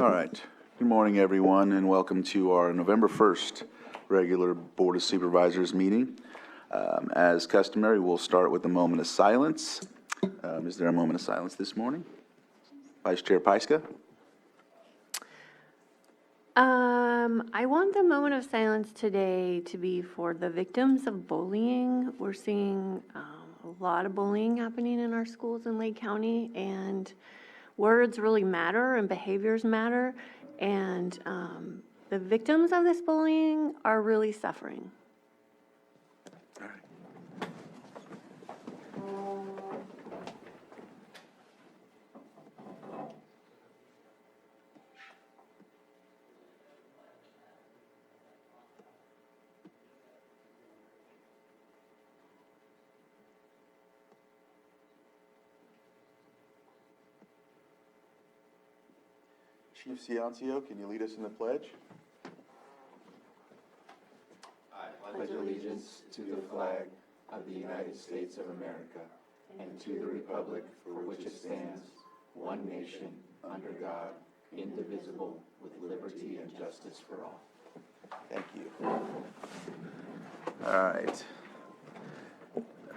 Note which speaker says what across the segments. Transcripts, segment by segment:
Speaker 1: All right. Good morning, everyone, and welcome to our November 1st regular Board of Supervisors meeting. As customary, we'll start with a moment of silence. Is there a moment of silence this morning? Vice Chair Pyska?
Speaker 2: I want the moment of silence today to be for the victims of bullying. We're seeing a lot of bullying happening in our schools in Lake County, and words really matter and behaviors matter, and the victims of this bullying are really suffering.
Speaker 1: All right. Chief Ciancio, can you lead us in the pledge?
Speaker 3: I pledge allegiance to the flag of the United States of America and to the republic for which it stands, one nation, under God, indivisible, with liberty and justice for all.
Speaker 1: Thank you. All right.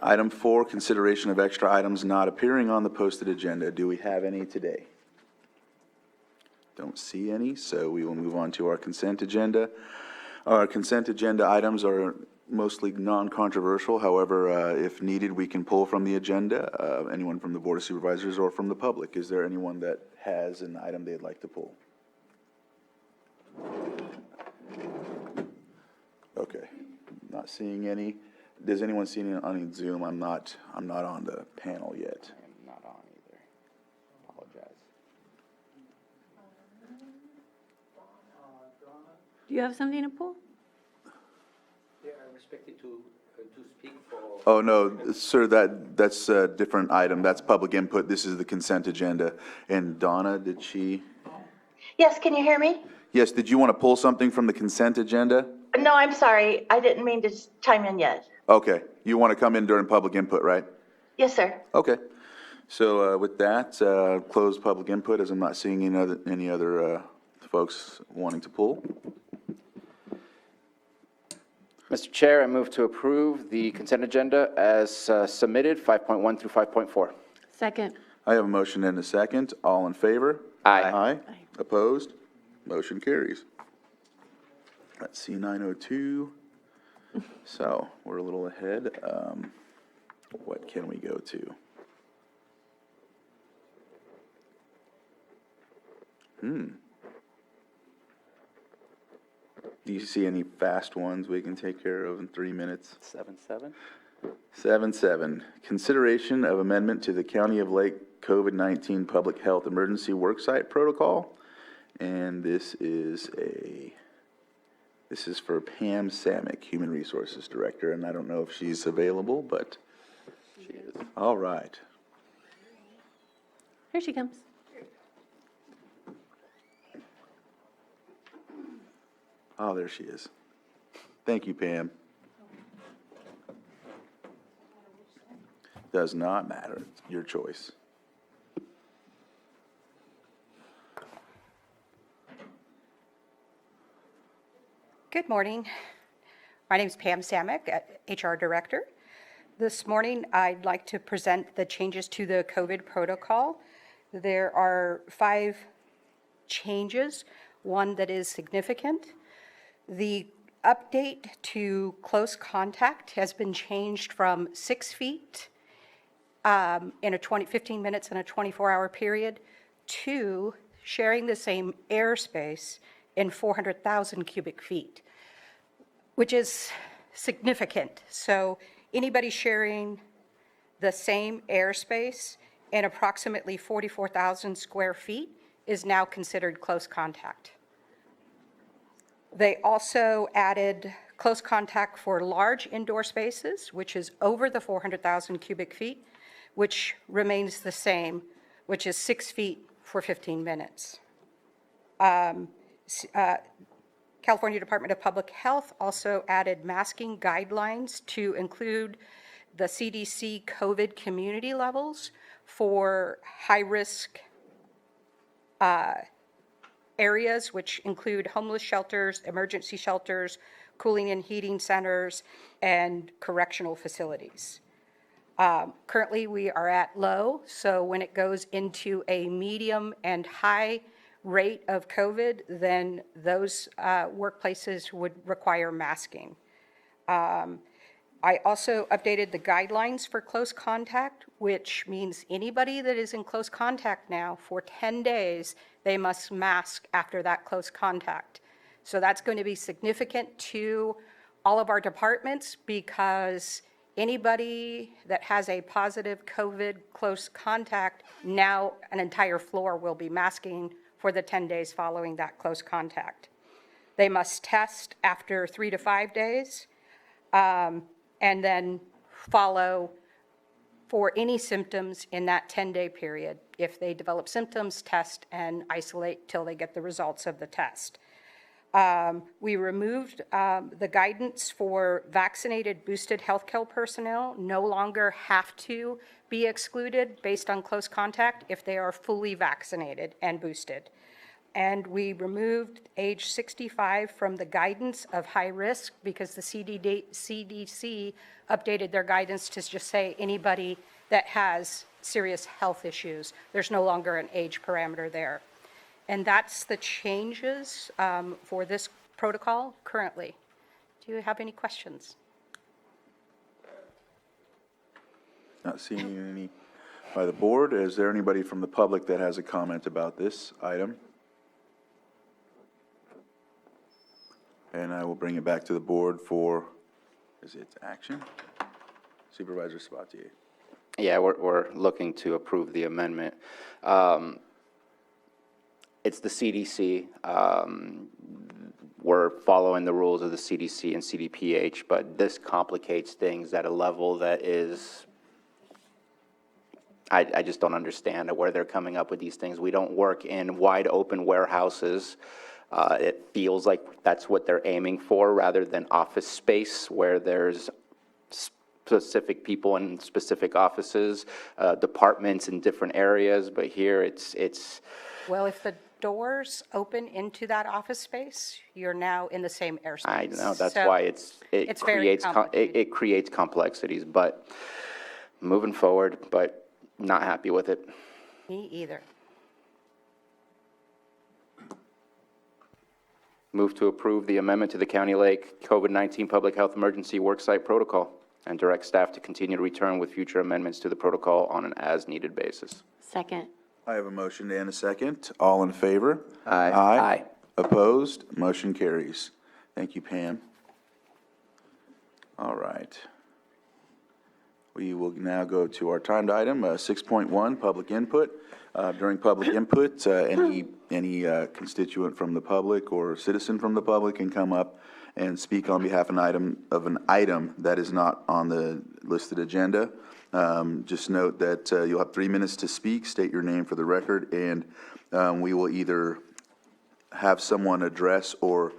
Speaker 1: Item 4, consideration of extra items not appearing on the posted agenda. Do we have any today? Don't see any, so we will move on to our consent agenda. Our consent agenda items are mostly non-controversial. However, if needed, we can pull from the agenda, anyone from the Board of Supervisors or from the public. Is there anyone that has an item they'd like to pull? Okay, not seeing any. Does anyone see any on Zoom? I'm not on the panel yet.
Speaker 3: I'm not on either. Apologize.
Speaker 2: Do you have something to pull?
Speaker 4: Yeah, I'm expected to speak for.
Speaker 1: Oh, no, sir, that's a different item. That's public input. This is the consent agenda. And Donna, did she?
Speaker 5: Yes, can you hear me?
Speaker 1: Yes, did you want to pull something from the consent agenda?
Speaker 5: No, I'm sorry. I didn't mean to chime in yet.
Speaker 1: Okay, you want to come in during public input, right?
Speaker 5: Yes, sir.
Speaker 1: Okay. So with that, close public input as I'm not seeing any other folks wanting to pull.
Speaker 3: Mr. Chair, I move to approve the consent agenda as submitted, 5.1 through 5.4.
Speaker 2: Second.
Speaker 1: I have a motion and a second. All in favor?
Speaker 3: Aye.
Speaker 1: Aye. Opposed? Motion carries. Let's see, 9:02. So we're a little ahead. What can we go to? Do you see any fast ones we can take care of in 3 minutes?
Speaker 3: 7.7.
Speaker 1: 7.7, consideration of amendment to the County of Lake COVID-19 Public Health Emergency Worksite Protocol. And this is for Pam Samick, Human Resources Director, and I don't know if she's available, but
Speaker 3: She is.
Speaker 1: all right.
Speaker 2: Here she comes.
Speaker 1: Oh, there she is. Thank you, Pam. Does not matter. It's your choice.
Speaker 6: Good morning. My name is Pam Samick, HR Director. This morning, I'd like to present the changes to the COVID protocol. There are 5 changes, one that is significant. The update to close contact has been changed from 6 feet in a 15 minutes in a 24-hour period to sharing the same airspace in 400,000 cubic feet, which is significant. So anybody sharing the same airspace in approximately 44,000 square feet is now considered close contact. They also added close contact for large indoor spaces, which is over the 400,000 cubic feet, which remains the same, which is 6 feet for 15 minutes. California Department of Public Health also added masking guidelines to include the CDC COVID community levels for high-risk areas, which include homeless shelters, emergency shelters, cooling and heating centers, and correctional facilities. Currently, we are at low, so when it goes into a medium and high rate of COVID, then those workplaces would require masking. I also updated the guidelines for close contact, which means anybody that is in close contact now for 10 days, they must mask after that close contact. So that's going to be significant to all of our departments because anybody that has a positive COVID close contact, now an entire floor will be masking for the 10 days following that close contact. They must test after 3 to 5 days. And then follow for any symptoms in that 10-day period. If they develop symptoms, test and isolate till they get the results of the test. We removed the guidance for vaccinated, boosted healthcare personnel no longer have to be excluded based on close contact if they are fully vaccinated and boosted. And we removed age 65 from the guidance of high risk because the CDC updated their guidance to just say anybody that has serious health issues. There's no longer an age parameter there. And that's the changes for this protocol currently. Do you have any questions?
Speaker 1: Not seeing any by the board. Is there anybody from the public that has a comment about this item? And I will bring it back to the board for, is it action? Supervisor Sabatier.
Speaker 7: Yeah, we're looking to approve the amendment. It's the CDC. We're following the rules of the CDC and CDPH, but this complicates things at a level that is, I just don't understand where they're coming up with these things. We don't work in wide open warehouses. It feels like that's what they're aiming for rather than office space where there's specific people in specific offices, departments in different areas, but here it's.
Speaker 6: Well, if the doors open into that office space, you're now in the same airspace.
Speaker 7: I know, that's
Speaker 6: So
Speaker 7: why it
Speaker 6: it's very
Speaker 7: creates,
Speaker 6: complicated.
Speaker 7: it creates complexities, but moving forward, but not happy with it.
Speaker 6: Me either.
Speaker 7: Move to approve the amendment to the County Lake COVID-19 Public Health Emergency Worksite Protocol and direct staff to continue to return with future amendments to the protocol on an as-needed basis.
Speaker 2: Second.
Speaker 1: I have a motion and a second. All in favor?
Speaker 7: Aye.
Speaker 1: Aye. Opposed? Motion carries. Thank you, Pam. All right. We will now go to our timed item, 6.1, public input. During public input, any constituent from the public or citizen from the public can come up and speak on behalf of an item that is not on the listed agenda. Just note that you'll have 3 minutes to speak, state your name for the record, and we will either have someone address or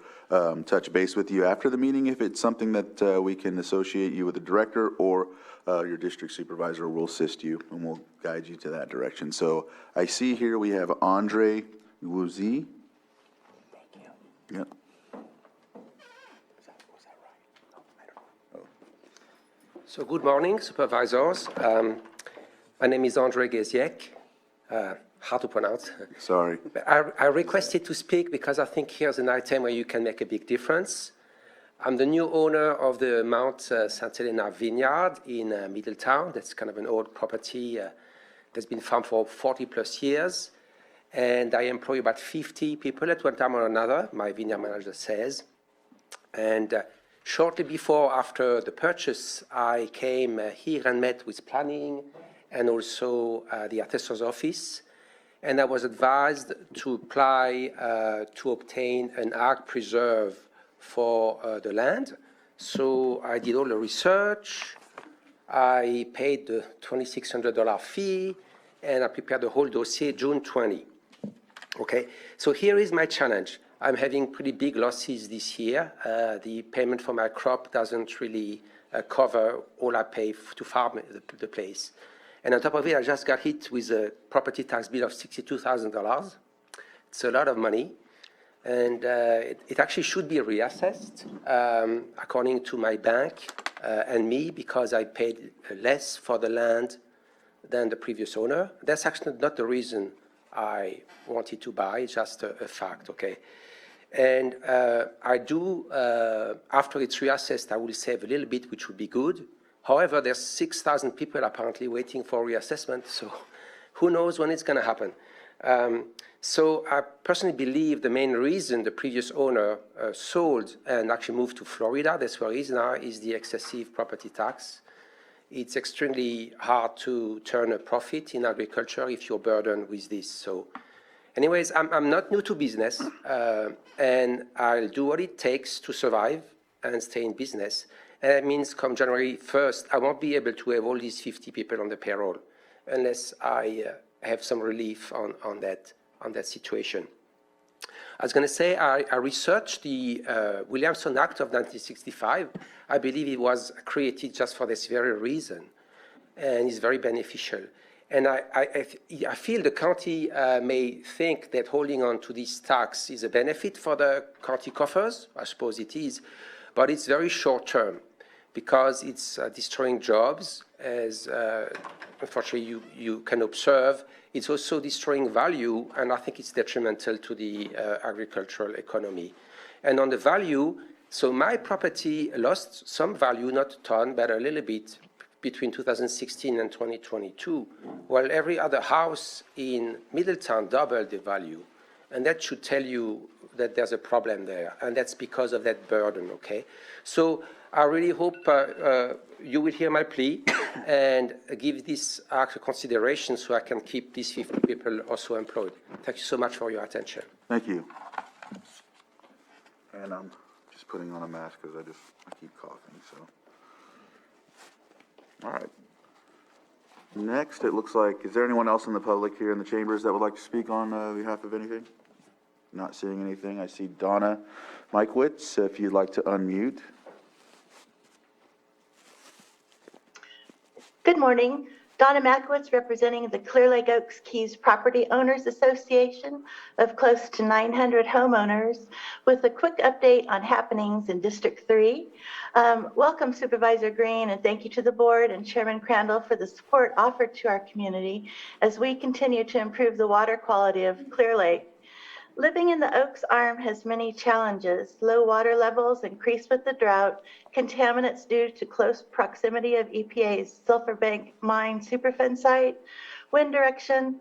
Speaker 1: touch base with you after the meeting if it's something that we can associate you with the director, or your district supervisor will assist you and will guide you to that direction. So I see here we have Andre Woozy. Thank you. Yep.
Speaker 4: So good morning, supervisors. My name is Andre Geziek. Hard to pronounce.
Speaker 1: Sorry.
Speaker 4: I requested to speak because I think here's an item where you can make a big difference. I'm the new owner of the Mount St. Helena Vineyard in Middletown. That's kind of an old property that's been farmed for 40 plus years. And I employ about 50 people at one time or another, my vineyard manager says. And shortly before, after the purchase, I came here and met with planning and also the assessor's office. And I was advised to apply to obtain an ag preserve for the land. So I did all the research. I paid the $2,600 fee, and I prepared the whole dossier June 20. Okay, so here is my challenge. I'm having pretty big losses this year. The payment for my crop doesn't really cover all I pay to farm the place. And on top of it, I just got hit with a property tax bill of $62,000. It's a lot of money. And it actually should be reassessed according to my bank and me, because I paid less for the land than the previous owner. That's actually not the reason I wanted to buy, it's just a fact, okay? And I do, after it's reassessed, I will save a little bit, which would be good. However, there's 6,000 people apparently waiting for reassessment, so who knows when it's going to happen. So I personally believe the main reason the previous owner sold and actually moved to Florida, that's where he is now, is the excessive property tax. It's extremely hard to turn a profit in agriculture if you're burdened with this. So anyways, I'm not new to business, and I'll do what it takes to survive and stay in business. And that means come January 1st, I won't be able to have all these 50 people on the payroll unless I have some relief on that situation. I was going to say I researched the Williamson Act of 1965. I believe it was created just for this very reason, and is very beneficial. And I feel the county may think that holding on to this tax is a benefit for the county coffers. I suppose it is, but it's very short term because it's destroying jobs, as unfortunately you can observe. It's also destroying value, and I think it's detrimental to the agricultural economy. And on the value, so my property lost some value, not a ton, but a little bit, between 2016 and 2022, while every other house in Middletown doubled the value. And that should tell you that there's a problem there, and that's because of that burden, okay? So I really hope you will hear my plea and give this act a consideration so I can keep these 50 people also employed. Thank you so much for your attention.
Speaker 1: Thank you. And I'm just putting on a mask because I keep coughing, so. All right. Next, it looks like, is there anyone else in the public here in the chambers that would like to speak on behalf of anything? Not seeing anything. I see Donna Mikewitz, if you'd like to unmute.
Speaker 5: Good morning. Donna Makowitz, representing the Clear Lake Oaks Keys Property Owners Association of close to 900 homeowners, with a quick update on happenings in District 3. Welcome, Supervisor Green, and thank you to the board and Chairman Crandall for the support offered to our community as we continue to improve the water quality of Clear Lake. Living in the Oaks Arm has many challenges. Low water levels increase with the drought, contaminants due to close proximity of EPA's Sulphur Bank Mine Superfund site, wind direction,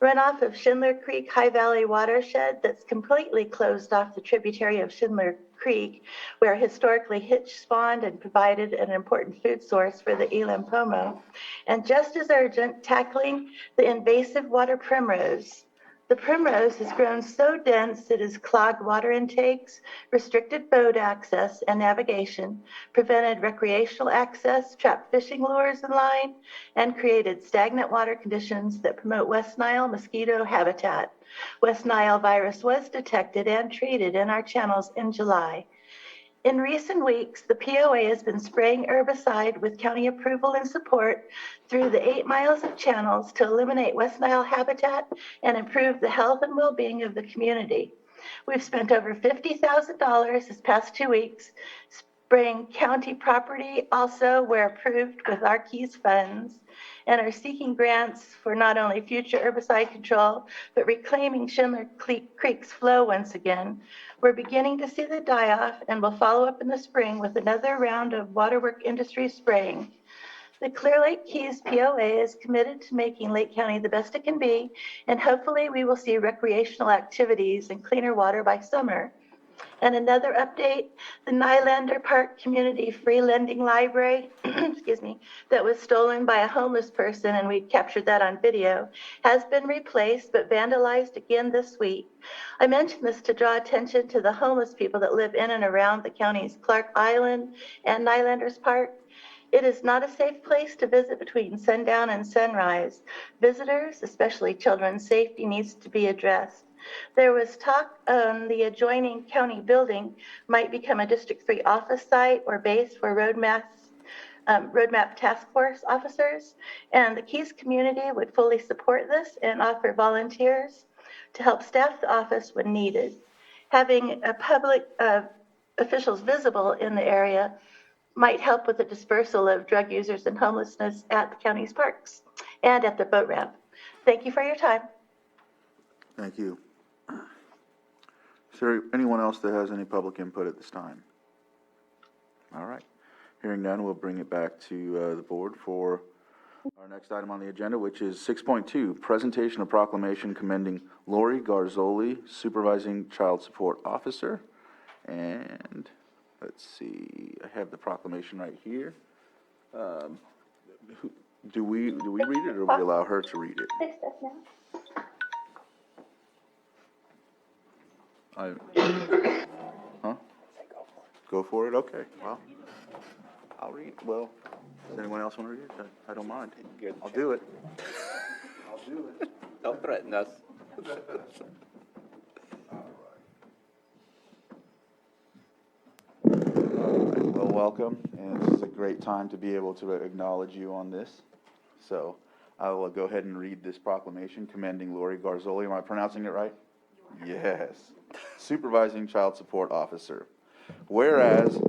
Speaker 5: runoff of Schindler Creek High Valley watershed that's completely closed off the tributary of Schindler Creek, where historically hitch spawned and provided an important food source for the eland pomo, and just as urgent, tackling the invasive water primrose. The primrose has grown so dense it has clogged water intakes, restricted boat access and navigation, prevented recreational access, trapped fishing lures in line, and created stagnant water conditions that promote West Nile mosquito habitat. West Nile virus was detected and treated in our channels in July. In recent weeks, the POA has been spraying herbicide with county approval and support through the 8 miles of channels to eliminate West Nile habitat and improve the health and well-being of the community. We've spent over $50,000 this past 2 weeks spraying county property, also where approved with our Keys funds, and are seeking grants for not only future herbicide control, but reclaiming Schindler Creek's flow once again. We're beginning to see the die-off and will follow up in the spring with another round of waterwork industry spraying. The Clear Lake Keys POA is committed to making Lake County the best it can be, and hopefully we will see recreational activities and cleaner water by summer. And another update, the Nylander Park Community Free Lending Library, excuse me, that was stolen by a homeless person, and we captured that on video, has been replaced but vandalized again this week. I mention this to draw attention to the homeless people that live in and around the county's Clark Island and Nylanders Park. It is not a safe place to visit between sundown and sunrise. Visitors, especially children's safety, needs to be addressed. There was talk the adjoining county building might become a District 3 office site or base for roadmap task force officers, and the Keys community would fully support this and offer volunteers to help staff the office when needed. Having a public officials visible in the area might help with the dispersal of drug users and homelessness at the county's parks and at the boat ramp. Thank you for your time.
Speaker 1: Thank you. Is there anyone else that has any public input at this time? All right. Hearing none, we'll bring it back to the board for our next item on the agenda, which is 6.2, presentation of proclamation commending Lori Garzoli, supervising child support officer. And let's see, I have the proclamation right here. Do we read it, or we allow her to read it? Huh? Go for it? Okay, well, I'll read. Well, does anyone else want to read it? I don't mind.
Speaker 7: Good.
Speaker 1: I'll do it. I'll do it.
Speaker 7: Don't threaten us.
Speaker 1: Well, welcome, and this is a great time to be able to acknowledge you on this. So I will go ahead and read this proclamation commending Lori Garzoli. Am I pronouncing it right? Yes. Supervising Child Support Officer. Whereas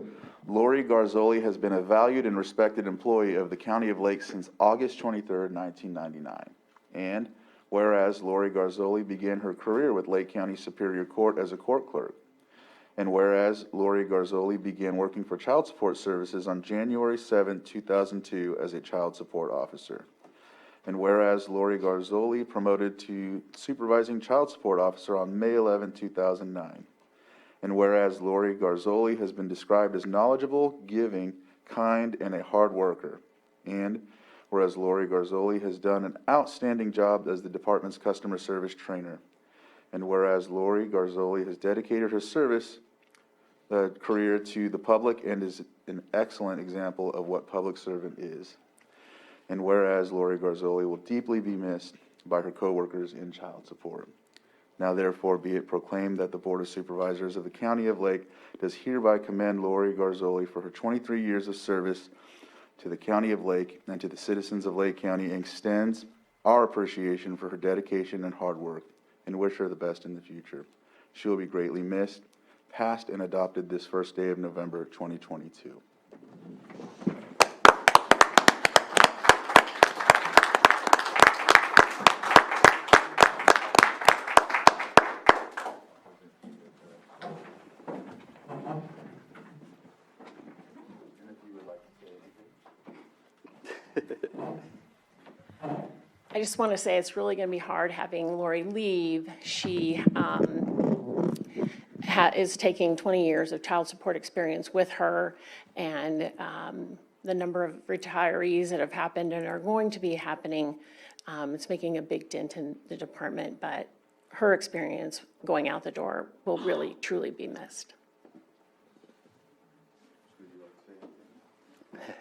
Speaker 1: Lori Garzoli has been a valued and respected employee of the County of Lake since August 23rd, 1999. And whereas Lori Garzoli began her career with Lake County Superior Court as a court clerk. And whereas Lori Garzoli began working for Child Support Services on January 7, 2002 as a Child Support Officer. And whereas Lori Garzoli promoted to Supervising Child Support Officer on May 11, 2009. And whereas Lori Garzoli has been described as knowledgeable, giving, kind, and a hard worker. And whereas Lori Garzoli has done an outstanding job as the department's customer service trainer. And whereas Lori Garzoli has dedicated her service career to the public and is an excellent example of what public servant is. And whereas Lori Garzoli will deeply be missed by her coworkers in child support. Now therefore be it proclaimed that the Board of Supervisors of the County of Lake does hereby commend Lori Garzoli for her 23 years of service to the County of Lake and to the citizens of Lake County, and extends our appreciation for her dedication and hard work, and wish her the best in the future. She will be greatly missed, passed and adopted this first day of November 2022.
Speaker 8: I just want to say it's really going to be hard having Lori leave. She is taking 20 years of child support experience with her, and the number of retirees that have happened and are going to be happening, it's making a big dent in the department, but her experience going out the door will really, truly be missed.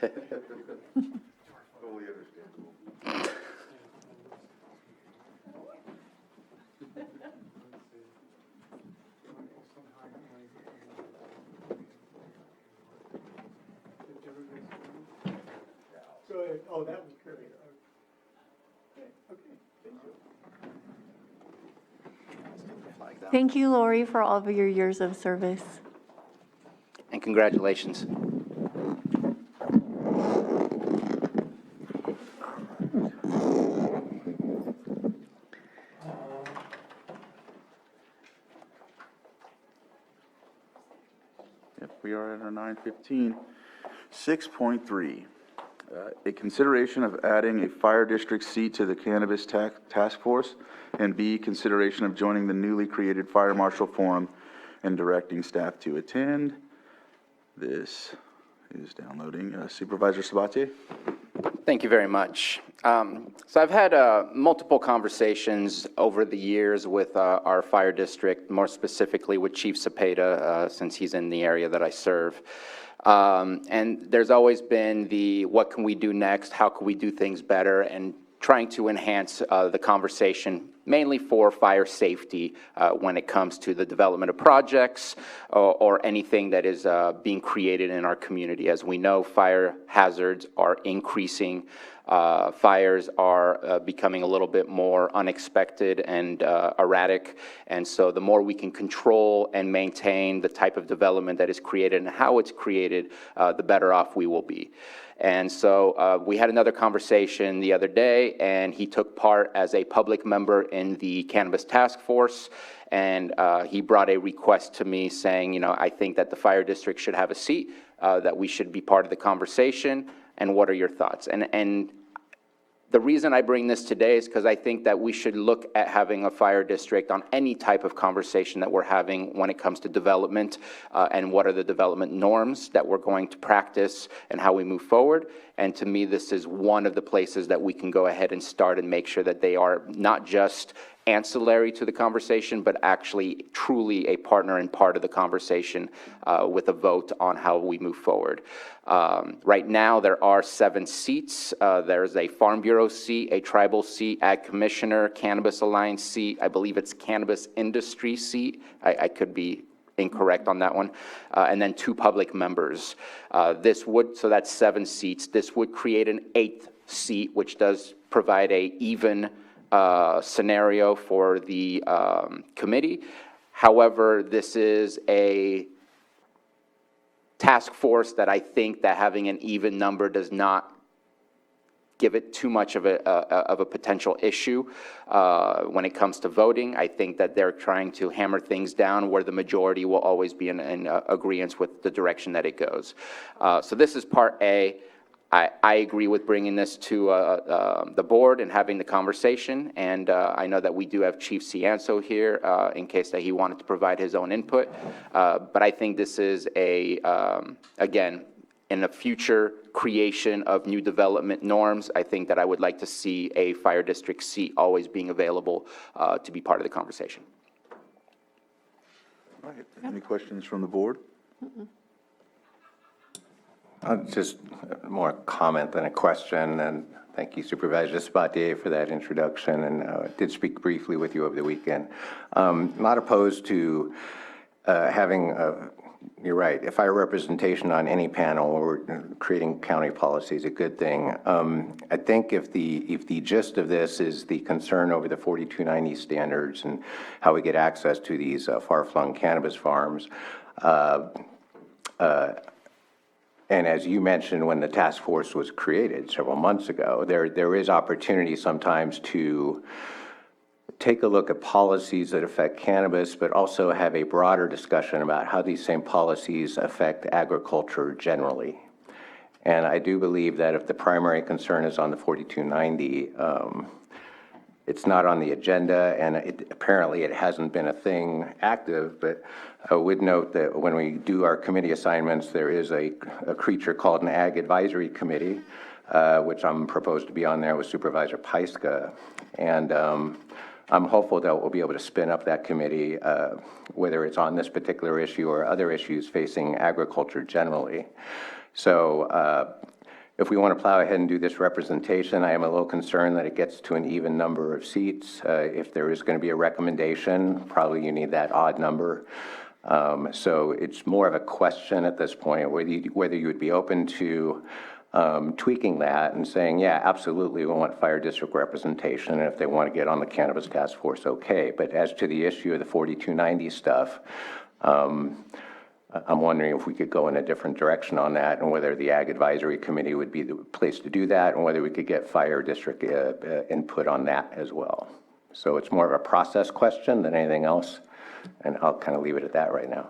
Speaker 1: Totally understandable.
Speaker 9: Go ahead. Oh, that was great. Okay, thank you.
Speaker 2: Thank you, Lori, for all of your years of service.
Speaker 7: And congratulations.
Speaker 1: Yep, we are at our 9:15. 6.3, a consideration of adding a fire district seat to the cannabis task force, and B, consideration of joining the newly created fire marshal forum and directing staff to attend. This is downloading. Supervisor Sabatier?
Speaker 7: Thank you very much. So I've had multiple conversations over the years with our fire district, more specifically with Chief Cepeda, since he's in the area that I serve. And there's always been the what can we do next, how can we do things better, and trying to enhance the conversation mainly for fire safety when it comes to the development of projects or anything that is being created in our community. As we know, fire hazards are increasing. Fires are becoming a little bit more unexpected and erratic, and so the more we can control and maintain the type of development that is created and how it's created, the better off we will be. And so we had another conversation the other day, and he took part as a public member in the Cannabis Task Force, and he brought a request to me saying, you know, I think that the fire district should have a seat, that we should be part of the conversation, and what are your thoughts? And the reason I bring this today is because I think that we should look at having a fire district on any type of conversation that we're having when it comes to development and what are the development norms that we're going to practice and how we move forward. And to me, this is one of the places that we can go ahead and start and make sure that they are not just ancillary to the conversation, but actually truly a partner and part of the conversation with a vote on how we move forward. Right now, there are 7 seats. There's a Farm Bureau seat, a tribal seat, Ag Commissioner, Cannabis Alliance seat. I believe it's Cannabis Industry seat. I could be incorrect on that one. And then 2 public members. So that's 7 seats. This would create an 8th seat, which does provide a even scenario for the committee. However, this is a task force that I think that having an even number does not give it too much of a potential issue when it comes to voting. I think that they're trying to hammer things down where the majority will always be in agreement with the direction that it goes. So this is part A. I agree with bringing this to the board and having the conversation, and I know that we do have Chief Ciancio here in case that he wanted to provide his own input, but I think this is again, in the future creation of new development norms, I think that I would like to see a fire district seat always being available to be part of the conversation.
Speaker 1: All right, any questions from the board?
Speaker 10: Just more comment than a question, and thank you, Supervisor Sabatier, for that introduction, and I did speak briefly with you over the weekend. Not opposed to having, you're right, if fire representation on any panel or creating county policy is a good thing. I think if the gist of this is the concern over the 4290 standards and how we get access to these far-flung cannabis farms, and as you mentioned, when the task force was created several months ago, there is opportunity sometimes to take a look at policies that affect cannabis, but also have a broader discussion about how these same policies affect agriculture generally. And I do believe that if the primary concern is on the 4290, it's not on the agenda, and apparently it hasn't been a thing active, but I would note that when we do our committee assignments, there is a creature called an Ag Advisory Committee, which I'm proposed to be on there with Supervisor Peiska, and I'm hopeful that we'll be able to spin up that committee, whether it's on this particular issue or other issues facing agriculture generally. So if we want to plow ahead and do this representation, I am a little concerned that it gets to an even number of seats. If there is going to be a recommendation, probably you need that odd number. So it's more of a question at this point, whether you would be open to tweaking that and saying, yeah, absolutely, we want fire district representation, and if they want to get on the Cannabis Task Force, okay. But as to the issue of the 4290 stuff, I'm wondering if we could go in a different direction on that, and whether the Ag Advisory Committee would be the place to do that, and whether we could get fire district input on that as well. So it's more of a process question than anything else, and I'll kind of leave it at that right now.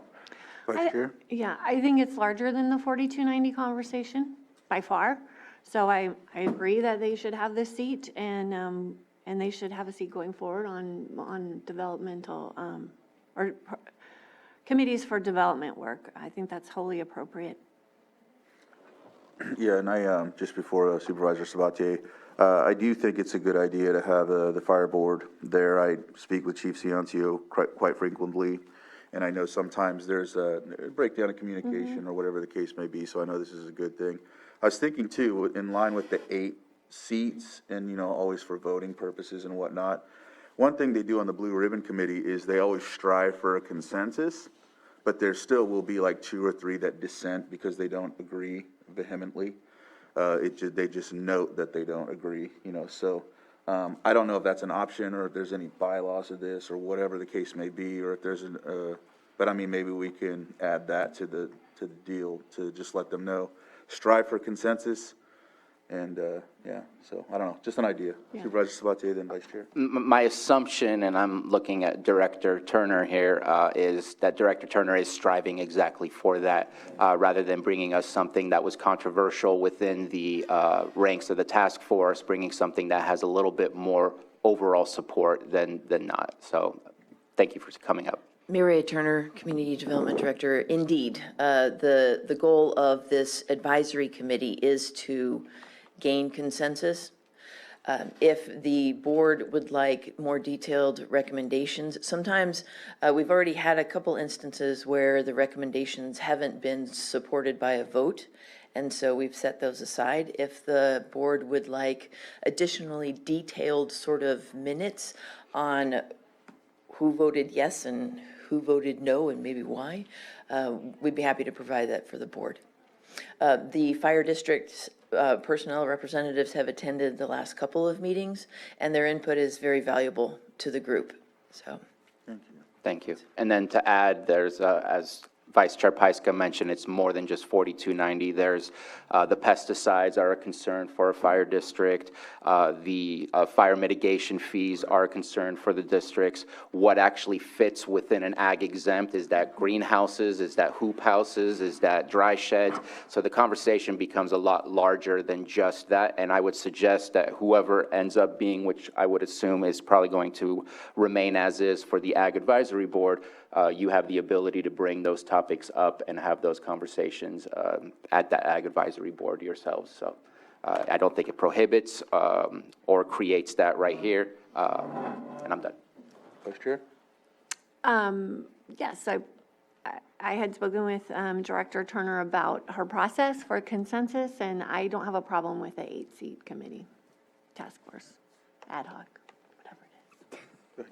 Speaker 1: Vice Chair?
Speaker 2: Yeah, I think it's larger than the 4290 conversation, by far. So I agree that they should have this seat, and they should have a seat going forward on developmental, or committees for development work. I think that's wholly appropriate.
Speaker 1: Yeah, and I, just before Supervisor Sabatier, I do think it's a good idea to have the fire board there. I speak with Chief Ciancio quite frequently, and I know sometimes there's a breakdown of communication or whatever the case may be, so I know this is a good thing. I was thinking too, in line with the 8 seats, and always for voting purposes and whatnot, one thing they do on the Blue Ribbon Committee is they always strive for a consensus, but there still will be like 2 or 3 that dissent because they don't agree vehemently. They just note that they don't agree, you know, so, I don't know if that's an option, or if there's any bylaws of this, or whatever the case may be, or if there's but I mean, maybe we can add that to the deal, to just let them know, strive for consensus, and, yeah, so, I don't know, just an idea. Supervisor Sabatier, then Vice Chair.
Speaker 7: My assumption, and I'm looking at Director Turner here, is that Director Turner is striving exactly for that, rather than bringing us something that was controversial within the ranks of the task force, bringing something that has a little bit more overall support than not. So thank you for coming up.
Speaker 11: Mireya Turner, Community Development Director. Indeed, the goal of this advisory committee is to gain consensus. If the board would like more detailed recommendations, sometimes we've already had a couple instances where the recommendations haven't been supported by a vote, and so we've set those aside. If the board would like additionally detailed sort of minutes on who voted yes and who voted no and maybe why, we'd be happy to provide that for the board. The fire district's personnel representatives have attended the last couple of meetings, and their input is very valuable to the group, so.
Speaker 7: Thank you. And then to add, there's, as Vice Chair Pyska mentioned, it's more than just 4290. There's the pesticides are a concern for a fire district. The fire mitigation fees are a concern for the districts. What actually fits within an ag exempt? Is that greenhouses? Is that hoop houses? Is that dry sheds? So the conversation becomes a lot larger than just that. And I would suggest that whoever ends up being, which I would assume is probably going to remain as is for the Ag Advisory Board, you have the ability to bring those topics up and have those conversations at the Ag Advisory Board yourselves. So I don't think it prohibits or creates that right here. And I'm done.
Speaker 1: Vice Chair?
Speaker 2: Yes, I had spoken with Director Turner about her process for consensus, and I don't have a problem with the 8-seat committee, task force, ad hoc, whatever it is.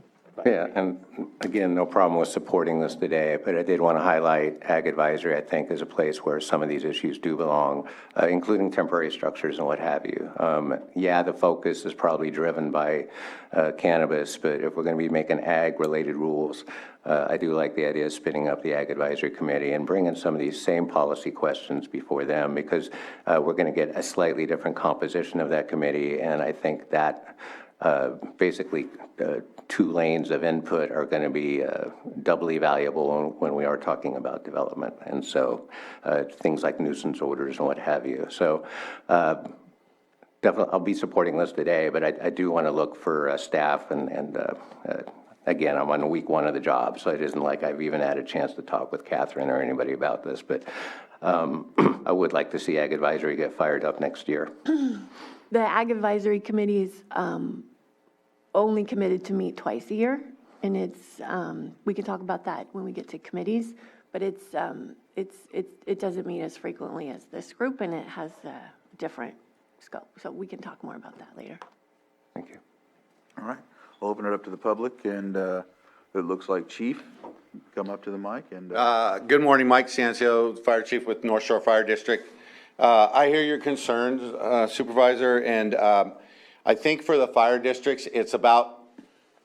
Speaker 10: Yeah, and again, no problem with supporting this today, but I did want to highlight Ag Advisory, I think, is a place where some of these issues do belong, including temporary structures and what have you. Yeah, the focus is probably driven by cannabis, but if we're going to be making ag-related rules, I do like the idea of spinning up the Ag Advisory Committee and bringing some of these same policy questions before them, because we're going to get a slightly different composition of that committee, and I think that basically 2 lanes of input are going to be doubly valuable when we are talking about development. And so things like nuisance orders and what have you. So definitely I'll be supporting this today, but I do want to look for staff and again, I'm on week 1 of the job, so it isn't like I've even had a chance to talk with Catherine or anybody about this, but I would like to see Ag Advisory get fired up next year.
Speaker 2: The Ag Advisory Committee is only committed to meet twice a year, and it's, we can talk about that when we get to committees, but it doesn't meet as frequently as this group, and it has a different scope, so we can talk more about that later.
Speaker 10: Thank you.
Speaker 1: All right, we'll open it up to the public, and it looks like Chief, come up to the mic and.
Speaker 12: Good morning, Mike Sancio, Fire Chief with North Shore Fire District. I hear your concerns, Supervisor, and I think for the fire districts, it's about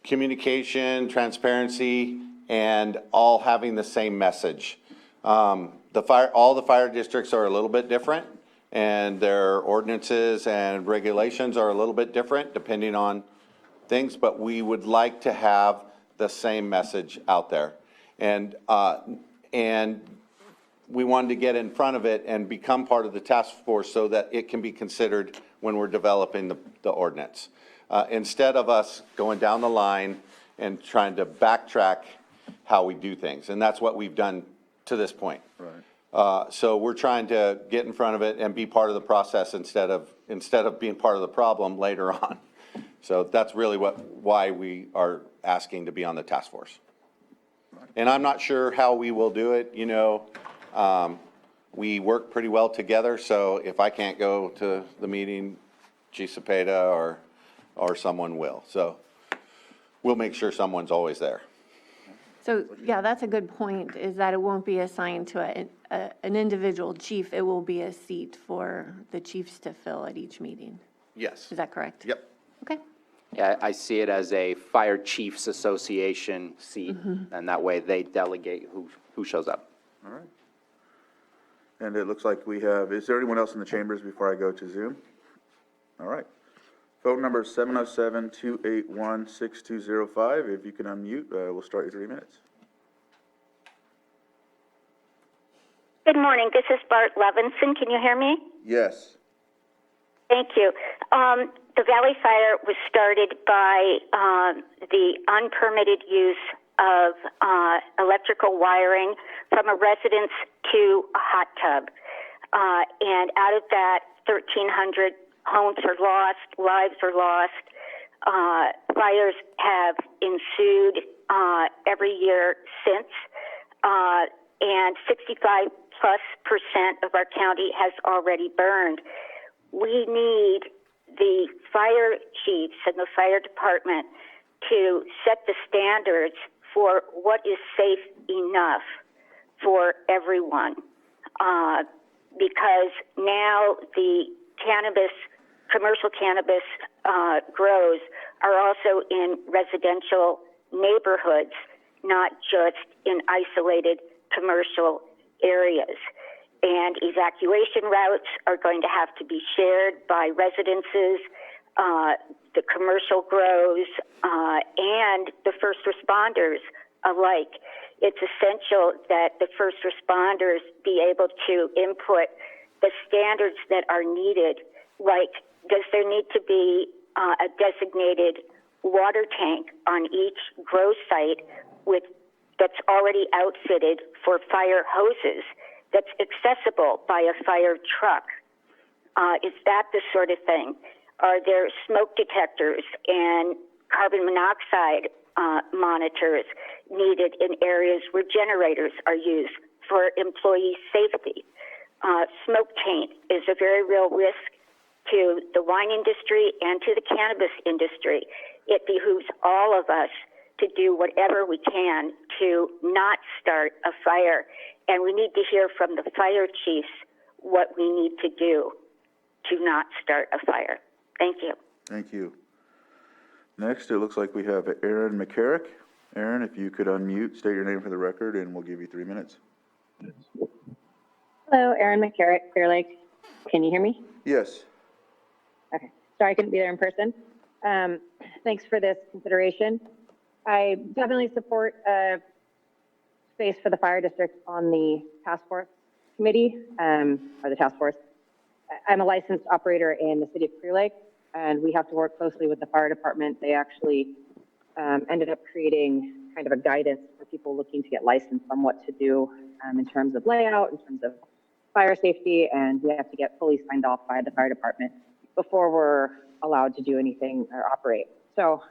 Speaker 12: communication, transparency, and all having the same message. All the fire districts are a little bit different, and their ordinances and regulations are a little bit different depending on things, but we would like to have the same message out there. And we wanted to get in front of it and become part of the task force so that it can be considered when we're developing the ordinance. Instead of us going down the line and trying to backtrack how we do things. And that's what we've done to this point.
Speaker 1: Right.
Speaker 12: So we're trying to get in front of it and be part of the process instead of being part of the problem later on. So that's really why we are asking to be on the task force. And I'm not sure how we will do it, you know. We work pretty well together, so if I can't go to the meeting, Chief Cepeda or someone will. So we'll make sure someone's always there.
Speaker 2: So, yeah, that's a good point, is that it won't be assigned to an individual chief. It will be a seat for the chiefs to fill at each meeting.
Speaker 12: Yes.
Speaker 2: Is that correct?
Speaker 12: Yep.
Speaker 2: Okay.
Speaker 7: Yeah, I see it as a Fire Chiefs Association seat, and that way they delegate who shows up.
Speaker 1: All right. And it looks like we have, is there anyone else in the chambers before I go to Zoom? All right. Phone number 707-281-6205. If you can unmute, we'll start your 3 minutes.
Speaker 13: Good morning. This is Bart Levinson. Can you hear me?
Speaker 1: Yes.
Speaker 13: Thank you. The Valley Fire was started by the unpermitted use of electrical wiring from a residence to a hot tub. And out of that, 1,300 homes are lost, lives are lost. Fires have ensued every year since, and 65+% of our county has already burned. We need the fire chiefs and the fire department to set the standards for what is safe enough for everyone, because now the commercial cannabis grows are also in residential neighborhoods, not just in isolated commercial areas. And evacuation routes are going to have to be shared by residences, the commercial grows, and the first responders alike. It's essential that the first responders be able to input the standards that are needed, like does there need to be a designated water tank on each grow site that's already outfitted for fire hoses, that's accessible by a fire truck? Is that the sort of thing? Are there smoke detectors and carbon monoxide monitors needed in areas where generators are used for employee safety? Smoke taint is a very real risk to the wine industry and to the cannabis industry. It behooves all of us to do whatever we can to not start a fire. And we need to hear from the fire chiefs what we need to do to not start a fire. Thank you.
Speaker 1: Thank you. Next, it looks like we have Aaron McCarrick. Aaron, if you could unmute, state your name for the record, and we'll give you 3 minutes.
Speaker 14: Hello, Aaron McCarrick, Clear Lake. Can you hear me?
Speaker 1: Yes.
Speaker 14: Okay. Sorry I couldn't be there in person. Thanks for this consideration. I definitely support space for the fire district on the task force committee, or the task force. I'm a licensed operator in the city of Clear Lake, and we have to work closely with the fire department. They actually ended up creating kind of a guidance for people looking to get licensed on what to do in terms of layout, in terms of fire safety, and we have to get fully signed off by the fire department before we're allowed to do anything or operate. So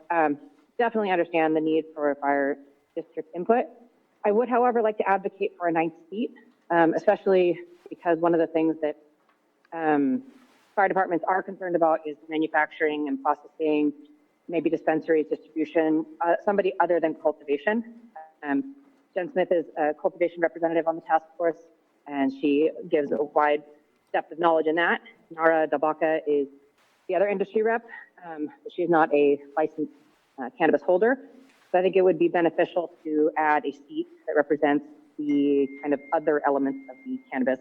Speaker 14: definitely understand the need for fire district input. I would, however, like to advocate for a ninth seat, especially because one of the things that fire departments are concerned about is manufacturing and processing, maybe dispensaries, distribution, somebody other than cultivation. Jen Smith is a cultivation representative on the task force, and she gives a wide depth of knowledge in that. Nara Dabaka is the other industry rep. She's not a licensed cannabis holder. So I think it would be beneficial to add a seat that represents the kind of other elements of the cannabis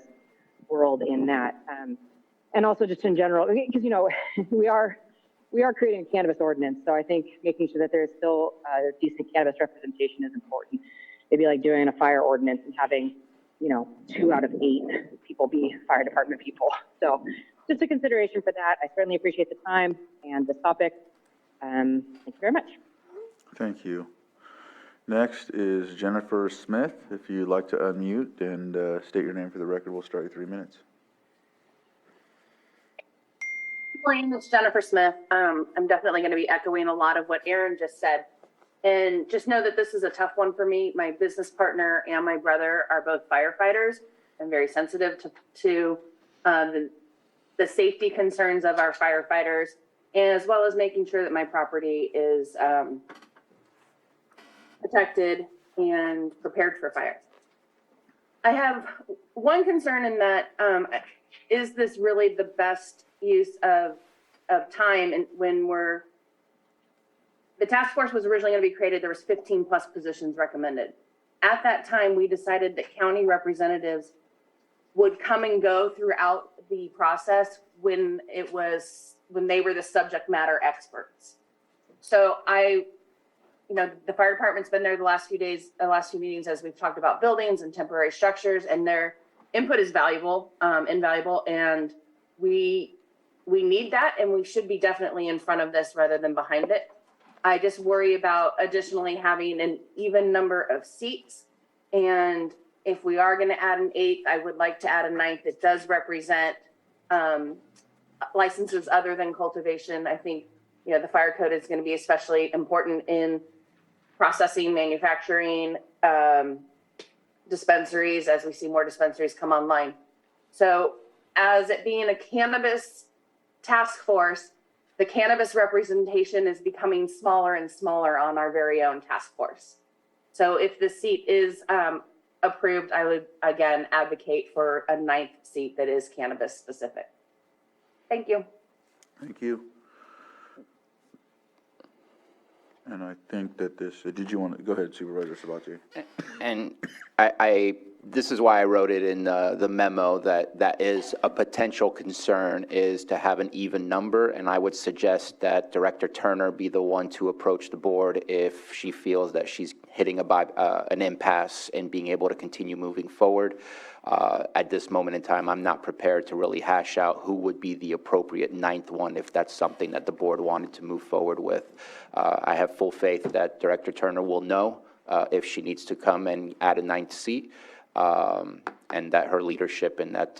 Speaker 14: world in that. And also just in general, because, you know, we are creating a cannabis ordinance. So I think making sure that there's still decent cannabis representation is important. It'd be like doing a fire ordinance and having, you know, 2 out of 8 people be fire department people. So just a consideration for that. I certainly appreciate the time and this topic. Thank you very much.
Speaker 1: Thank you. Next is Jennifer Smith. If you'd like to unmute and state your name for the record, we'll start your 3 minutes.
Speaker 15: Good morning, it's Jennifer Smith. I'm definitely going to be echoing a lot of what Aaron just said. And just know that this is a tough one for me. My business partner and my brother are both firefighters. I'm very sensitive to the safety concerns of our firefighters, as well as making sure that my property is protected, and prepared for fire. I have one concern in that, is this really the best use of time? And when the task force was originally going to be created, there was 15 plus positions recommended. At that time, we decided that county representatives would come and go throughout the process when they were the subject matter experts. So the fire department's been there the last few meetings, as we've talked about buildings and temporary structures, and their input is invaluable, and we need that, and we should be definitely in front of this rather than behind it. I just worry about additionally having an even number of seats, and if we are going to add an 8th, I would like to add a 9th that does represent licenses other than cultivation. I think the fire code is going to be especially important in processing, manufacturing, dispensaries, as we see more dispensaries come online. So as it being a cannabis task force, the cannabis representation is becoming smaller and smaller on our very own task force. So if the seat is approved, I would again advocate for a 9th seat that is cannabis specific. Thank you.
Speaker 1: Thank you. And I think that did you want to, go ahead, Supervisor Sabatier.
Speaker 7: And this is why I wrote it in the memo that is a potential concern is to have an even number. And I would suggest that Director Turner be the one to approach the board if she feels that she's hitting an impasse in being able to continue moving forward. At this moment in time, I'm not prepared to really hash out who would be the appropriate 9th one if that's something that the board wanted to move forward with. I have full faith that Director Turner will know if she needs to come and add a 9th seat, and that her leadership in that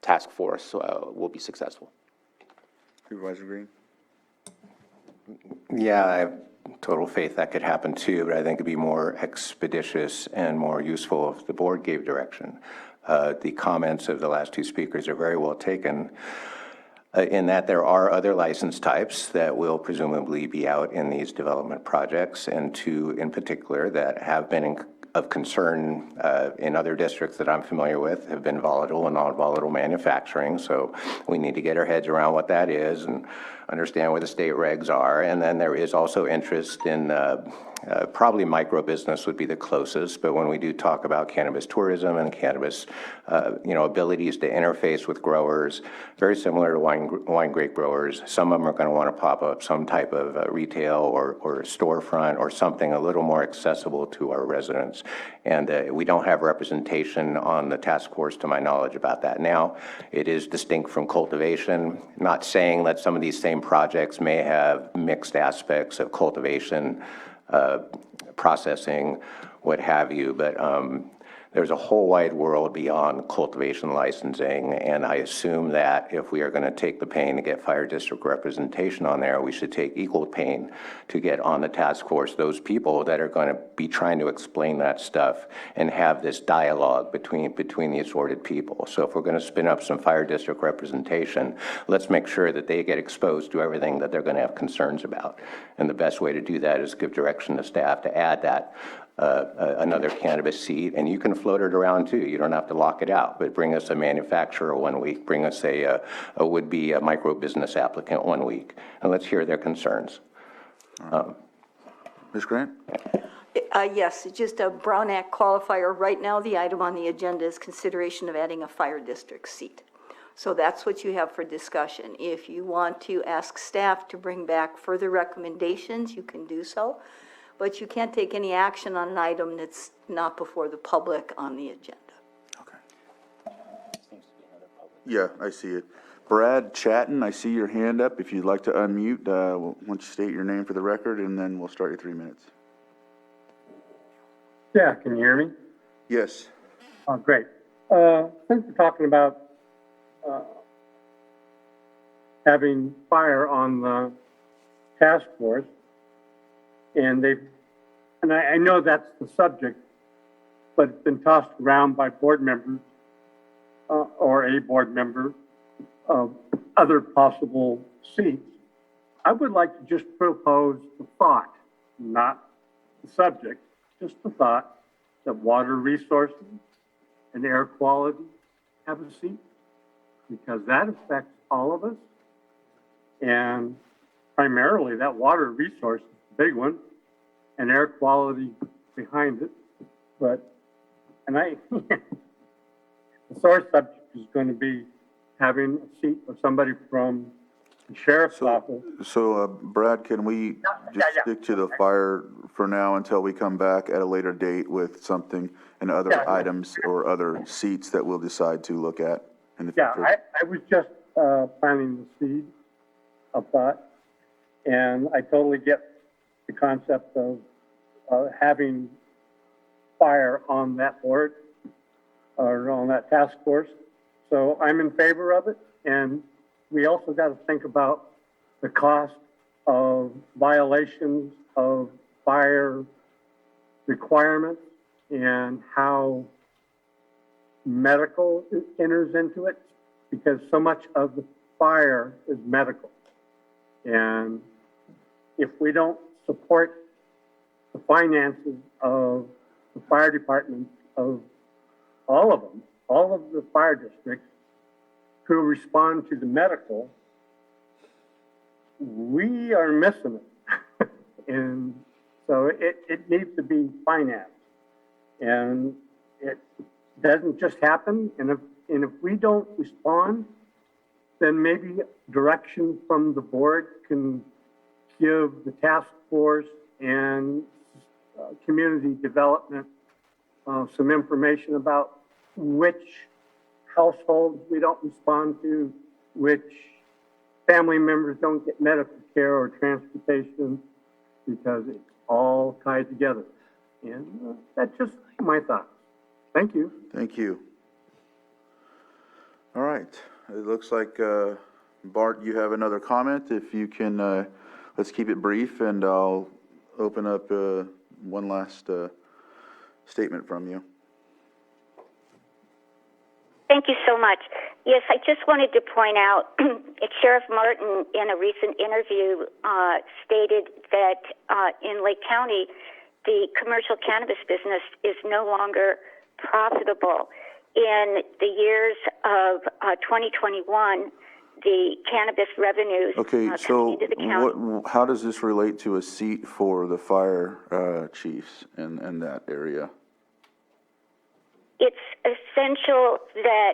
Speaker 7: task force will be successful.
Speaker 1: Supervisor Green?
Speaker 10: Yeah, I have total faith that could happen too, but I think it'd be more expeditious and more useful if the board gave direction. The comments of the last 2 speakers are very well taken, in that there are other license types that will presumably be out in these development projects, and 2 in particular that have been of concern in other districts that I'm familiar with have been volatile and non-volatile manufacturing. So we need to get our heads around what that is and understand where the state regs are. And then there is also interest in probably micro business would be the closest, but when we do talk about cannabis tourism and cannabis, abilities to interface with growers, very similar to wine grape growers, some of them are going to want to pop up some type of retail or storefront or something a little more accessible to our residents. And we don't have representation on the task force, to my knowledge, about that now. It is distinct from cultivation. Not saying that some of these same projects may have mixed aspects of cultivation, processing, what have you, but there's a whole wide world beyond cultivation licensing, and I assume that if we are going to take the pain to get fire district representation on there, we should take equal pain to get on the task force those people that are going to be trying to explain that stuff and have this dialogue between the assorted people. So if we're going to spin up some fire district representation, let's make sure that they get exposed to everything that they're going to have concerns about. And the best way to do that is give direction to staff to add that another cannabis seat, and you can float it around too. You don't have to lock it out, but bring us a manufacturer 1 week, bring us a would-be a micro business applicant 1 week, and let's hear their concerns.
Speaker 1: Ms. Grant?
Speaker 16: Yes, just a Brown Act qualifier. Right now, the item on the agenda is consideration of adding a fire district seat. So that's what you have for discussion. If you want to ask staff to bring back further recommendations, you can do so. But you can't take any action on an item that's not before the public on the agenda.
Speaker 1: Okay. Yeah, I see it. Brad Chatton, I see your hand up. If you'd like to unmute, once you state your name for the record, and then we'll start your 3 minutes.
Speaker 9: Yeah, can you hear me?
Speaker 1: Yes.
Speaker 9: Oh, great. Since we're talking about having fire on the task force, and I know that's the subject, but it's been tossed around by board members or a board member of other possible seats. I would like to just propose the thought, not the subject, just the thought that water resources and air quality have a seat, because that affects all of us. And primarily that water resource is the big one, and air quality behind it. But, and the sore subject is going to be having a seat for somebody from the sheriff's office.
Speaker 1: So, Brad, can we just stick to the fire for now until we come back at a later date with something and other items or other seats that we'll decide to look at in the future?
Speaker 9: Yeah, I was just planting the seed of thought, and I totally get the concept of having fire on that board or on that task force. So I'm in favor of it, and we also got to think about the cost of violations of fire requirements and how medical enters into it, because so much of the fire is medical. And if we don't support the finances of the fire departments of all of them, all of the fire districts who respond to the medical, we are missing it. And so it needs to be financed. And it doesn't just happen. And if we don't respond, then maybe direction from the board can give the task force and community development some information about which households we don't respond to, which family members don't get medical care or transportation, because it's all tied together. And that's just my thoughts. Thank you.
Speaker 1: Thank you. All right, it looks like, Bart, you have another comment. If you can, let's keep it brief, and I'll open up one last statement from you.
Speaker 13: Thank you so much. Yes, I just wanted to point out Sheriff Martin, in a recent interview, stated that in Lake County, the commercial cannabis business is no longer profitable. In the years of 2021, the cannabis revenues
Speaker 1: So
Speaker 13: into the county.
Speaker 1: how does this relate to a seat for the fire chiefs in that area?
Speaker 13: It's essential that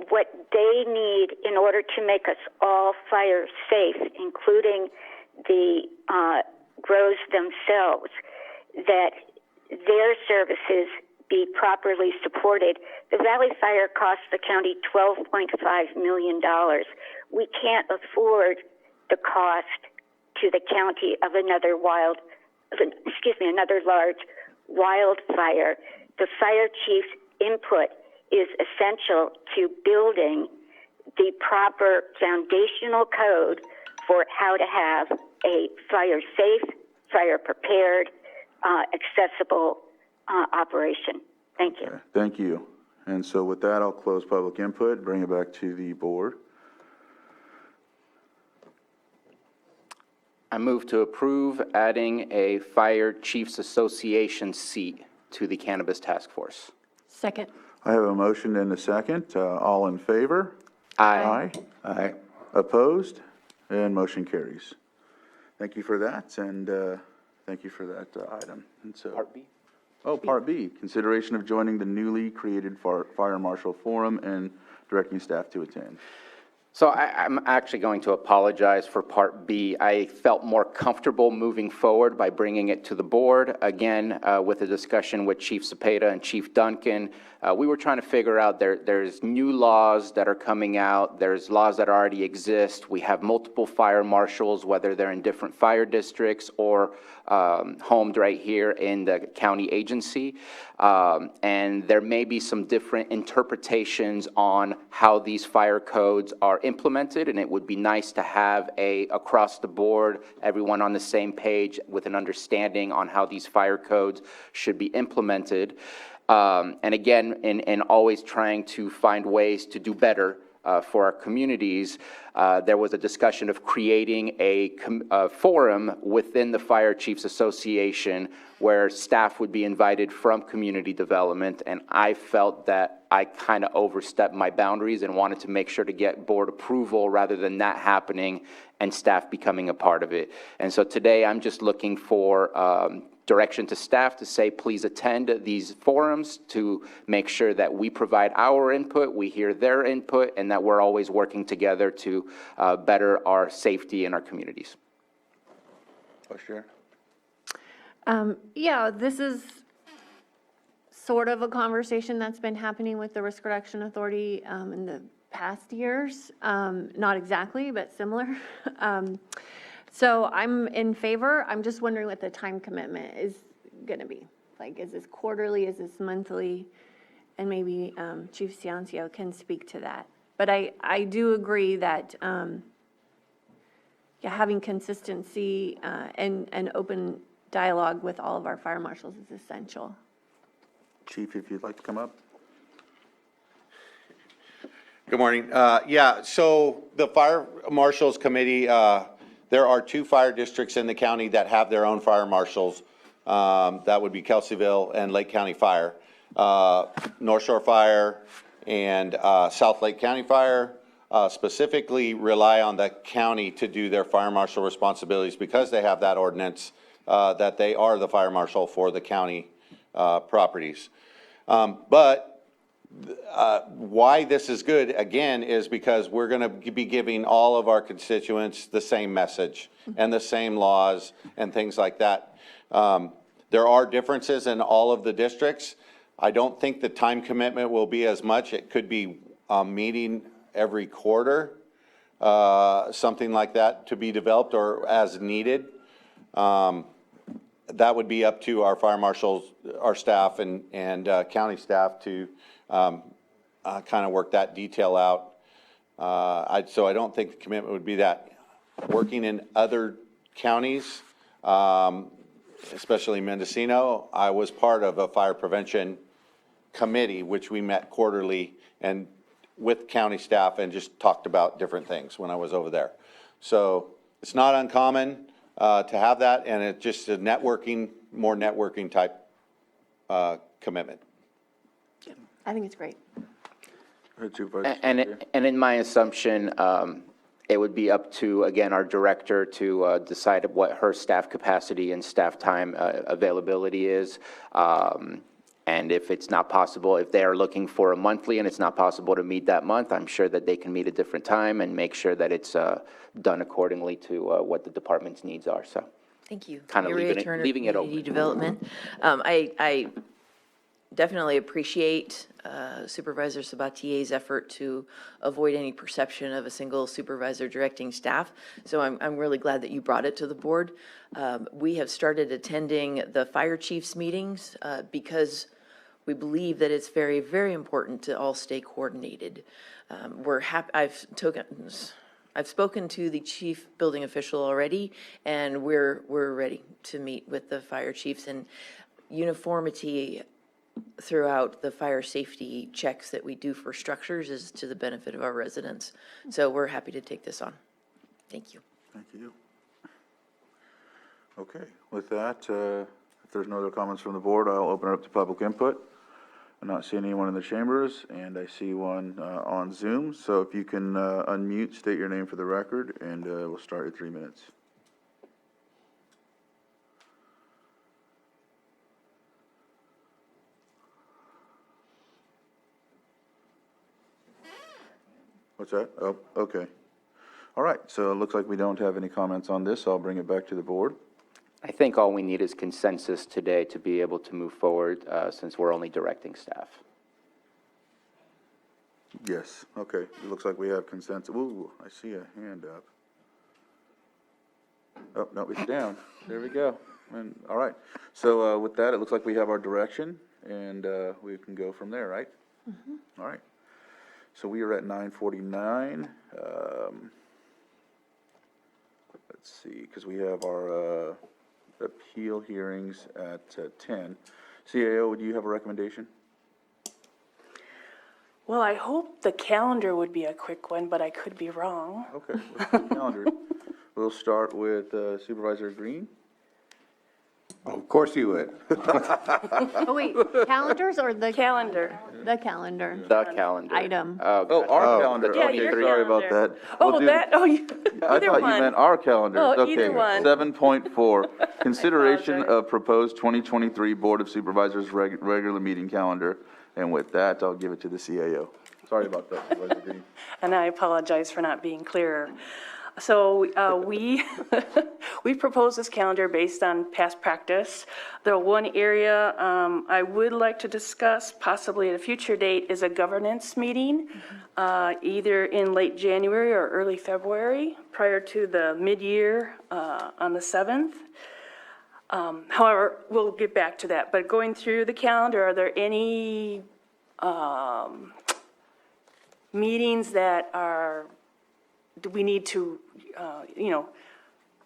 Speaker 13: what they need in order to make us all fire safe, including the grows themselves, that their services be properly supported. The Valley Fire cost the county $12.5 million. We can't afford the cost to the county of another large wildfire. The fire chief's input is essential to building the proper foundational code for how to have a fire safe, fire prepared, accessible operation. Thank you.
Speaker 1: Okay, thank you. And so with that, I'll close public input, bring it back to the board.
Speaker 7: I move to approve adding a Fire Chiefs Association seat to the Cannabis Task Force.
Speaker 8: Second.
Speaker 1: I have a motion and a second. All in favor?
Speaker 7: Aye.
Speaker 10: Aye.
Speaker 1: Opposed? And motion carries. Thank you for that, and thank you for that item. And so,
Speaker 7: Part B?
Speaker 1: Oh, Part B, consideration of joining the newly created Fire Marshal Forum and directing staff to attend.
Speaker 7: So I'm actually going to apologize for Part B. I felt more comfortable moving forward by bringing it to the board. Again, with a discussion with Chief Cepeda and Chief Duncan, we were trying to figure out there's new laws that are coming out. There's laws that already exist. We have multiple fire marshals, whether they're in different fire districts or homed right here in the county agency. And there may be some different interpretations on how these fire codes are implemented, and it would be nice to have across the board, everyone on the same page with an understanding on how these fire codes should be implemented. And again, in always trying to find ways to do better for our communities, there was a discussion of creating a forum within the Fire Chiefs Association where staff would be invited from community development, and I felt that I kind of overstepped my boundaries and wanted to make sure to get board approval rather than that happening and staff becoming a part of it. And so today I'm just looking for direction to staff to say, please attend these forums to make sure that we provide our input, we hear their input, and that we're always working together to better our safety in our communities.
Speaker 1: Vice Chair?
Speaker 2: Yeah, this is sort of a conversation that's been happening with the Risk Reduction Authority in the past years. Not exactly, but similar. So I'm in favor. I'm just wondering what the time commitment is going to be. Like, is this quarterly? Is this monthly? And maybe Chief Ciancio can speak to that. But I do agree that having consistency and open dialogue with all of our fire marshals is essential.
Speaker 1: Chief, if you'd like to come up.
Speaker 12: Good morning. So the Fire Marshals Committee, there are 2 fire districts in the county that have their own fire marshals. That would be Kelseyville and Lake County Fire. North Shore Fire and South Lake County Fire specifically rely on the county to do their fire marshal responsibilities because they have that ordinance that they are the fire marshal for the county properties. But why this is good, again, is because we're going to be giving all of our constituents the same message and the same laws and things like that. There are differences in all of the districts. I don't think the time commitment will be as much. It could be a meeting every quarter, something like that to be developed or as needed. That would be up to our fire marshals, our staff, and county staff to kind of work that detail out. So I don't think the commitment would be that. Working in other counties, especially Mendocino, I was part of a fire prevention committee, which we met quarterly and with county staff and just talked about different things when I was over there. So it's not uncommon to have that, and it's just a more networking type commitment.
Speaker 2: I think it's great.
Speaker 7: And in my assumption, it would be up to, again, our director to decide what her staff capacity and staff time availability is. And if it's not possible, if they are looking for a monthly and it's not possible to meet that month, I'm sure that they can meet a different time and make sure that it's done accordingly to what the department's needs are, so.
Speaker 11: Thank you.
Speaker 7: Kind of leaving it open.
Speaker 11: Community Development. I definitely appreciate Supervisor Sabatier's effort to avoid any perception of a single supervisor directing staff. So I'm really glad that you brought it to the board. We have started attending the fire chiefs meetings because we believe that it's very, very important to all stay coordinated. We're happy. I've spoken to the chief building official already, and we're ready to meet with the fire chiefs, and uniformity throughout the fire safety checks that we do for structures is to the benefit of our residents. So we're happy to take this on. Thank you.
Speaker 1: Thank you. Okay, with that, if there's no other comments from the board, I'll open it up to public input. I not see anyone in the chambers, and I see one on Zoom. So if you can unmute, state your name for the record, and we'll start at 3 minutes. What's that? Oh, okay. All right, so it looks like we don't have any comments on this, so I'll bring it back to the board.
Speaker 7: I think all we need is consensus today to be able to move forward, since we're only directing staff.
Speaker 1: Yes, okay. It looks like we have consensus. Ooh, I see a hand up. Oh, no, it's down. There we go. And, all right. So with that, it looks like we have our direction, and we can go from there, right? Mm-hmm. All right. So we are at 9:49. Let's see, because we have our appeal hearings at 10. CAO, do you have a recommendation?
Speaker 17: Well, I hope the calendar would be a quick one, but I could be wrong.
Speaker 1: Okay, let's do the calendar. We'll start with Supervisor Green.
Speaker 10: Of course you would.
Speaker 2: Oh, wait, calendars or the?
Speaker 17: Calendar.
Speaker 2: The calendar.
Speaker 7: The calendar.
Speaker 2: Item.
Speaker 1: Oh, our calendar.
Speaker 17: Yeah,
Speaker 1: Okay,
Speaker 17: your
Speaker 1: sorry about
Speaker 17: calendar.
Speaker 1: that.
Speaker 17: Oh,
Speaker 1: We'll do-
Speaker 17: that, oh, you,
Speaker 1: I
Speaker 17: either
Speaker 1: thought you
Speaker 17: one.
Speaker 1: meant our calendar.
Speaker 17: Oh,
Speaker 1: Okay,
Speaker 17: either one.
Speaker 1: 7.4, consideration
Speaker 17: apologize.
Speaker 1: of proposed 2023 Board of Supervisors regular meeting calendar. And with that, I'll give it to the CAO. Sorry about that, Supervisor Green.
Speaker 17: And I apologize for not being clearer. So we proposed this calendar based on past practice. The one area I would like to discuss, possibly at a future date, is a governance meeting, either in late January or early February, prior to the mid-year on the 7th. However, we'll get back to that. But going through the calendar, are there any meetings that do we need to,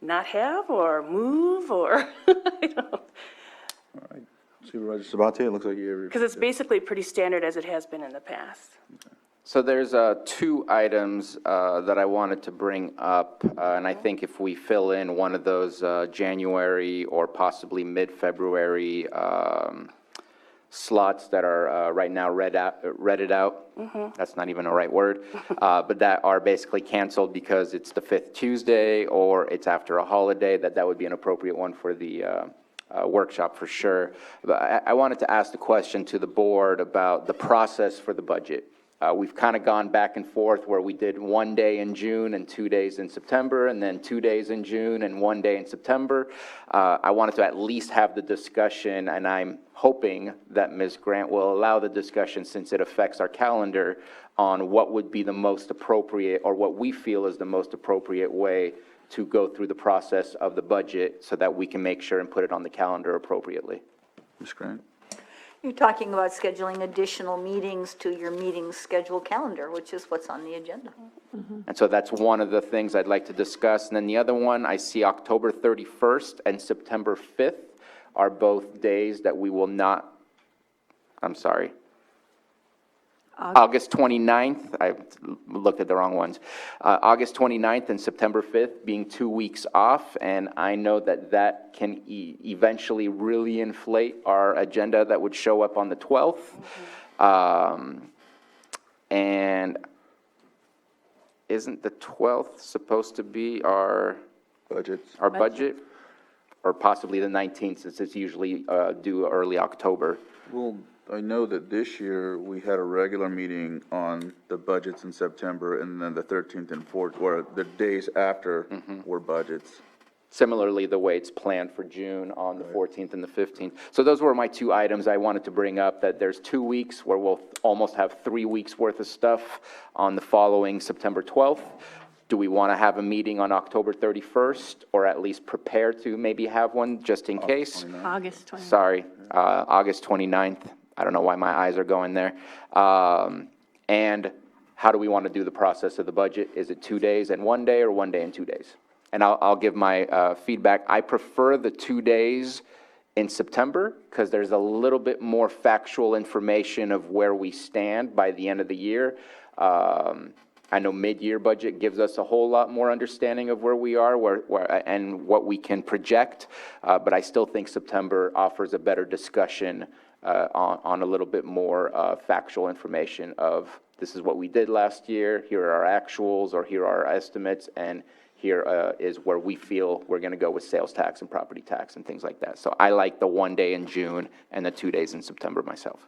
Speaker 17: not have or move or,
Speaker 1: Supervisor Sabate, it looks like you.
Speaker 17: because it's basically pretty standard as it has been in the past.
Speaker 7: So there's two items that I wanted to bring up, and I think if we fill in one of those January or possibly mid-February slots that are right now redded out, that's not even a right word, but that are basically canceled because it's the 5th Tuesday or it's after a holiday, that would be an appropriate one for the workshop for sure. But I wanted to ask the question to the board about the process for the budget. We've kind of gone back and forth where we did 1 day in June and 2 days in September, and then 2 days in June and 1 day in September. I wanted to at least have the discussion, and I'm hoping that Ms. Grant will allow the discussion since it affects our calendar on what would be the most appropriate, or what we feel is the most appropriate way to go through the process of the budget so that we can make sure and put it on the calendar appropriately.
Speaker 1: Ms. Grant?
Speaker 16: You're talking about scheduling additional meetings to your meeting schedule calendar, which is what's on the agenda.
Speaker 7: And so that's one of the things I'd like to discuss. And then the other one, I see October 31st and September 5th are both days that we will not, I'm sorry, August 29th, I looked at the wrong ones. August 29th and September 5th being 2 weeks off, and I know that can eventually really inflate our agenda that would show up on the 12th. And isn't the 12th supposed to be our budget? Or possibly the 19th, since it's usually due early October.
Speaker 1: Well, I know that this year we had a regular meeting on the budgets in September, and then the 13th and 14th, where the days after were budgets.
Speaker 7: Similarly, the way it's planned for June on the 14th and the 15th. So those were my two items I wanted to bring up, that there's 2 weeks where we'll almost have 3 weeks worth of stuff on the following September 12th. Do we want to have a meeting on October 31st, or at least prepare to maybe have one just in case?
Speaker 2: August 29th.
Speaker 7: Sorry, August 29th. I don't know why my eyes are going there. And how do we want to do the process of the budget? Is it 2 days and 1 day, or 1 day and 2 days? And I'll give my feedback. I prefer the 2 days in September because there's a little bit more factual information of where we stand by the end of the year. I know mid-year budget gives us a whole lot more understanding of where we are and what we can project, but I still think September offers a better discussion on a little bit more factual information of this is what we did last year, here are our actuals, or here are our estimates, and here is where we feel we're going to go with sales tax and property tax and things like that. So I like the 1 day in June and the 2 days in September myself.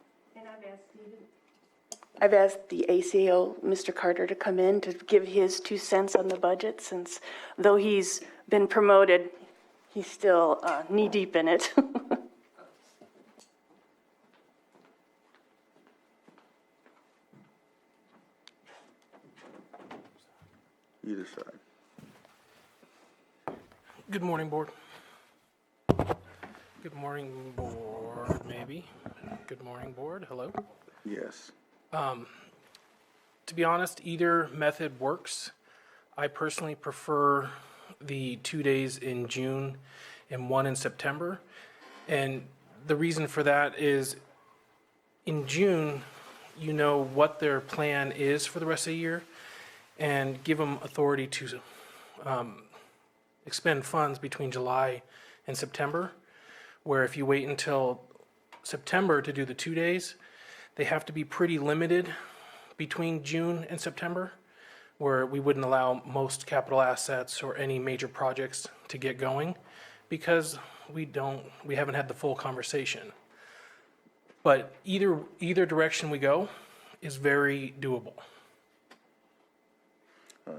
Speaker 17: I've asked the ACO, Mr. Carter, to come in to give his 2 cents on the budget, since though he's been promoted, he's still knee-deep in it.
Speaker 1: Either side.
Speaker 18: Good morning, board. Good morning, board, maybe. Good morning, board. Hello.
Speaker 1: Yes.
Speaker 18: To be honest, either method works. I personally prefer the 2 days in June and 1 in September. And the reason for that is in June, you know what their plan is for the rest of the year and give them authority to expend funds between July and September, where if you wait until September to do the 2 days, they have to be pretty limited between June and September, where we wouldn't allow most capital assets or any major projects to get going because we haven't had the full conversation. But either direction we go is very doable.
Speaker 1: All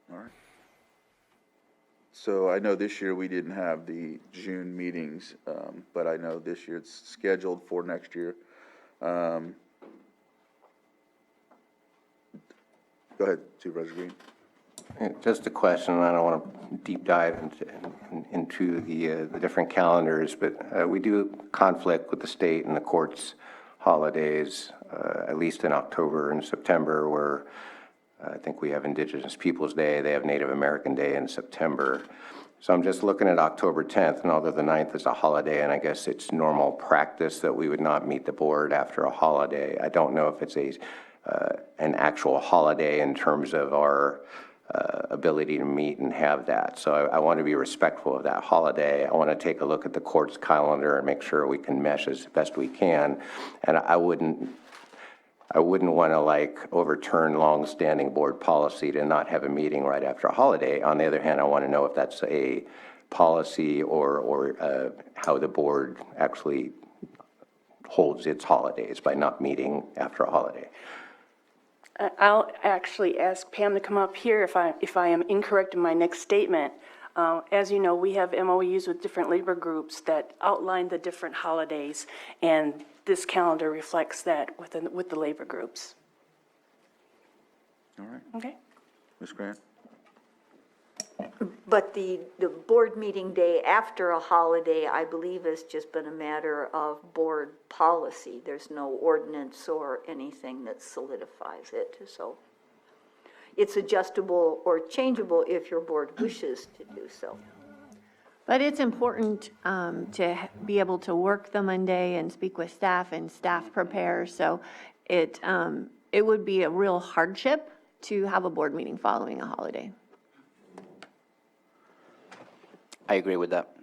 Speaker 1: right. So I know this year we didn't have the June meetings, but I know this year it's scheduled for next year. Go ahead, Supervisor Green.
Speaker 10: Just a question, and I don't want to deep dive into the different calendars, but we do conflict with the state and the courts holidays, at least in October and September, where I think we have Indigenous Peoples Day, they have Native American Day in September. So I'm just looking at October 10th, and although the 9th is a holiday, and I guess it's normal practice that we would not meet the board after a holiday, I don't know if it's an actual holiday in terms of our ability to meet and have that. So I want to be respectful of that holiday. I want to take a look at the court's calendar and make sure we can mesh as best we can. And I wouldn't want to overturn long-standing board policy to not have a meeting right after a holiday. On the other hand, I want to know if that's a policy or how the board actually holds its holidays by not meeting after a holiday.
Speaker 17: I'll actually ask Pam to come up here if I am incorrect in my next statement. As you know, we have MOUs with different labor groups that outline the different holidays, and this calendar reflects that with the labor groups.
Speaker 1: All right.
Speaker 17: Okay.
Speaker 1: Ms. Grant?
Speaker 16: But the board meeting day after a holiday, I believe, has just been a matter of board policy. There's no ordinance or anything that solidifies it. So it's adjustable or changeable if your board wishes to do so.
Speaker 2: But it's important to be able to work the Monday and speak with staff and staff prepare. So it would be a real hardship to have a board meeting following a holiday.
Speaker 7: I agree with that.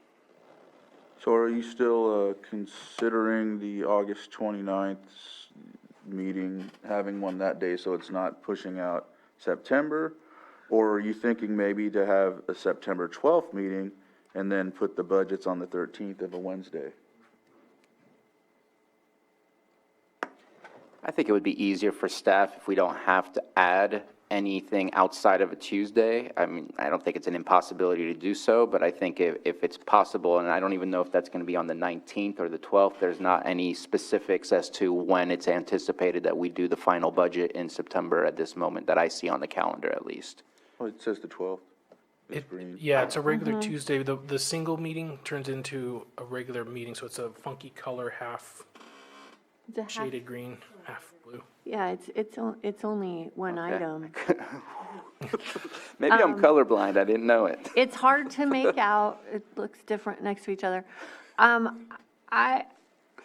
Speaker 1: So are you still considering the August 29th meeting, having one that day so it's not pushing out September? Or are you thinking maybe to have a September 12th meeting and then put the budgets on the 13th of a Wednesday?
Speaker 7: I think it would be easier for staff if we don't have to add anything outside of a Tuesday. I mean, I don't think it's an impossibility to do so, but I think if it's possible, and I don't even know if that's going to be on the 19th or the 12th, there's not any specifics as to when it's anticipated that we do the final budget in September at this moment that I see on the calendar at least.
Speaker 1: Oh, it says the 12th.
Speaker 18: Yeah, it's a regular Tuesday. The single meeting turns into a regular meeting, so it's a funky color, half
Speaker 2: It's a half-
Speaker 18: shaded green, half blue.
Speaker 2: Yeah, it's only one item.
Speaker 7: Maybe I'm colorblind, I didn't know it.
Speaker 2: It's hard to make out. It looks different next to each other. I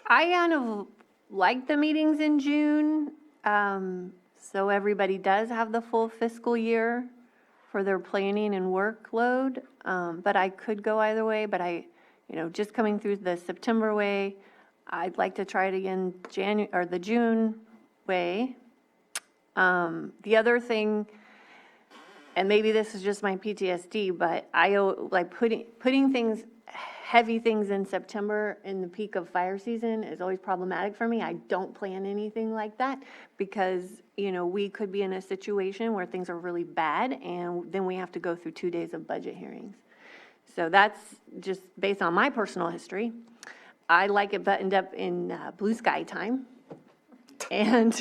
Speaker 2: kind of like the meetings in June, so everybody does have the full fiscal year for their planning and workload. But I could go either way, but just coming through the September way, I'd like to try it again the June way. The other thing, and maybe this is just my PTSD, but I like putting heavy things in September in the peak of fire season is always problematic for me. I don't plan anything like that because, we could be in a situation where things are really bad and then we have to go through 2 days of budget hearings. So that's just based on my personal history. I like it buttoned up in blue sky time. And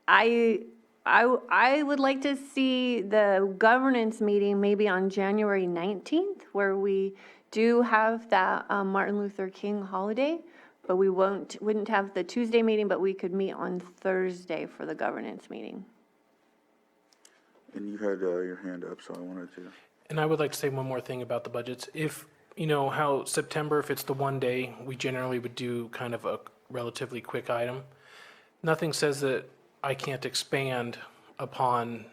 Speaker 2: I would like to see the governance meeting maybe on January 19th, where we do have that Martin Luther King holiday, but we wouldn't have the Tuesday meeting, but we could meet on Thursday for the governance meeting.
Speaker 1: And you had your hand up, so I wanted to.
Speaker 18: And I would like to say one more thing about the budgets. If you know, how September, if it's the one day, we generally would do kind of a relatively quick item. Nothing says that I can't expand upon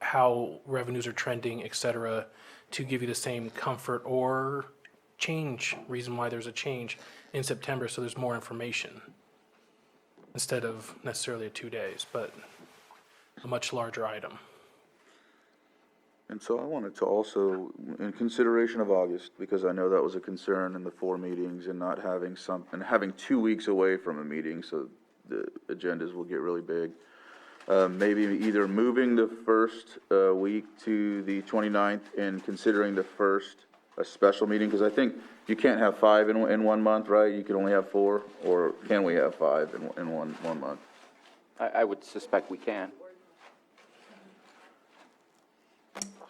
Speaker 18: how revenues are trending, et cetera, to give you the same comfort or reason why there's a change in September, so there's more information instead of necessarily 2 days, but a much larger item.
Speaker 1: And so I wanted to also, in consideration of August, because I know that was a concern in the 4 meetings and not having and having 2 weeks away from a meeting, so the agendas will get really big. Maybe either moving the first week to the 29th and considering the first a special meeting, because I think you can't have 5 in 1 month, right? You can only have 4, or can we have 5 in one month?
Speaker 7: I would suspect we can.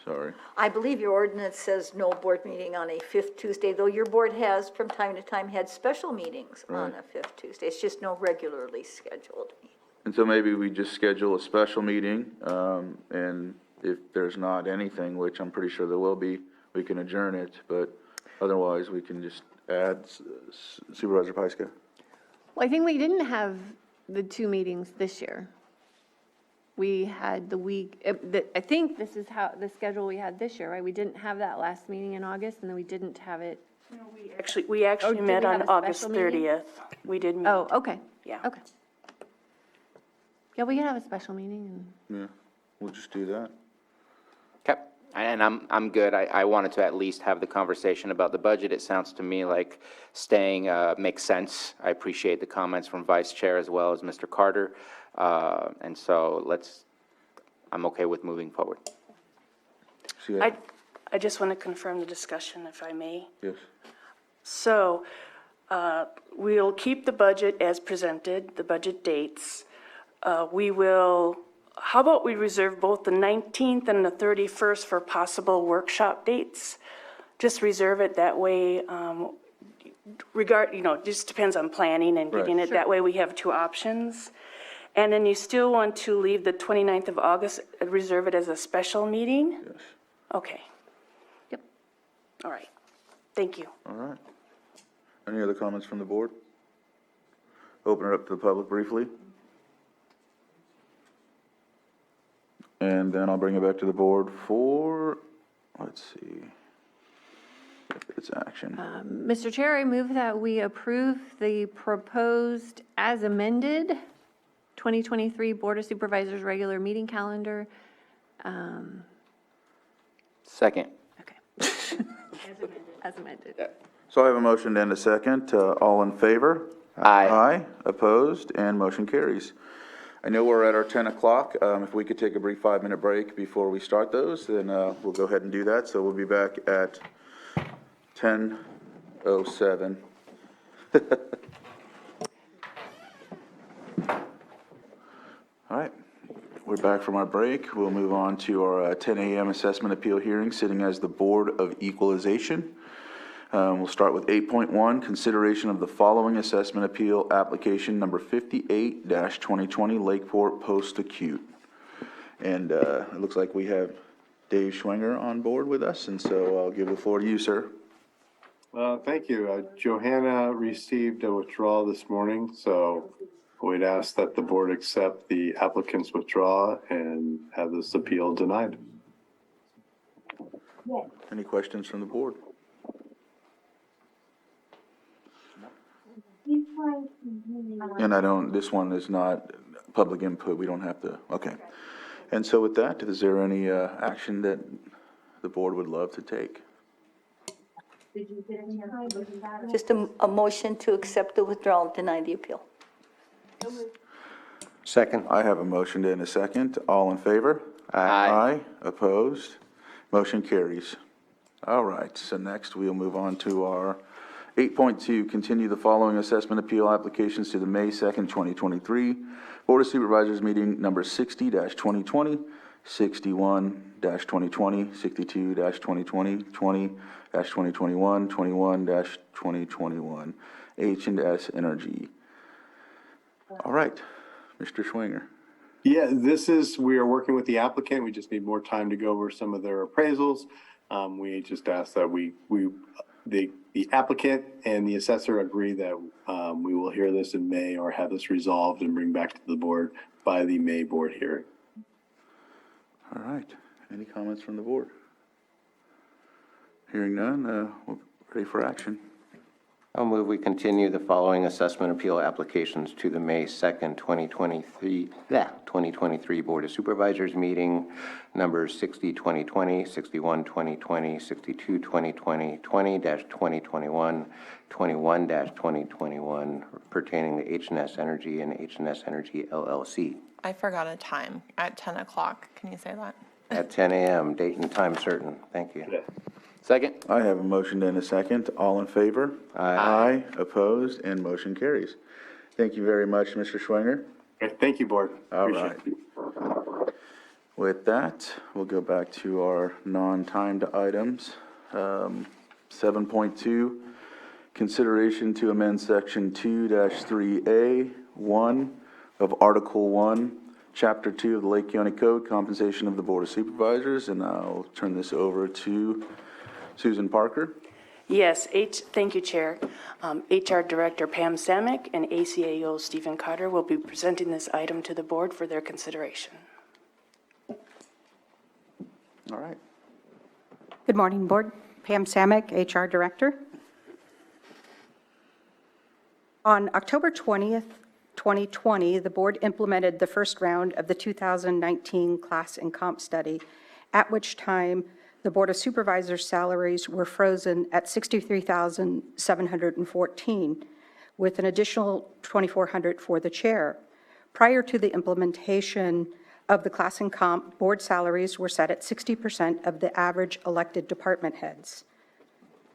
Speaker 1: Sorry.
Speaker 16: I believe your ordinance says no board meeting on a 5th Tuesday, though your board has from time to time had special meetings on a 5th Tuesday. It's just no regularly scheduled meeting.
Speaker 1: And so maybe we just schedule a special meeting, and if there's not anything, which I'm pretty sure there will be, we can adjourn it, but otherwise we can just add Supervisor Pyska.
Speaker 2: Well, I think we didn't have the 2 meetings this year. We had the week, I think this is how, the schedule we had this year, right? We didn't have that last meeting in August, and then we didn't have it.
Speaker 17: We actually
Speaker 2: did
Speaker 17: met
Speaker 2: we have
Speaker 17: on
Speaker 2: a
Speaker 17: August
Speaker 2: special meeting?
Speaker 17: 30th. We did meet.
Speaker 2: Oh, okay.
Speaker 17: Yeah.
Speaker 2: Okay. Yeah, we could have a special meeting and.
Speaker 1: Yeah, we'll just do that.
Speaker 7: Okay, and I'm good. I wanted to at least have the conversation about the budget. It sounds to me like staying makes sense. I appreciate the comments from Vice Chair as well as Mr. Carter. And so I'm okay with moving forward.
Speaker 17: I just want to confirm the discussion, if I may.
Speaker 1: Yes.
Speaker 17: So we'll keep the budget as presented, the budget dates. How about we reserve both the 19th and the 31st for possible workshop dates? Just reserve it that way, just depends on planning and getting it. That way we have 2 options. And then you still want to leave the 29th of August, reserve it as a special meeting?
Speaker 1: Yes.
Speaker 17: Okay.
Speaker 2: Yep.
Speaker 17: All right. Thank you.
Speaker 1: All right. Any other comments from the board? Open it up to the public briefly. And then I'll bring it back to the board for, let's see, if it's action.
Speaker 2: Mr. Chair, I move that we approve the proposed as amended 2023 Board of Supervisors regular meeting calendar.
Speaker 7: Second.
Speaker 2: Okay. As amended.
Speaker 1: So I have a motion and a second. All in favor?
Speaker 7: Aye.
Speaker 1: Aye. Opposed? And motion carries. I know we're at our 10 o'clock. If we could take a brief 5-minute break before we start those, then we'll go ahead and do that. So we'll be back at 10:07. All right, we're back from our break. We'll move on to our 10 a.m. assessment appeal hearing, sitting as the Board of Equalization. We'll start with 8.1, consideration of the following assessment appeal, application number 58-2020, Lakeport Post-Acute. And it looks like we have Dave Schwenger on board with us, and so I'll give the floor to you, sir.
Speaker 19: Thank you. Johanna received a withdrawal this morning, so we'd ask that the board accept the applicant's withdrawal and have this appeal denied.
Speaker 1: Any questions from the board? And this one is not public input, we don't have to, okay. And so with that, is there any action that the board would love to take?
Speaker 16: Just a motion to accept the withdrawal, deny the appeal.
Speaker 10: Second.
Speaker 1: I have a motion and a second. All in favor?
Speaker 7: Aye.
Speaker 1: Opposed? Motion carries. All right, so next we'll move on to our 8.2, continue the following assessment appeal applications to the May 2nd, 2023 Board of Supervisors meeting number 60-2020, 61-2020, 62-2020, 20-2021, 21-2021, H&S Energy. All right, Mr. Schwinger.
Speaker 19: Yeah, we are working with the applicant. We just need more time to go over some of their appraisals. We just ask that we the applicant and the assessor agree that we will hear this in May or have this resolved and bring back to the board by the May board hearing.
Speaker 1: All right. Any comments from the board? Hearing none, we're ready for action.
Speaker 10: I'll move we continue the following assessment appeal applications to the May 2nd, 2023 Board of Supervisors meeting, numbers 60-2020, 61-2020, 62-2020, 20-2021, 21-2021, pertaining to H&S Energy and H&S Energy LLC.
Speaker 20: I forgot a time at 10 o'clock. Can you say that?
Speaker 10: At 10 a.m., date and time certain. Thank you.
Speaker 7: Second?
Speaker 1: I have a motion and a second. All in favor? Aye. Opposed, and motion carries. Thank you very much, Mr. Schwenger.
Speaker 19: Okay, thank you, board.
Speaker 1: All
Speaker 19: Appreciate
Speaker 1: right. With that, we'll go back to our non-timed items. 7.2, consideration to amend section 2-3A1 of Article 1, Chapter 2 of the Lake County Code, compensation of the Board of Supervisors, and I'll turn this over to Susan Parker.
Speaker 17: Yes, thank you, Chair. HR Director Pam Samick and ACAO Stephen Carter will be presenting this item to the board for their consideration.
Speaker 1: All right.
Speaker 6: Good morning, Board. Pam Samick, HR Director. On October 20th, 2020, the board implemented the first round of the 2019 class and comp study, at which time the Board of Supervisors' salaries were frozen at $63,714, with an additional $2,400 for the chair. Prior to the implementation of the class and comp, board salaries were set at 60% of the average elected department heads.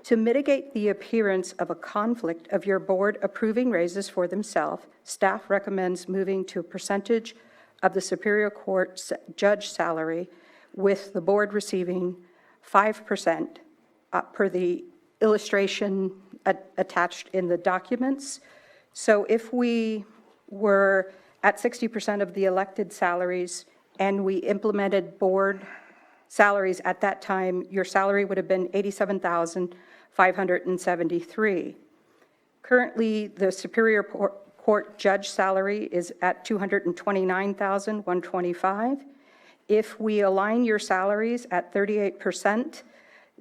Speaker 6: To mitigate the appearance of a conflict of your board approving raises for themselves, staff recommends moving to a percentage of the Superior Court judge salary, with the board receiving 5% per the illustration attached in the documents. So if we were at 60% of the elected salaries and we implemented board salaries at that time, your salary would have been $87,573. Currently, the Superior Court judge salary is at $229,125. If we align your salaries at 38%,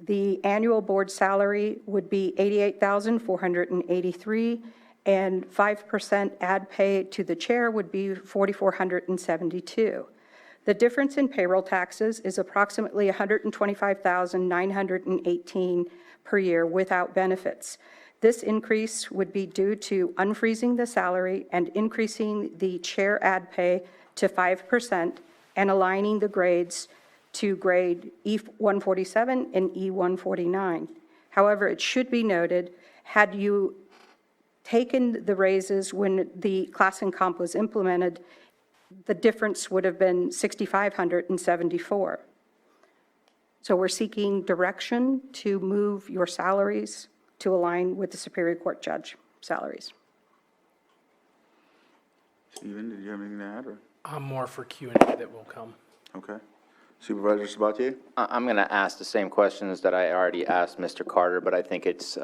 Speaker 6: the annual board salary would be $88,483, and 5% add pay to the chair would be $4,472. The difference in payroll taxes is approximately $125,918 per year without benefits. This increase would be due to unfreezing the salary and increasing the chair add pay to 5%, and aligning the grades to grade E147 and E149. However, it should be noted, had you taken the raises when the class and comp was implemented, the difference would have been $6,574. So we're seeking direction to move your salaries to align with the Superior Court judge salaries.
Speaker 1: Stephen, did you have anything to add? Or?
Speaker 18: I'm more for Q&A that will come.
Speaker 1: Okay. Supervisor Sabatier?
Speaker 7: I'm going to ask the same questions that I already asked Mr. Carter, but I think it's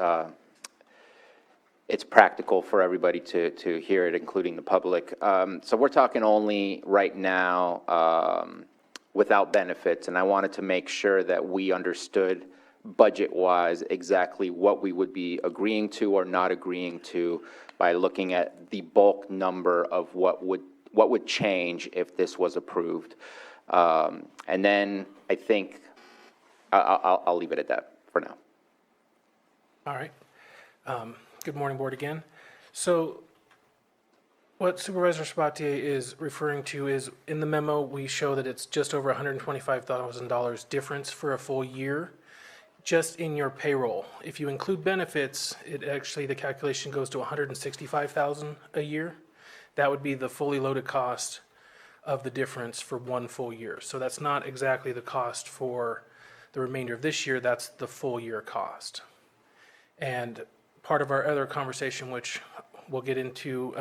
Speaker 7: practical for everybody to hear it, including the public. So we're talking only right now without benefits, and I wanted to make sure that we understood budget-wise exactly what we would be agreeing to or not agreeing to by looking at the bulk number of what would change if this was approved. And then I think I'll leave it at that for now.
Speaker 18: All right. Good morning, board again. So what Supervisor Sabatier is referring to is, in the memo, we show that it's just over $125,000 difference for a full year, just in your payroll. If you include benefits, the calculation goes to $165,000 a year. That would be the fully loaded cost of the difference for one full year. So that's not exactly the cost for the remainder of this year, that's the full year cost. And part of our other conversation, which we'll get into,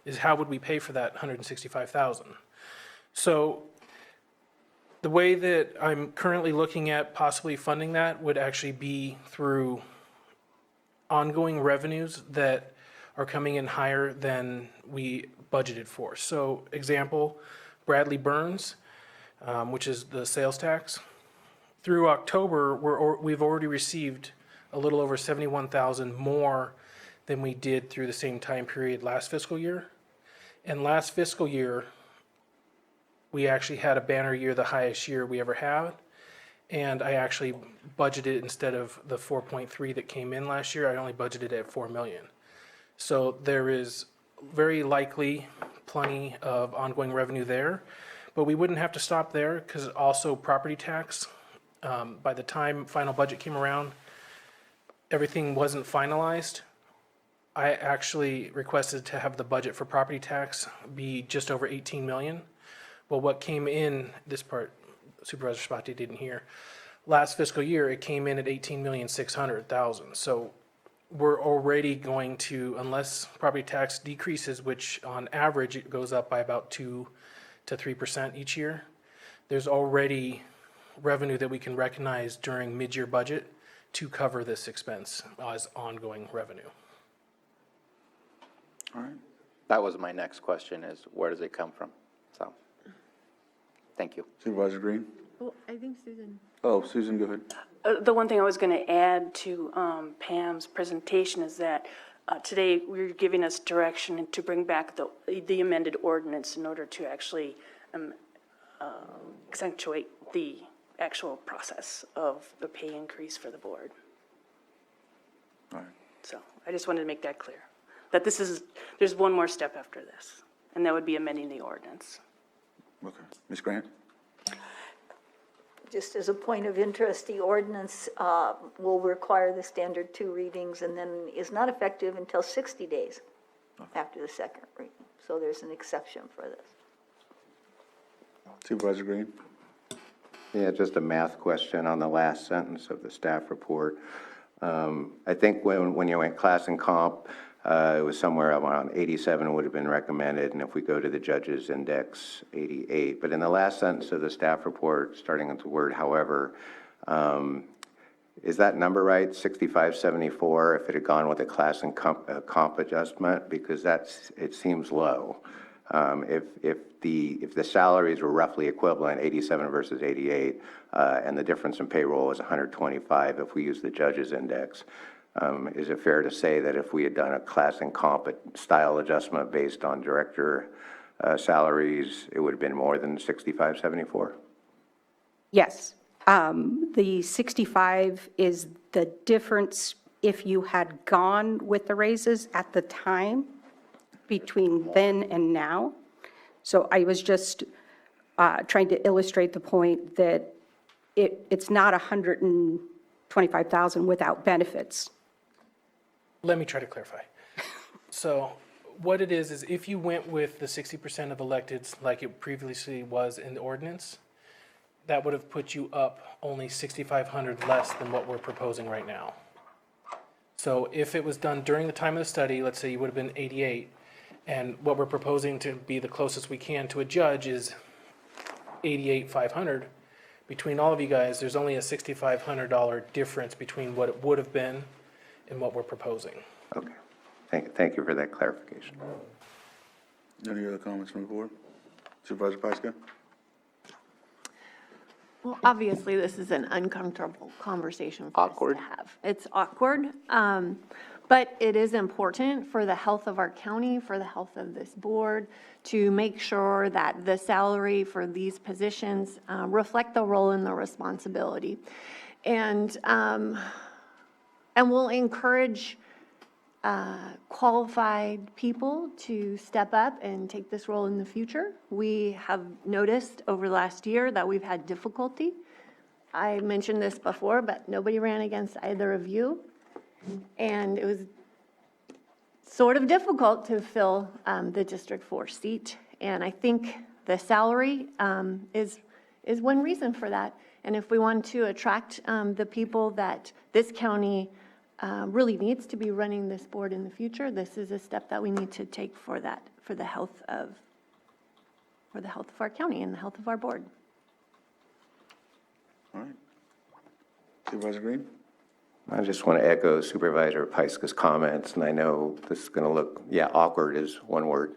Speaker 18: is how would we pay for that $165,000? So the way that I'm currently looking at possibly funding that would actually be through ongoing revenues that are coming in higher than we budgeted for. So example, Bradley Burns, which is the sales tax. Through October, we've already received a little over 71,000 more than we did through the same time period last fiscal year. And last fiscal year, we actually had a banner year, the highest year we ever had. And I actually budgeted, instead of the 4.3 that came in last year, I only budgeted at 4 million. So there is very likely plenty of ongoing revenue there, but we wouldn't have to stop there, because also property tax, by the time final budget came around, everything wasn't finalized. I actually requested to have the budget for property tax be just over 18 million. Well, what came in, this part Supervisor Spati didn't hear, last fiscal year, it came in at 18,600,000. So we're already going to, unless property tax decreases, which on average it goes up by about 2 to 3% each year, there's already revenue that we can recognize during mid-year budget to cover this expense as ongoing revenue.
Speaker 1: All right.
Speaker 7: That was my next question, is where does it come from? So, thank you.
Speaker 1: Supervisor Green?
Speaker 2: Well, I think Susan.
Speaker 1: Oh, Susan, go ahead.
Speaker 17: The one thing I was going to add to Pam's presentation is that today we're giving us direction to bring back the amended ordinance in order to actually accentuate the actual process of the pay increase for the board.
Speaker 1: All right.
Speaker 17: So I just wanted to make that clear, that there's one more step after this, and that would be amending the ordinance.
Speaker 1: Okay. Ms. Grant?
Speaker 16: Just as a point of interest, the ordinance will require the standard 2 readings and then is not effective until 60 days after the second reading. So there's an exception for this.
Speaker 1: Supervisor Green?
Speaker 10: Yeah, just a math question on the last sentence of the staff report. I think when you went class and comp, it was somewhere around 87 would have been recommended, and if we go to the judge's index, 88. But in the last sentence of the staff report, starting with the word however, is that number right, 6574, if it had gone with a class and comp adjustment? Because it seems low. If the salaries were roughly equivalent, 87 versus 88, and the difference in payroll is 125 if we use the judge's index, is it fair to say that if we had done a class and comp style adjustment based on director salaries, it would have been more than 6574?
Speaker 6: Yes. The 65 is the difference if you had gone with the raises at the time between then and now. So I was just trying to illustrate the point that it's not 125,000 without benefits.
Speaker 18: Let me try to clarify. So what it is if you went with the 60% of electeds like it previously was in the ordinance, that would have put you up only 6,500 less than what we're proposing right now. So if it was done during the time of the study, let's say you would have been 88, and what we're proposing to be the closest we can to a judge is 88,500. Between all of you guys, there's only a $6,500 difference between what it would have been and what we're proposing.
Speaker 10: Okay. Thank you for that clarification.
Speaker 1: Any other comments from the board? Supervisor Pyska?
Speaker 2: Well, obviously, this is an uncomfortable conversation for us to have. It's awkward, but it is important for the health of our county, for the health of this board, to make sure that the salary for these positions reflect the role and the responsibility. And we'll encourage qualified people to step up and take this role in the future. We have noticed over the last year that we've had difficulty. I mentioned this before, but nobody ran against either of you. And it was sort of difficult to fill the District 4 seat. And I think the salary is one reason for that. And if we want to attract the people that this county really needs to be running this board in the future, this is a step that we need to take for that, for the health of our county and the health of our board.
Speaker 1: All right. Supervisor Green?
Speaker 10: I just want to echo Supervisor Pyska's comments, and I know this is going to look, awkward is one word.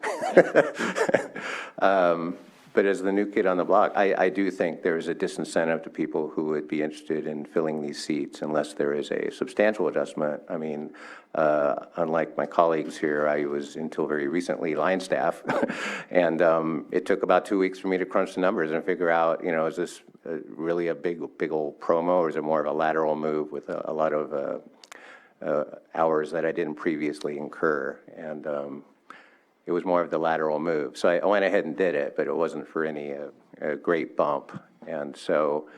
Speaker 10: But as the new kid on the block, I do think there's a disincentive to people who would be interested in filling these seats unless there is a substantial adjustment. I mean, unlike my colleagues here, I was until very recently line staff, and it took about 2 weeks for me to crunch the numbers and figure out, is this really a big old promo, or is it more of a lateral move with a lot of hours that I didn't previously incur? And it was more of the lateral move. So I went ahead and did it, but it wasn't for any great bump. And so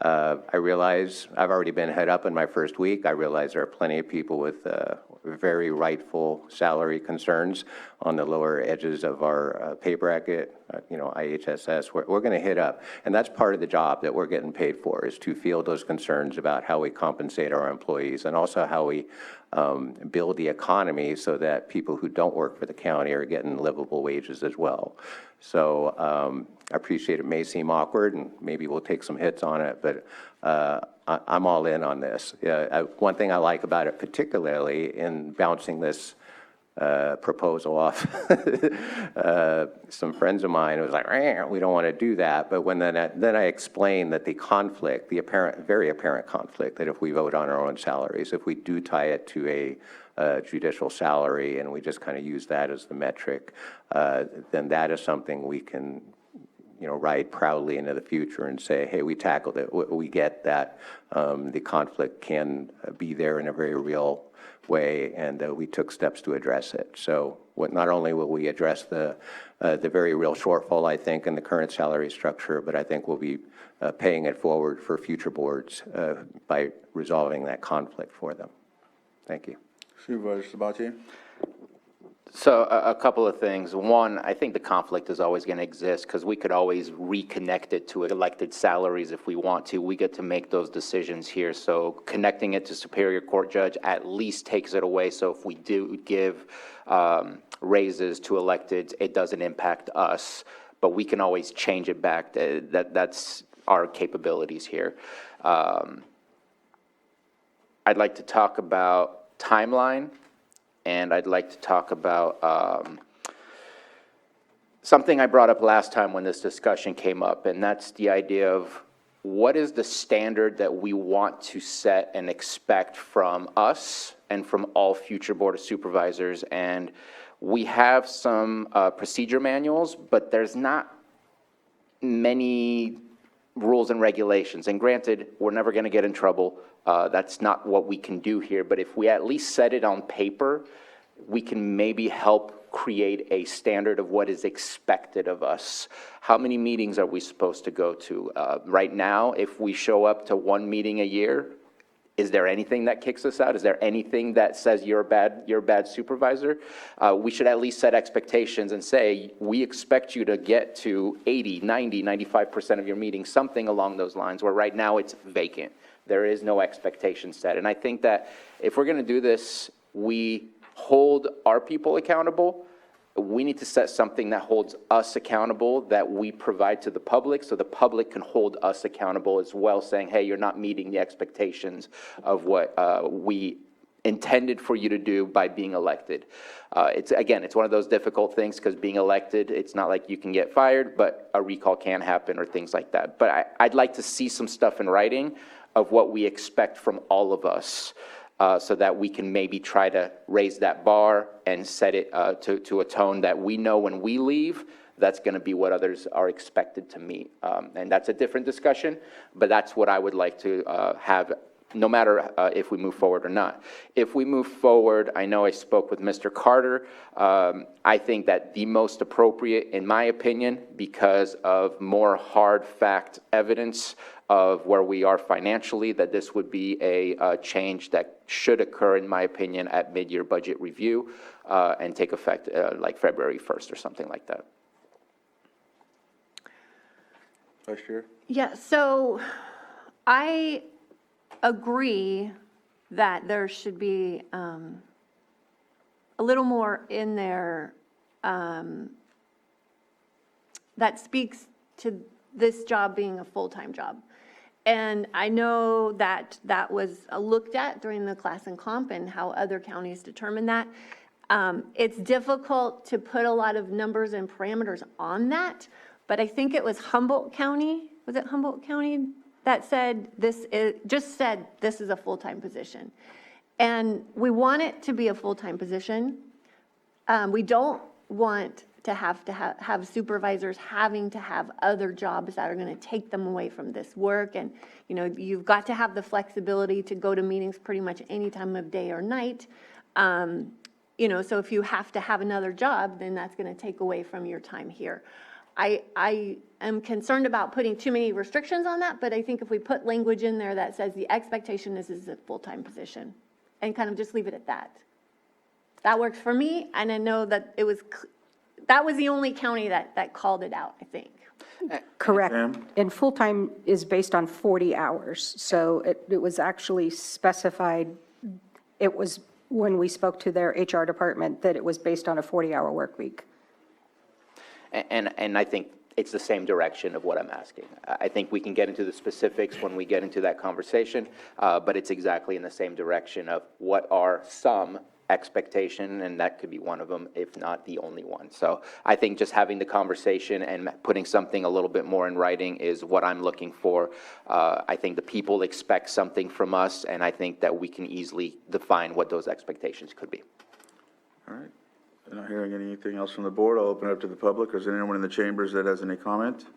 Speaker 10: I realize I've already been head up in my first week. I realize there are plenty of people with very rightful salary concerns on the lower edges of our pay bracket, IHSS. We're going to hit up. And that's part of the job that we're getting paid for, is to field those concerns about how we compensate our employees and also how we build the economy so that people who don't work for the county are getting livable wages as well. So I appreciate it may seem awkward, and maybe we'll take some hits on it, but I'm all in on this. One thing I like about it, particularly in bouncing this proposal off some friends of mine, it was like, we don't want to do that. But when then I explained that the conflict, the very apparent conflict, that if we vote on our own salaries, if we do tie it to a judicial salary and we just kind of use that as the metric, then that is something we can ride proudly into the future and say, hey, we tackled it. We get that the conflict can be there in a very real way, and we took steps to address it. So not only will we address the very real shortfall, I think, in the current salary structure, but I think we'll be paying it forward for future boards by resolving that conflict for them. Thank you.
Speaker 1: Supervisor Sabatier?
Speaker 7: So a couple of things. One, I think the conflict is always going to exist because we could always reconnect it to elected salaries if we want to. We get to make those decisions here. So connecting it to Superior Court judge at least takes it away. So if we do give raises to electeds, it doesn't impact us, but we can always change it back. That's our capabilities here. I'd like to talk about timeline. And I'd like to talk about something I brought up last time when this discussion came up, and that's the idea of what is the standard that we want to set and expect from us and from all future Board of Supervisors. And we have some procedure manuals, but there's not many rules and regulations. And granted, we're never going to get in trouble. That's not what we can do here. But if we at least set it on paper, we can maybe help create a standard of what is expected of us. How many meetings are we supposed to go to? Right now, if we show up to one meeting a year, is there anything that kicks us out? Is there anything that says you're a bad supervisor? We should at least set expectations and say, we expect you to get to 80, 90, 95% of your meetings, something along those lines, where right now it's vacant. There is no expectation set. And I think that if we're going to do this, we hold our people accountable. We need to set something that holds us accountable, that we provide to the public, so the public can hold us accountable as well, saying, hey, you're not meeting the expectations of what we intended for you to do by being elected. It's one of those difficult things because being elected, it's not like you can get fired, but a recall can happen or things like that. But I'd like to see some stuff in writing of what we expect from all of us, so that we can maybe try to raise that bar and set it to a tone that we know when we leave, that's going to be what others are expected to meet. And that's a different discussion, but that's what I would like to have, no matter if we move forward or not. If we move forward, I know I spoke with Mr. Carter. I think that the most appropriate, in my opinion, because of more hard fact evidence of where we are financially, that this would be a change that should occur, in my opinion, at mid-year budget review and take effect like February 1st or something like that.
Speaker 1: Vice Chair?
Speaker 2: Yeah, so I agree that there should be a little more in there that speaks to this job being a full-time job. And I know that that was looked at during the class and comp and how other counties determine that. It's difficult to put a lot of numbers and parameters on that, but I think it was Humboldt County, was it Humboldt County that said this is, just said this is a full-time position. And we want it to be a full-time position. We don't want to have supervisors having to have other jobs that are going to take them away from this work. And, you know, you've got to have the flexibility to go to meetings pretty much any time of day or night. You know, so if you have to have another job, then that's going to take away from your time here. I am concerned about putting too many restrictions on that, but I think if we put language in there that says the expectation is a full-time position and kind of just leave it at that. That works for me, and I know that that was the only county that called it out, I think.
Speaker 6: Correct.
Speaker 1: Pam?
Speaker 6: And full-time is based on 40 hours. So it was actually specified, it was when we spoke to their HR department, that it was based on a 40-hour work week.
Speaker 7: And I think it's the same direction of what I'm asking. I think we can get into the specifics when we get into that conversation, but it's exactly in the same direction of what are some expectation, and that could be one of them, if not the only one. So I think just having the conversation and putting something a little bit more in writing is what I'm looking for. I think the people expect something from us, and I think that we can easily define what those expectations could be.
Speaker 1: All right. I'm not hearing anything else from the board. I'll open it up to the public. Is there anyone in the chambers that has any comment?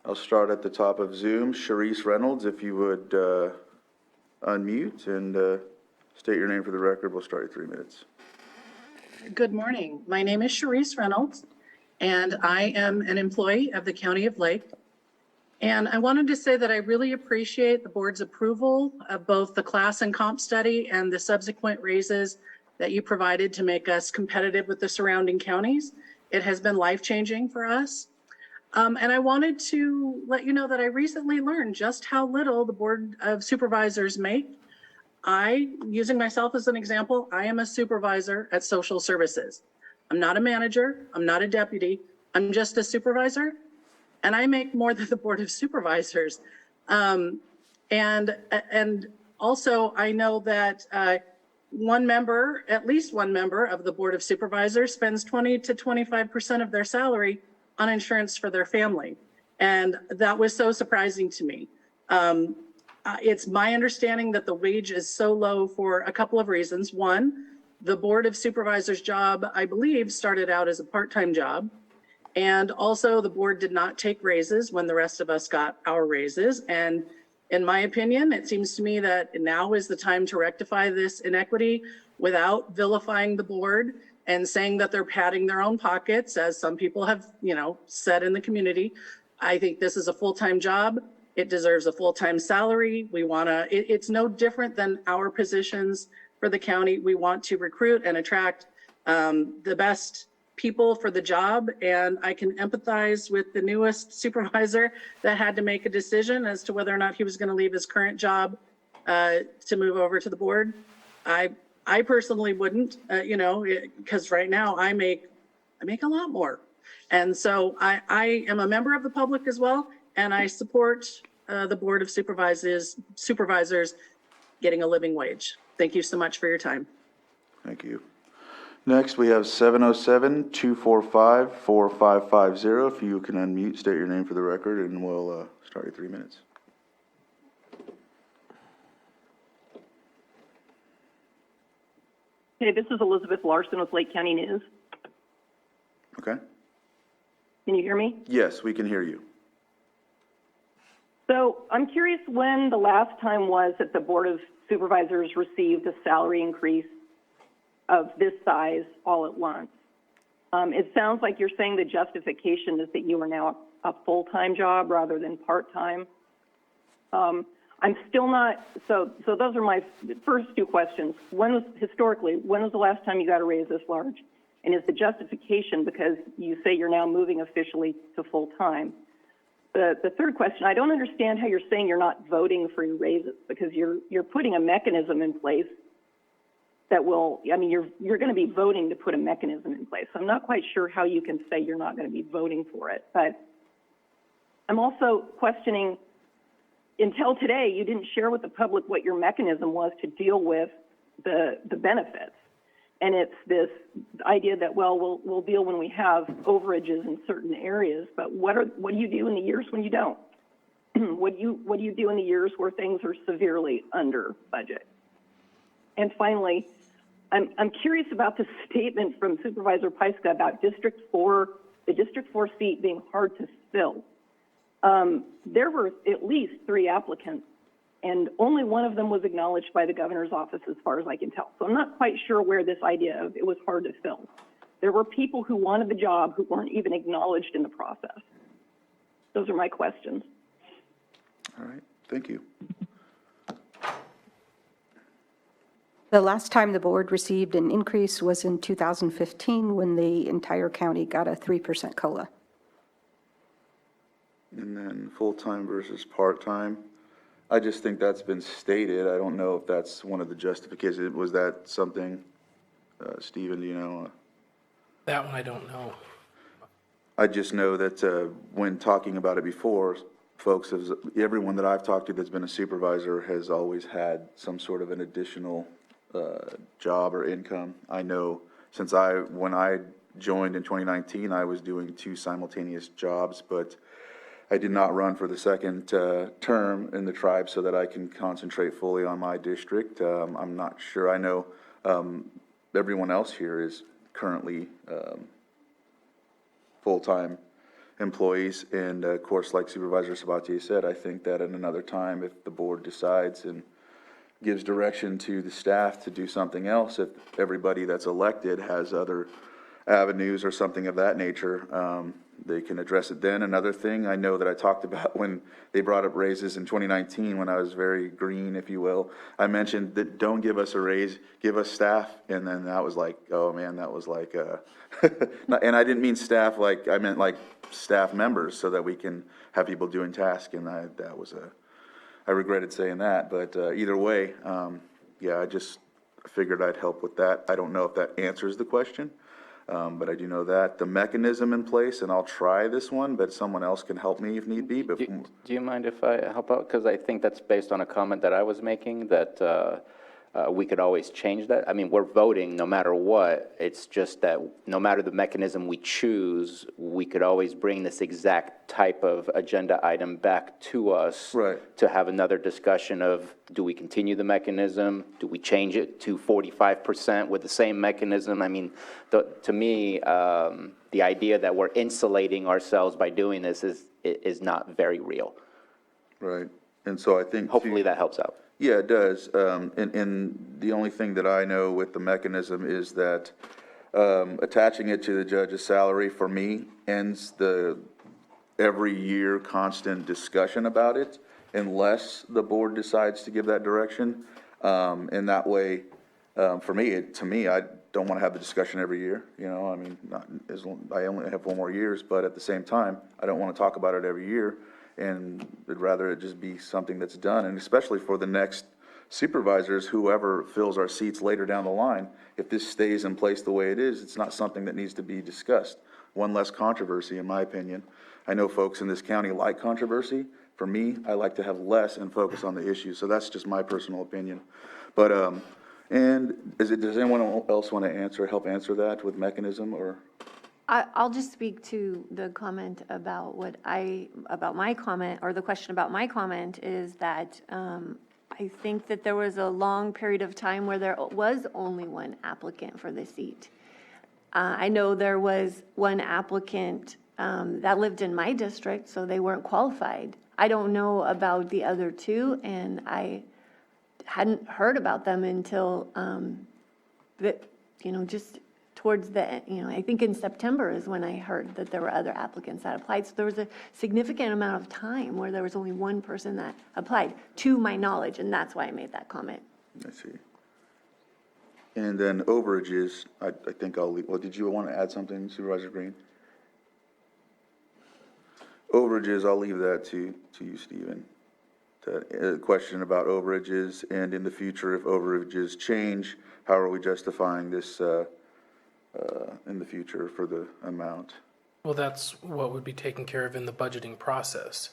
Speaker 1: I'll start at the top of Zoom. Sharice Reynolds, if you would unmute and state your name for the record. We'll start at 3 minutes.
Speaker 21: Good morning. My name is Sharice Reynolds, and I am an employee of the County of Lake. And I wanted to say that I really appreciate the board's approval of both the class and comp study and the subsequent raises that you provided to make us competitive with the surrounding counties. It has been life-changing for us. And I wanted to let you know that I recently learned just how little the Board of Supervisors make. Using myself as an example, I am a supervisor at social services. I'm not a manager, I'm not a deputy, I'm just a supervisor, and I make more than the Board of Supervisors. And also I know that at least one member of the Board of Supervisors spends 20 to 25% of their salary on insurance for their family. And that was so surprising to me. It's my understanding that the wage is so low for a couple of reasons. One, the Board of Supervisors job, I believe, started out as a part-time job. And also the board did not take raises when the rest of us got our raises. And in my opinion, it seems to me that now is the time to rectify this inequity without vilifying the board and saying that they're padding their own pockets, as some people have, said in the community. I think this is a full-time job. It deserves a full-time salary. It's no different than our positions for the county. We want to recruit and attract the best people for the job, and I can empathize with the newest supervisor that had to make a decision as to whether or not he was going to leave his current job to move over to the board. I personally wouldn't, because right now I make a lot more. And so I am a member of the public as well, and I support the Board of Supervisors getting a living wage. Thank you so much for your time.
Speaker 1: Thank you. Next, we have 707-245-4550. If you can unmute, state your name for the record, and we'll start at 3 minutes.
Speaker 22: Hey, this is Elizabeth Larson with Lake County News.
Speaker 1: Okay.
Speaker 22: Can you hear me?
Speaker 1: Yes, we can hear you.
Speaker 22: So I'm curious when the last time was that the Board of Supervisors received a salary increase of this size all at once. It sounds like you're saying the justification is that you are now a full-time job rather than part-time. I'm still not, so those are my first two questions. When was the last time you got a raise this large? And is the justification because you say you're now moving officially to full-time? The third question, I don't understand how you're saying you're not voting for your raises, because you're putting a mechanism in place that will, you're going to be voting to put a mechanism in place. So I'm not quite sure how you can say you're not going to be voting for it. But I'm also questioning, until today, you didn't share with the public what your mechanism was to deal with the benefits. And it's this idea that, well, we'll deal when we have overages in certain areas, but what do you do in the years when you don't? What do you do in the years where things are severely under budget? And finally, I'm curious about the statement from Supervisor Pyska about the District 4 seat being hard to fill. There were at least 3 applicants, and only one of them was acknowledged by the governor's office as far as I can tell. So I'm not quite sure where this idea of it was hard to fill. There were people who wanted the job who weren't even acknowledged in the process. Those are my questions.
Speaker 1: All right, thank you.
Speaker 6: The last time the board received an increase was in 2015 when the entire county got a 3% COLA.
Speaker 1: And then full-time versus part-time. I just think that's been stated. I don't know if that's one of the justifications. Was that something, Stephen, do you know?
Speaker 18: That one I don't know.
Speaker 1: I just know that when talking about it before, folks, everyone that I've talked to that's been a supervisor has always had some sort of an additional job or income. I know since when I joined in 2019, I was doing 2 simultaneous jobs, but I did not run for the second term in the tribe so that I can concentrate fully on my district. I'm not sure. I know everyone else here is currently full-time employees, and of course, like Supervisor Sabatier said, I think that at another time, if the board decides and gives direction to the staff to do something else, if everybody that's elected has other avenues or something of that nature, they can address it then. Another thing I know that I talked about when they brought up raises in 2019, when I was very green, if you will, I mentioned that don't give us a raise, give us staff. And then that was like, oh man, that was like, and I didn't mean staff like, I meant like staff members so that we can have people doing tasks. And I regretted saying that, but either way, yeah, I just figured I'd help with that. I don't know if that answers the question. But I do know that the mechanism in place, and I'll try this one, but someone else can help me if need be. But
Speaker 7: Do you mind if I help out? Because I think that's based on a comment that I was making, that we could always change that. I mean, we're voting no matter what. It's just that no matter the mechanism we choose, we could always bring this exact type of agenda item back to us to have another discussion of, do we continue the mechanism? Do we change it to 45% with the same mechanism? I mean, to me, the idea that we're insulating ourselves by doing this is not very real.
Speaker 1: Right. And so I think
Speaker 7: hopefully that helps out.
Speaker 1: Yeah, it does. And the only thing that I know with the mechanism is that attaching it to the judge's salary for me ends the every year constant discussion about it, unless the board decides to give that direction. And that way, for me, to me, I don't want to have the discussion every year. You know, I mean, I only have 4 more years, but at the same time, I don't want to talk about it every year. And I'd rather it just be something that's done, and especially for the next supervisors, whoever fills our seats later down the line, if this stays in place the way it is, it's not something that needs to be discussed. One less controversy, in my opinion. I know folks in this county like controversy. For me, I like to have less and focus on the issue, so that's just my personal opinion. But, does anyone else want to help answer that with mechanism, or?
Speaker 2: I'll just speak to the comment about about my comment, or the question about my comment, is that I think that there was a long period of time where there was only one applicant for the seat. I know there was one applicant that lived in my district, so they weren't qualified. I don't know about the other 2, and I hadn't heard about them until just towards the, I think in September is when I heard that there were other applicants that applied. So there was a significant amount of time where there was only one person that applied, to my knowledge, and that's why I made that comment.
Speaker 1: I see. And then overages, I think I'll leave. Well, did you want to add something, Supervisor Green? Overages, I'll leave that to you, Stephen. The question about overages, and in the future, if overages change, how are we justifying this in the future for the amount?
Speaker 18: Well, that's what would be taken care of in the budgeting process.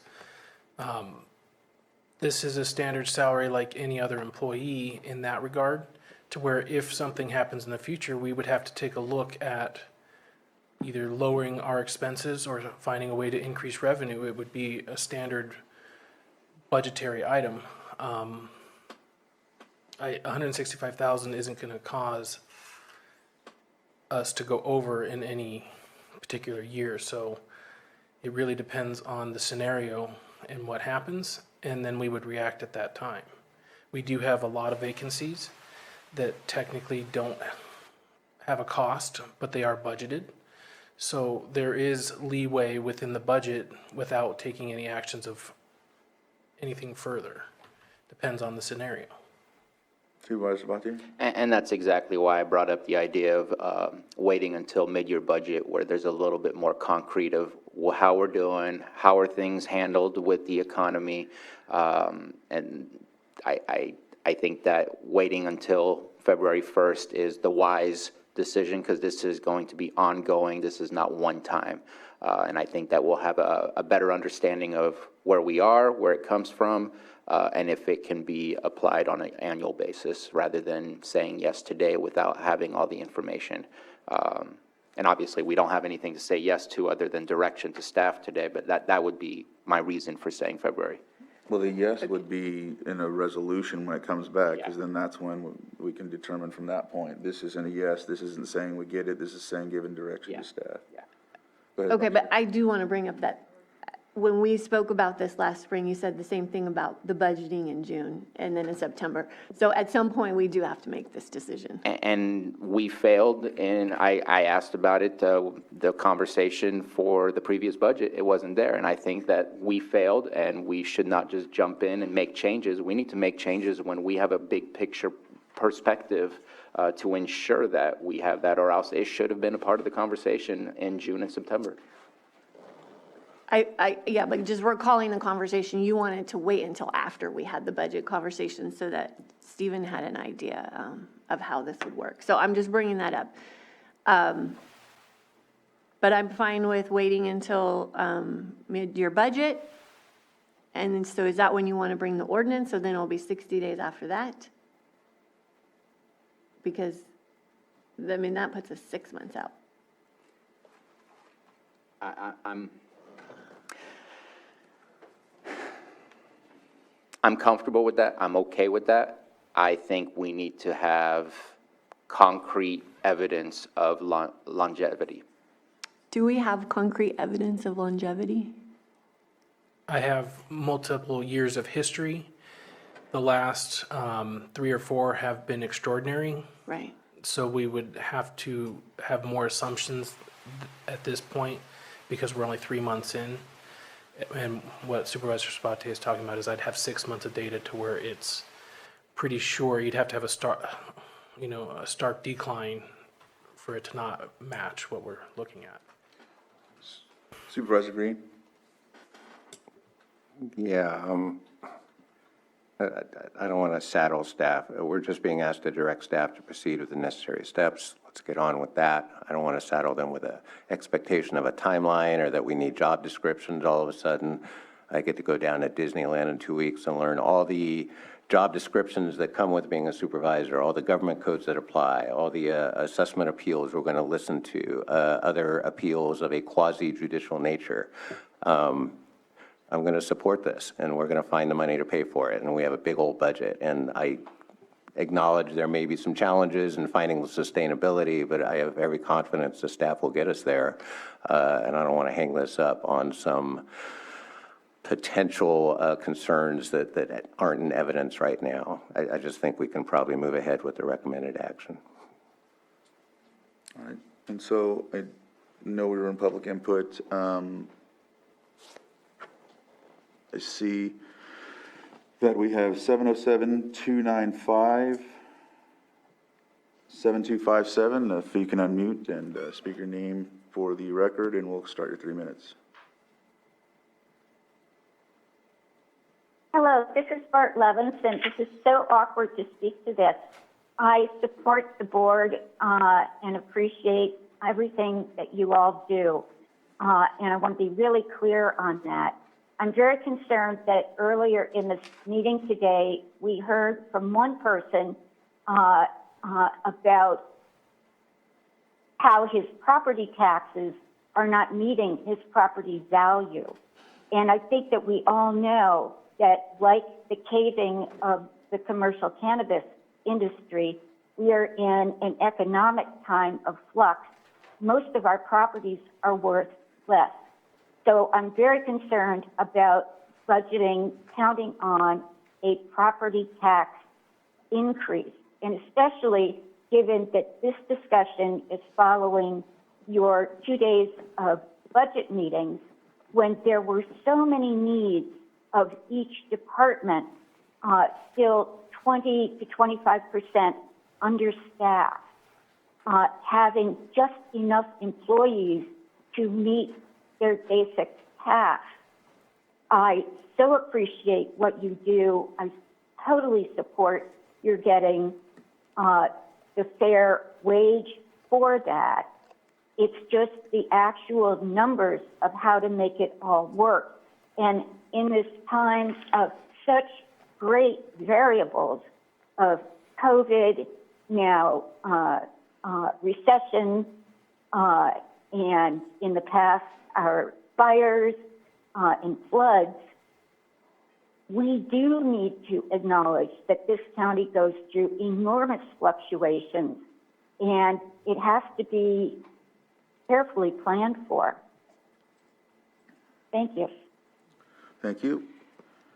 Speaker 18: This is a standard salary like any other employee in that regard, to where if something happens in the future, we would have to take a look at either lowering our expenses or finding a way to increase revenue. It would be a standard budgetary item. 165,000 isn't going to cause us to go over in any particular year, so it really depends on the scenario and what happens, and then we would react at that time. We do have a lot of vacancies that technically don't have a cost, but they are budgeted. So there is leeway within the budget without taking any actions of anything further. Depends on the scenario.
Speaker 1: Supervisor Sabatier?
Speaker 7: And that's exactly why I brought up the idea of waiting until mid-year budget, where there's a little bit more concrete of how we're doing, how are things handled with the economy. And I think that waiting until February 1st is the wise decision, because this is going to be ongoing. This is not one time. And I think that we'll have a better understanding of where we are, where it comes from, and if it can be applied on an annual basis rather than saying yes today without having all the information. And obviously, we don't have anything to say yes to other than direction to staff today, but that would be my reason for saying February.
Speaker 1: Well, the yes would be in a resolution when it comes back, because then that's when we can determine from that point. This isn't a yes, this isn't saying we get it, this is saying giving direction to staff. Go ahead.
Speaker 2: Okay, but I do want to bring up that when we spoke about this last spring, you said the same thing about the budgeting in June and then in September. So at some point, we do have to make this decision.
Speaker 7: And we failed, and I asked about it, the conversation for the previous budget, it wasn't there. And I think that we failed, and we should not just jump in and make changes. We need to make changes when we have a big picture perspective to ensure that we have that, or else it should have been a part of the conversation in June and September.
Speaker 2: Yeah, but just recalling the conversation, you wanted to wait until after we had the budget conversation so that Stephen had an idea of how this would work. So I'm just bringing that up. But I'm fine with waiting until mid-year budget. And then, so is that when you want to bring the ordinance? So then it'll be 60 days after that? Because, I mean, that puts us 6 months out.
Speaker 7: I'm comfortable with that. I'm okay with that. I think we need to have concrete evidence of longevity.
Speaker 2: Do we have concrete evidence of longevity?
Speaker 18: I have multiple years of history. The last 3 or 4 have been extraordinary.
Speaker 2: Right.
Speaker 18: So we would have to have more assumptions at this point because we're only 3 months in. And what Supervisor Sabatier is talking about is I'd have 6 months of data to where it's pretty sure you'd have to have a stark decline for it to not match what we're looking at.
Speaker 1: Supervisor Green?
Speaker 10: Yeah, I don't want to saddle staff. We're just being asked to direct staff to proceed with the necessary steps. Let's get on with that. I don't want to saddle them with an expectation of a timeline or that we need job descriptions all of a sudden. I get to go down to Disneyland in 2 weeks and learn all the job descriptions that come with being a supervisor, all the government codes that apply, all the assessment appeals we're going to listen to, other appeals of a quasi-judicial nature. I'm going to support this, and we're going to find the money to pay for it, and we have a big old budget. And I acknowledge there may be some challenges in finding the sustainability, but I have every confidence the staff will get us there. And I don't want to hang this up on some potential concerns that aren't in evidence right now. I just think we can probably move ahead with the recommended action.
Speaker 1: All right, and so I know we were in public input. I see that we have 707-295, 7257. If you can unmute and speak your name for the record, and we'll start your 3 minutes.
Speaker 3: Hello, this is Bart Levinson. This is so awkward to speak to this. I support the board and appreciate everything that you all do. and I want to be really clear on that. I'm very concerned that earlier in this meeting today, we heard from one person about how his property taxes are not meeting his property value. And I think that we all know that, like the caving of the commercial cannabis industry, we are in an economic time of flux. Most of our properties are worth less. So I'm very concerned about budgeting, counting on a property tax increase, and especially given that this discussion is following your 2 days of budget meetings when there were so many needs of each department, still 20 to 25% understaffed, having just enough employees to meet their basic tasks. I so appreciate what you do. I totally support your getting the fair wage for that. It's just the actual numbers of how to make it all work. And in this time of such great variables of COVID, now recession, and in the past, our fires and floods, we do need to acknowledge that this county goes through enormous fluctuations, and it has to be carefully planned for. Thank you.
Speaker 1: Thank you.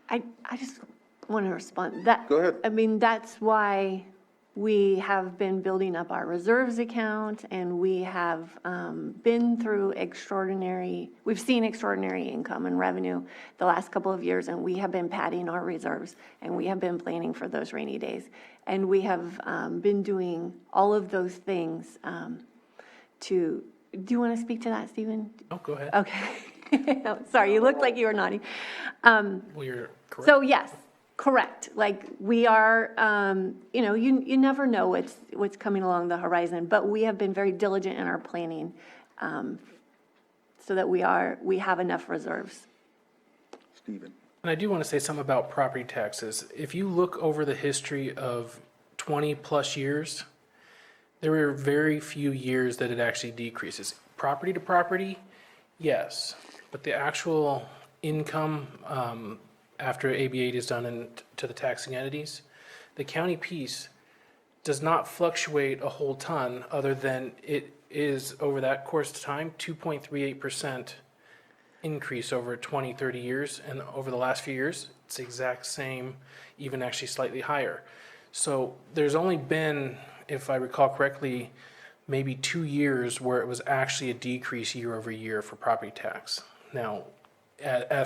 Speaker 2: I just want to respond.
Speaker 1: Go ahead.
Speaker 2: I mean, that's why we have been building up our reserves account, and we have been through we've seen extraordinary income and revenue the last couple of years, and we have been padding our reserves, and we have been planning for those rainy days. And we have been doing all of those things do you want to speak to that, Stephen?
Speaker 18: Oh, go ahead.
Speaker 2: Okay. No, sorry, you looked like you were nodding.
Speaker 18: Well, you're correct.
Speaker 2: So yes, correct. Like we are, you never know what's coming along the horizon, but we have been very diligent in our planning so that we have enough reserves.
Speaker 1: Stephen.
Speaker 18: And I do want to say something about property taxes. If you look over the history of 20 plus years, there are very few years that it actually decreases. Property to property, yes, but the actual income after AB8 is done to the taxing entities, the county piece does not fluctuate a whole ton other than it is over that course of time 2.38% increase over 20, 30 years, and over the last few years it's the exact same, even actually slightly higher. So there's only been, if I recall correctly, maybe 2 years where it was actually a decrease year over year for property tax. Now,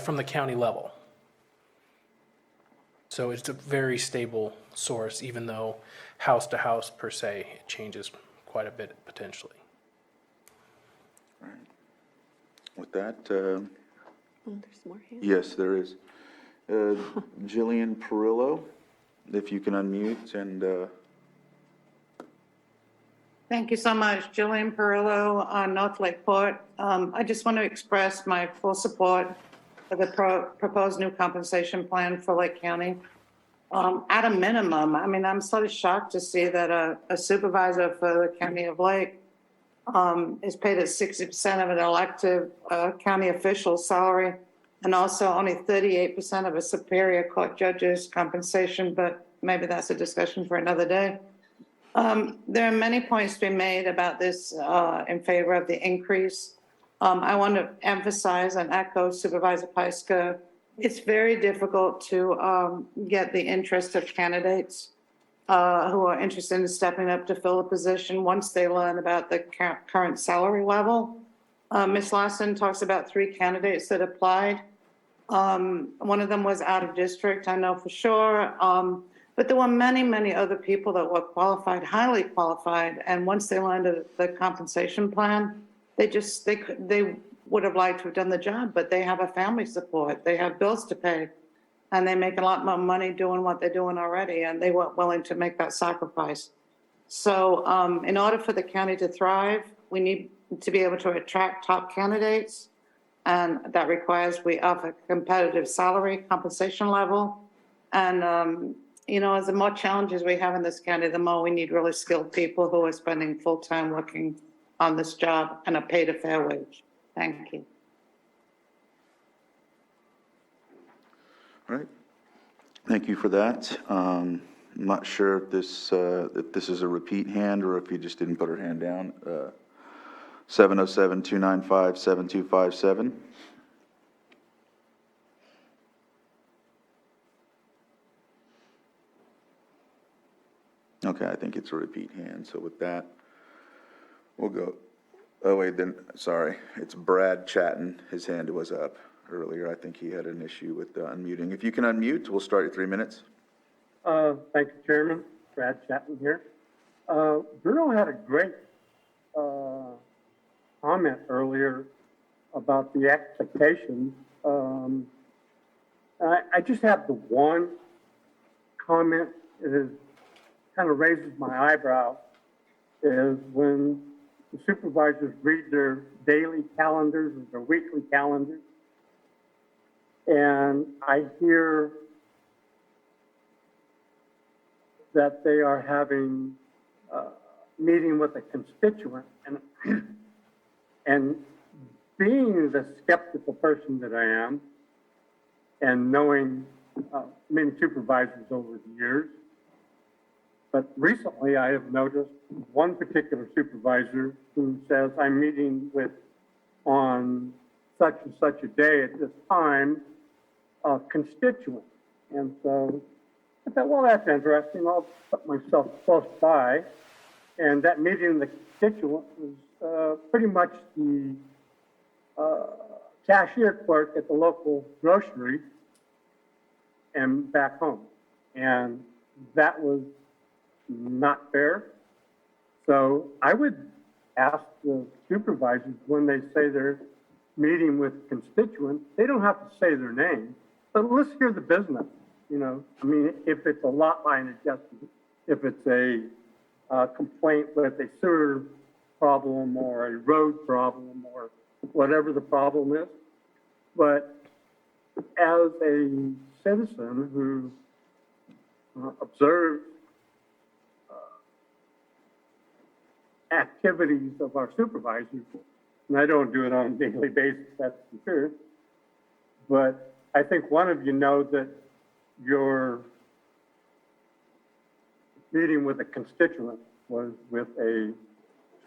Speaker 18: from the county level. So it's a very stable source, even though house to house per se, it changes quite a bit potentially.
Speaker 1: All right. With that,
Speaker 2: There's more hands.
Speaker 1: yes, there is. Jillian Perillo, if you can unmute and.
Speaker 4: Thank you so much. Jillian Perillo on North Lakeport. I just want to express my full support for the proposed new compensation plan for Lake County. At a minimum, I mean, I'm sort of shocked to see that a supervisor for the County of Lake is paid at 60% of an elected county official's salary, and also only 38% of a Superior Court judge's compensation, but maybe that's a discussion for another day. There are many points to be made about this in favor of the increase. I want to emphasize and echo Supervisor Pyska. It's very difficult to get the interest of candidates who are interested in stepping up to fill a position once they learn about the current salary level. Ms. Larson talks about 3 candidates that applied. One of them was out of district, I know for sure. But there were many, many other people that were qualified, highly qualified, and once they learned the compensation plan, they would have liked to have done the job, but they have a family support, they have bills to pay, and they make a lot more money doing what they're doing already, and they weren't willing to make that sacrifice. So in order for the county to thrive, we need to be able to attract top candidates. And that requires we offer competitive salary compensation level. And, as the more challenges we have in this county, the more we need really skilled people who are spending full time working on this job and are paid a fair wage. Thank you.
Speaker 1: All right. Thank you for that. I'm not sure if this is a repeat hand or if you just didn't put her hand down. 707-295-7257. Okay, I think it's a repeat hand, so with that, we'll go. Oh, wait, then, sorry, it's Brad Chatton. His hand was up earlier. I think he had an issue with unmuting. If you can unmute, we'll start at 3 minutes.
Speaker 9: Thank you, Chairman. Brad Chatton here. Bruno had a great comment earlier about the expectations. I just have the one comment. It is kind of raises my eyebrow, is when the supervisors read their daily calendars or their weekly calendars, and I hear that they are having a meeting with a constituent, and being the skeptical person that I am, and knowing many supervisors over the years, but recently I have noticed one particular supervisor who says, I'm meeting with, on such and such a day at this time, a constituent. And so I thought, well, that's interesting. I'll put myself close by. And that meeting of the constituent was pretty much the cashier clerk at the local grocery and back home. And that was not fair. So I would ask the supervisors when they say they're meeting with constituents, they don't have to say their name, but let's hear the business. I mean, if it's a lot line adjustment, if it's a complaint with a sewer problem or a road problem or whatever the problem is. But as a citizen who observes activities of our supervisors, and I don't do it on a daily basis, that's for sure, but I think one of you know that your meeting with a constituent was with a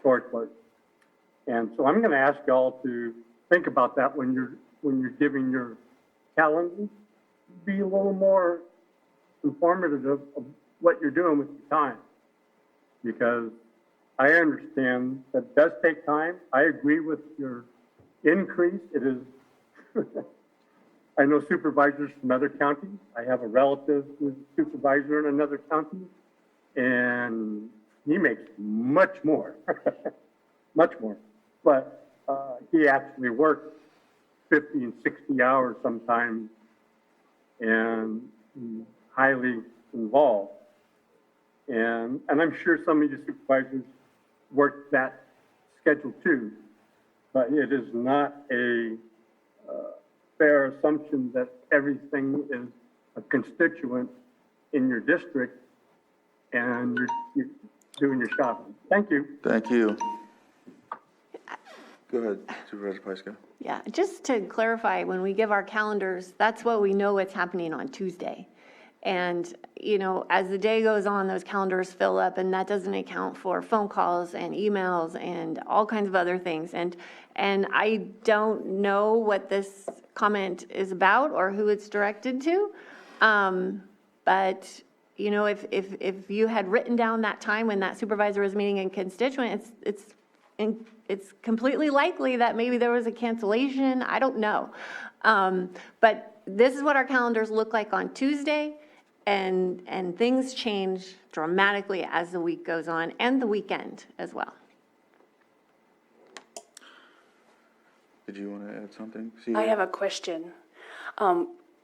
Speaker 9: store clerk. And so I'm going to ask y'all to think about that when you're giving your calendar. Be a little more informative of what you're doing with your time, because I understand that it does take time. I agree with your increase. It is, I know supervisors from other counties. I have a relative who's a supervisor in another county, and he makes much more, much more. But he actually works 50 and 60 hours sometimes, and he's highly involved. And I'm sure some of you supervisors work that schedule too, but it is not a fair assumption that everything is a constituent in your district and you're doing your shopping. Thank you.
Speaker 1: Thank you. Go ahead, Supervisor Pyska.
Speaker 2: Yeah, just to clarify, when we give our calendars, that's what we know what's happening on Tuesday. And, as the day goes on, those calendars fill up, and that doesn't account for phone calls and emails and all kinds of other things. And I don't know what this comment is about or who it's directed to. But, if you had written down that time when that supervisor was meeting a constituent, it's completely likely that maybe there was a cancellation. I don't know. But this is what our calendars look like on Tuesday. And things change dramatically as the week goes on and the weekend as well.
Speaker 1: Did you want to add something?
Speaker 17: I have a question.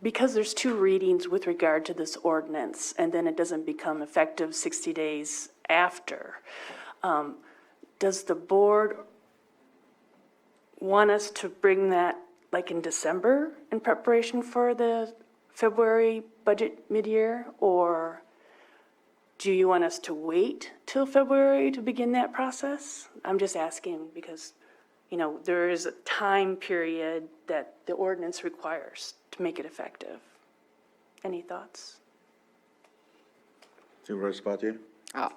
Speaker 17: Because there's two readings with regard to this ordinance, and then it doesn't become effective 60 days after, does the board want us to bring that like in December in preparation for the February budget mid-year? Or do you want us to wait till February to begin that process? I'm just asking because, you know, there is a time period that the ordinance requires to make it effective. Any thoughts?
Speaker 1: Supervisor Sabatier?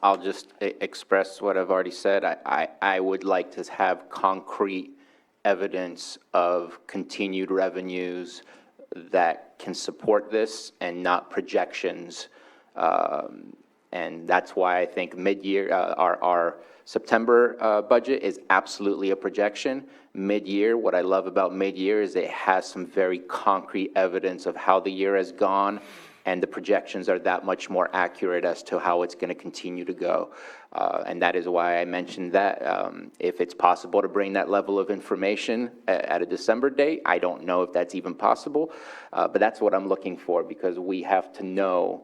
Speaker 7: I'll just express what I've already said. I would like to have concrete evidence of continued revenues that can support this and not projections. And that's why I think mid-year, our September budget is absolutely a projection. Mid-year, what I love about mid-year is it has some very concrete evidence of how the year has gone, and the projections are that much more accurate as to how it's going to continue to go. And that is why I mentioned that. If it's possible to bring that level of information at a December date, I don't know if that's even possible, but that's what I'm looking for, because we have to know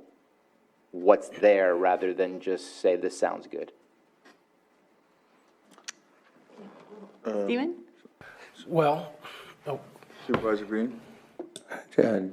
Speaker 7: what's there rather than just say, this sounds good.
Speaker 2: Stephen?
Speaker 18: Well,
Speaker 1: Supervisor Green?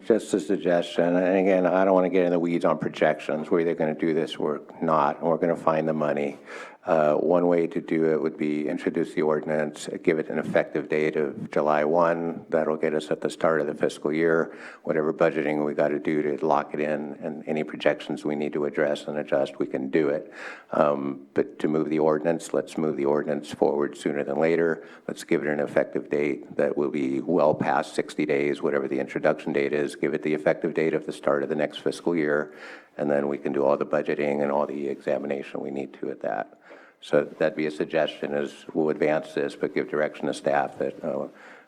Speaker 10: Just a suggestion, and again, I don't want to get in the weeds on projections. We're either going to do this or not, and we're going to find the money. One way to do it would be introduce the ordinance, give it an effective date of July 1. That'll get us at the start of the fiscal year. Whatever budgeting we got to do to lock it in, and any projections we need to address and adjust, we can do it. But to move the ordinance, let's move the ordinance forward sooner than later. Let's give it an effective date that will be well past 60 days, whatever the introduction date is. Give it the effective date of the start of the next fiscal year, and then we can do all the budgeting and all the examination we need to at that. So that'd be a suggestion, is we'll advance this, but give direction to staff that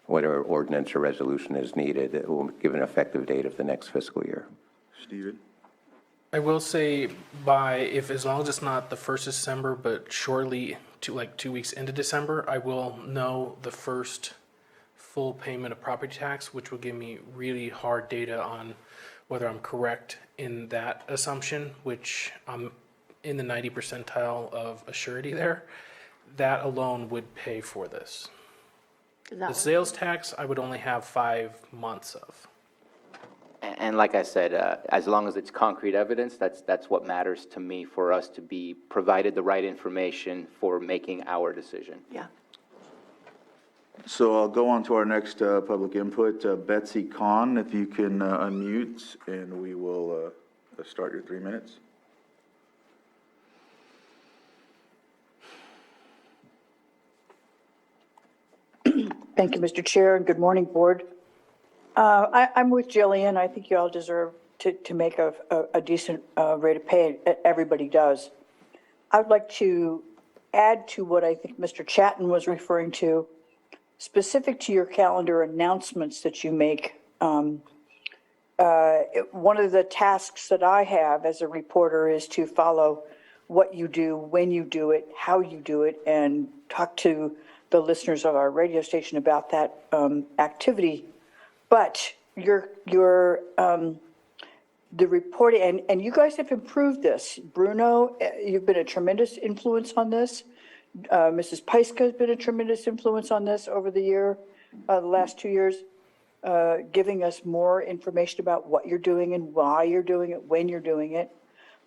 Speaker 10: whatever ordinance or resolution is needed, it will give an effective date of the next fiscal year.
Speaker 1: Stephen?
Speaker 18: I will say as long as it's not the 1st of December, but shortly to like 2 weeks into December, I will know the first full payment of property tax, which will give me really hard data on whether I'm correct in that assumption, which I'm in the 90 percentile of a surety there. That alone would pay for this. The sales tax, I would only have 5 months of.
Speaker 7: And like I said, as long as it's concrete evidence, that's what matters to me, for us to be provided the right information for making our decision.
Speaker 2: Yeah.
Speaker 1: So I'll go on to our next public input. Betsy Kahn, if you can unmute, and we will start your 3 minutes.
Speaker 5: Thank you, Mr. Chair, and good morning, Board. I'm with Jillian. I think you all deserve to make a decent rate of pay. Everybody does. I would like to add to what I think Mr. Chatton was referring to, specific to your calendar announcements that you make. One of the tasks that I have as a reporter is to follow what you do, when you do it, how you do it, and talk to the listeners of our radio station about that activity. But the reporting, and you guys have improved this. Bruno, you've been a tremendous influence on this. Mrs. Peiska has been a tremendous influence on this over the last 2 years, giving us more information about what you're doing and why you're doing it, when you're doing it.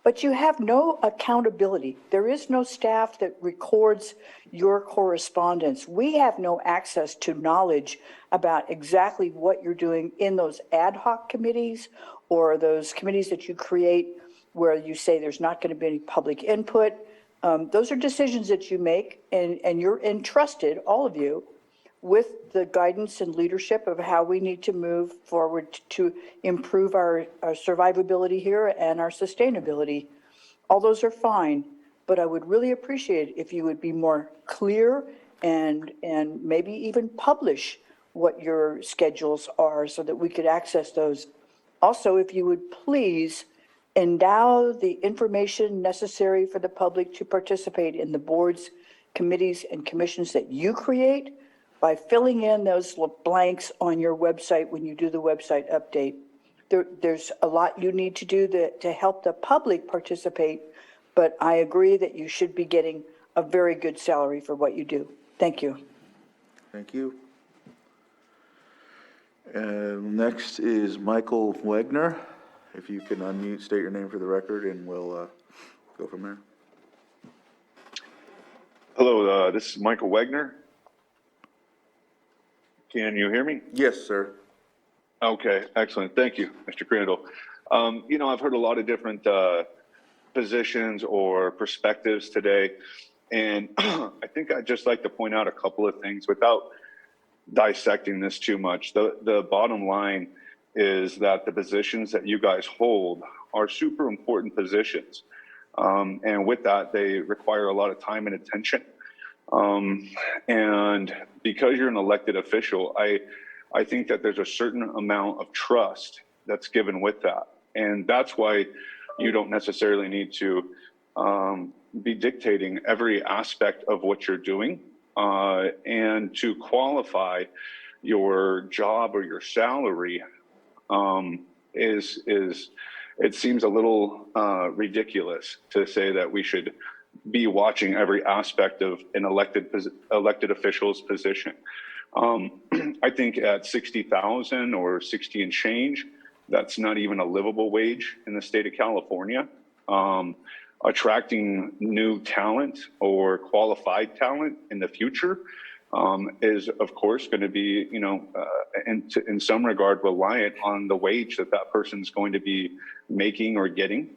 Speaker 5: But you have no accountability. There is no staff that records your correspondence. We have no access to knowledge about exactly what you're doing in those ad hoc committees or those committees that you create where you say there's not going to be any public input. Those are decisions that you make, and you're entrusted, all of you, with the guidance and leadership of how we need to move forward to improve our survivability here and our sustainability. All those are fine, but I would really appreciate if you would be more clear and maybe even publish what your schedules are so that we could access those. Also, if you would please endow the information necessary for the public to participate in the boards, committees, and commissions that you create, by filling in those blanks on your website when you do the website update. There's a lot you need to do to help the public participate, but I agree that you should be getting a very good salary for what you do. Thank you.
Speaker 1: Thank you. Next is Michael Wagner. If you can unmute, state your name for the record, and we'll go from there.
Speaker 14: Hello, this is Michael Wagner. Can you hear me?
Speaker 1: Yes, sir.
Speaker 14: Okay, excellent. Thank you, Mr. Crandall. I've heard a lot of different positions or perspectives today, and I think I'd just like to point out a couple of things without dissecting this too much. The bottom line is that the positions that you guys hold are super important positions. And with that, they require a lot of time and attention. And because you're an elected official, I think that there's a certain amount of trust that's given with that. And that's why you don't necessarily need to be dictating every aspect of what you're doing. And to qualify your job or your salary it seems a little ridiculous to say that we should be watching every aspect of an elected official's position. I think at 60,000 or 60 and change, that's not even a livable wage in the state of California. Attracting new talent or qualified talent in the future is, of course, going to be, in some regard, reliant on the wage that that person's going to be making or getting.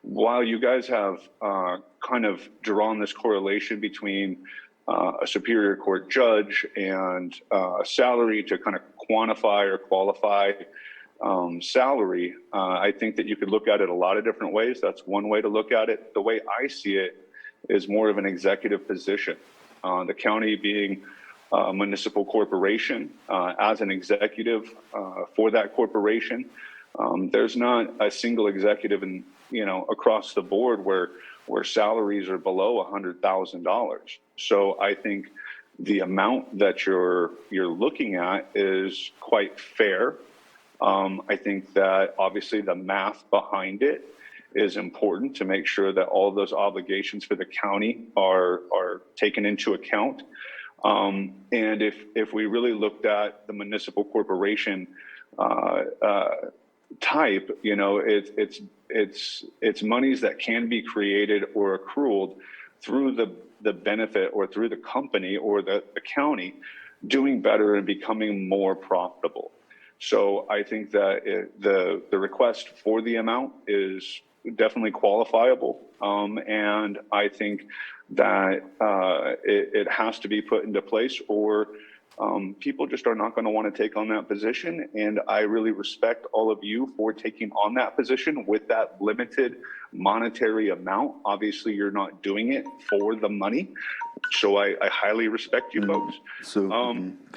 Speaker 14: While you guys have kind of drawn this correlation between a Superior Court judge and salary to kind of quantify or qualify salary, I think that you could look at it a lot of different ways. That's one way to look at it. The way I see it is more of an executive position. The county being a municipal corporation, as an executive for that corporation, there's not a single executive across the board where salaries are below $100,000. So I think the amount that you're looking at is quite fair. I think that obviously the math behind it is important to make sure that all of those obligations for the county are taken into account. And if we really looked at the municipal corporation type, it's monies that can be created or accrued through the benefit or through the company or the county doing better and becoming more profitable. So I think that the request for the amount is definitely qualifiable. And I think that it has to be put into place, or people just are not going to want to take on that position. And I really respect all of you for taking on that position with that limited monetary amount. Obviously, you're not doing it for the money. So I highly respect you folks.
Speaker 1: So,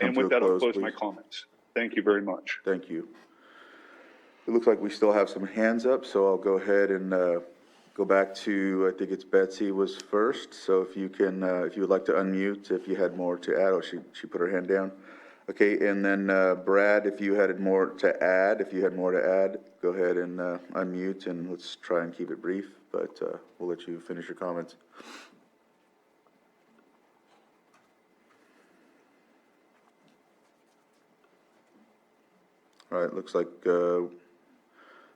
Speaker 14: and with that, I'll close my comments. Thank you very much.
Speaker 1: Thank you. It looks like we still have some hands up, so I'll go ahead and go back to, I think it's Betsy was first. So if you can, if you would like to unmute, if you had more to add. Oh, she put her hand down. Okay, and then Brad, if you had more to add, go ahead and unmute, and let's try and keep it brief, but we'll let you finish your comments. All right, looks like, all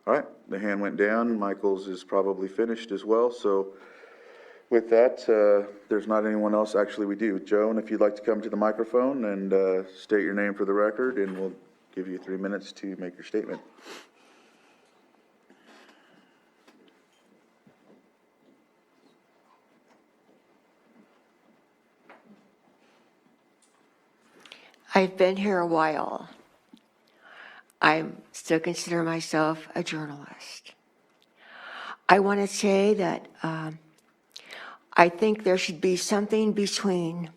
Speaker 1: right, the hand went down. Michael's is probably finished as well. So with that, there's not anyone else. Actually, we do. Joan, if you'd like to come to the microphone and state your name for the record, and we'll give you 3 minutes to make your statement.
Speaker 15: I've been here a while. I still consider myself a journalist. I want to say that I think there should be something between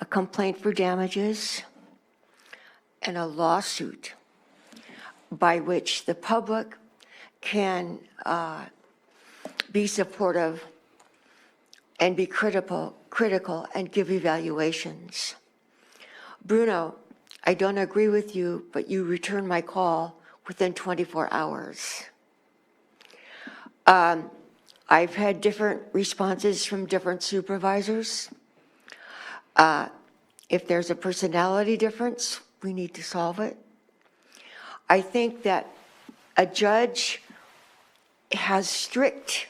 Speaker 15: a complaint for damages and a lawsuit by which the public can be supportive and be critical and give evaluations. Bruno, I don't agree with you, but you returned my call within 24 hours. I've had different responses from different supervisors. If there's a personality difference, we need to solve it. I think that a judge has strict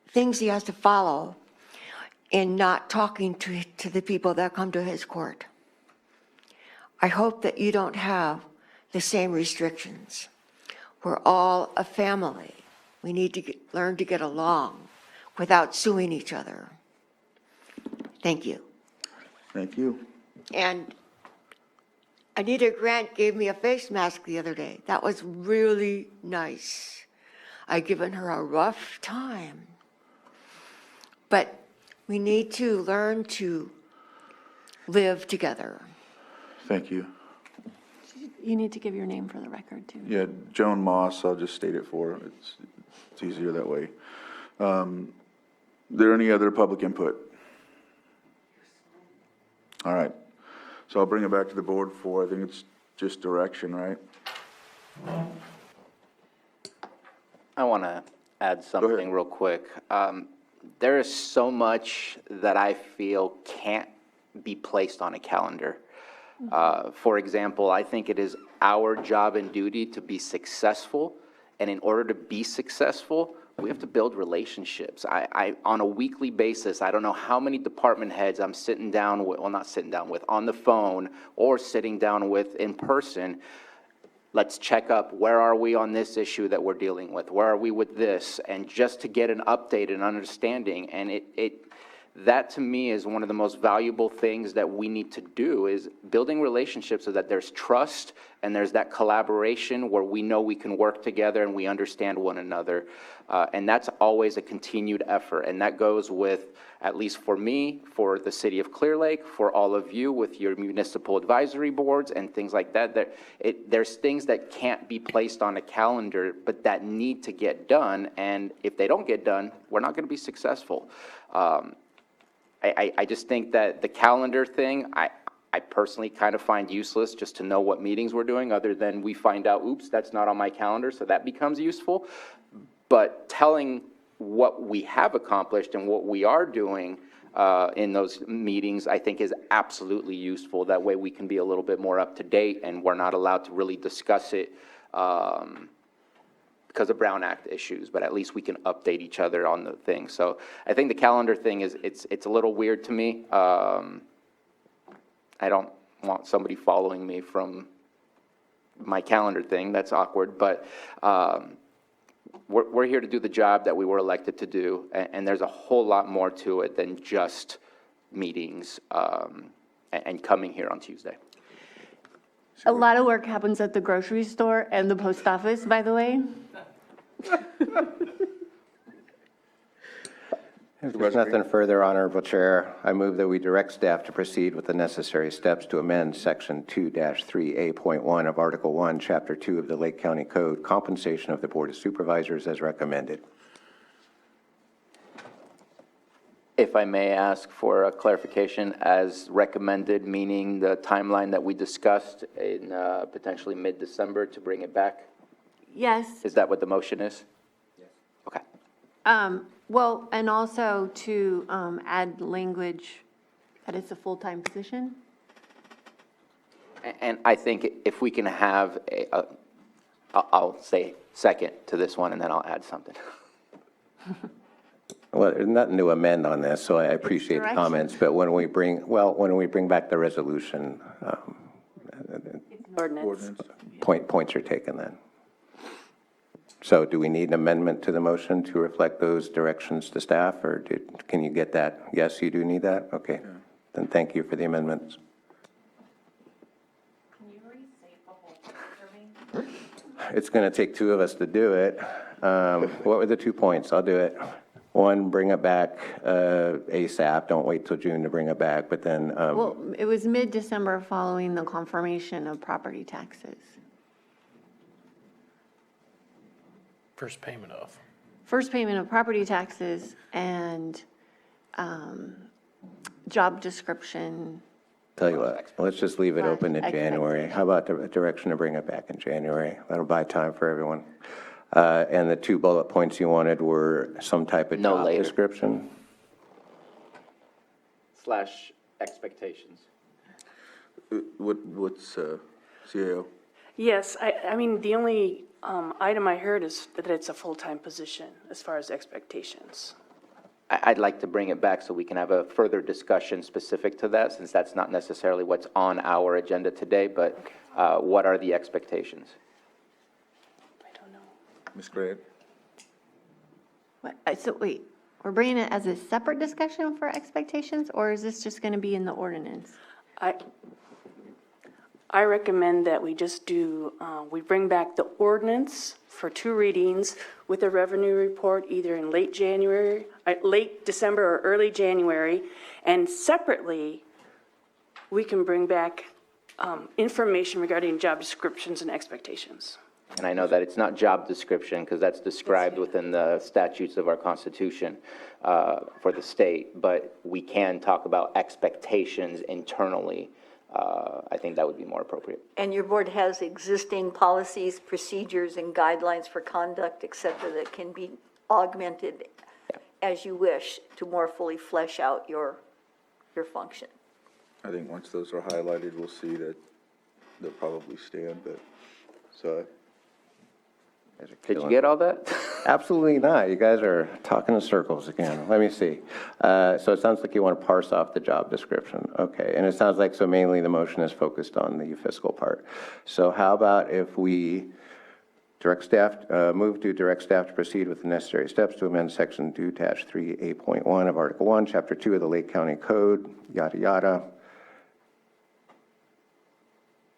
Speaker 15: things he has to follow in not talking to the people that come to his court. I hope that you don't have the same restrictions. We're all a family. We need to learn to get along without suing each other. Thank you.
Speaker 1: Thank you.
Speaker 15: And Anita Grant gave me a face mask the other day. That was really nice. I've given her a rough time. But we need to learn to live together.
Speaker 1: Thank you.
Speaker 2: You need to give your name for the record, too.
Speaker 1: Yeah, Joan Moss, I'll just state it for her. It's easier that way. There any other public input? All right. So I'll bring it back to the board for, I think it's just direction, right?
Speaker 7: I want to add something real quick. There is so much that I feel can't be placed on a calendar. For example, I think it is our job and duty to be successful, and in order to be successful, we have to build relationships. On a weekly basis, I don't know how many department heads I'm sitting down with, well, not sitting down with, on the phone or sitting down with in person. Let's check up, where are we on this issue that we're dealing with? Where are we with this? And just to get an update and understanding. And that to me is one of the most valuable things that we need to do, is building relationships so that there's trust and there's that collaboration where we know we can work together and we understand one another. And that's always a continued effort. And that goes with, at least for me, for the city of Clear Lake, for all of you with your municipal advisory boards and things like that. There's things that can't be placed on a calendar, but that need to get done. And if they don't get done, we're not going to be successful. I just think that the calendar thing, I personally kind of find useless, just to know what meetings we're doing, other than we find out, oops, that's not on my calendar, so that becomes useful. But telling what we have accomplished and what we are doing in those meetings, I think is absolutely useful. That way we can be a little bit more up to date, and we're not allowed to really discuss it because of Brown Act issues, but at least we can update each other on the thing. So I think the calendar thing is, it's a little weird to me. I don't want somebody following me from my calendar thing. That's awkward, but we're here to do the job that we were elected to do, and there's a whole lot more to it than just meetings and coming here on Tuesday.
Speaker 2: A lot of work happens at the grocery store and the post office, by the way.
Speaker 10: If there's nothing further, Honorable Chair, I move that we direct staff to proceed with the necessary steps to amend Section 2-3A.1 of Article 1, Chapter 2 of the Lake County Code, compensation of the Board of Supervisors as recommended.
Speaker 7: If I may ask for a clarification, as recommended, meaning the timeline that we discussed in potentially mid-December to bring it back?
Speaker 2: Yes.
Speaker 7: Is that what the motion is? Yes. Okay.
Speaker 2: Well, and also to add language that it's a full-time position.
Speaker 7: And I think if we can have I'll say second to this one, and then I'll add something.
Speaker 10: Well, there's nothing to amend on this, so I appreciate the comments, but when we bring back the resolution,
Speaker 21: Ordinance.
Speaker 10: points are taken then. So do we need an amendment to the motion to reflect those directions to staff, or can you get that? Yes, you do need that? Okay. Yeah. Then thank you for the amendments.
Speaker 20: Can you restate the whole thing for me?
Speaker 10: It's going to take two of us to do it. What were the 2 points? I'll do it. One, bring it back ASAP. Don't wait till June to bring it back, but then...
Speaker 2: Well, it was mid-December following the confirmation of property taxes.
Speaker 18: First payment of.
Speaker 2: First payment of property taxes and job description.
Speaker 10: Tell you what, let's just leave it open in January. How about the direction to bring it back in January? That'll buy time for everyone. And the 2 bullet points you wanted were some type of job description?
Speaker 7: / expectations.
Speaker 1: What's, CAO?
Speaker 17: Yes, I mean, the only item I heard is that it's a full-time position as far as expectations.
Speaker 7: I'd like to bring it back so we can have a further discussion specific to that, since that's not necessarily what's on our agenda today, but what are the expectations?
Speaker 1: Ms. Gray?
Speaker 2: So wait, we're bringing it as a separate discussion for expectations, or is this just going to be in the ordinance?
Speaker 17: I recommend that we just do, we bring back the ordinance for 2 readings with a revenue report either in late December or early January, and separately, we can bring back information regarding job descriptions and expectations.
Speaker 7: And I know that it's not job description, because that's described within the statutes of our Constitution for the state, but we can talk about expectations internally. I think that would be more appropriate.
Speaker 16: And your board has existing policies, procedures, and guidelines for conduct, et cetera, that can be augmented as you wish to more fully flesh out your function.
Speaker 1: I think once those are highlighted, we'll see that they'll probably stand, but, so.
Speaker 7: Did you get all that?
Speaker 10: Absolutely not. You guys are talking in circles again. Let me see. So it sounds like you want to parse off the job description. Okay, and it sounds like so mainly the motion is focused on the fiscal part. So how about if we move to direct staff to proceed with the necessary steps to amend section 2-3A.1 of Article 1, Chapter 2 of the Lake County Code, yada, yada.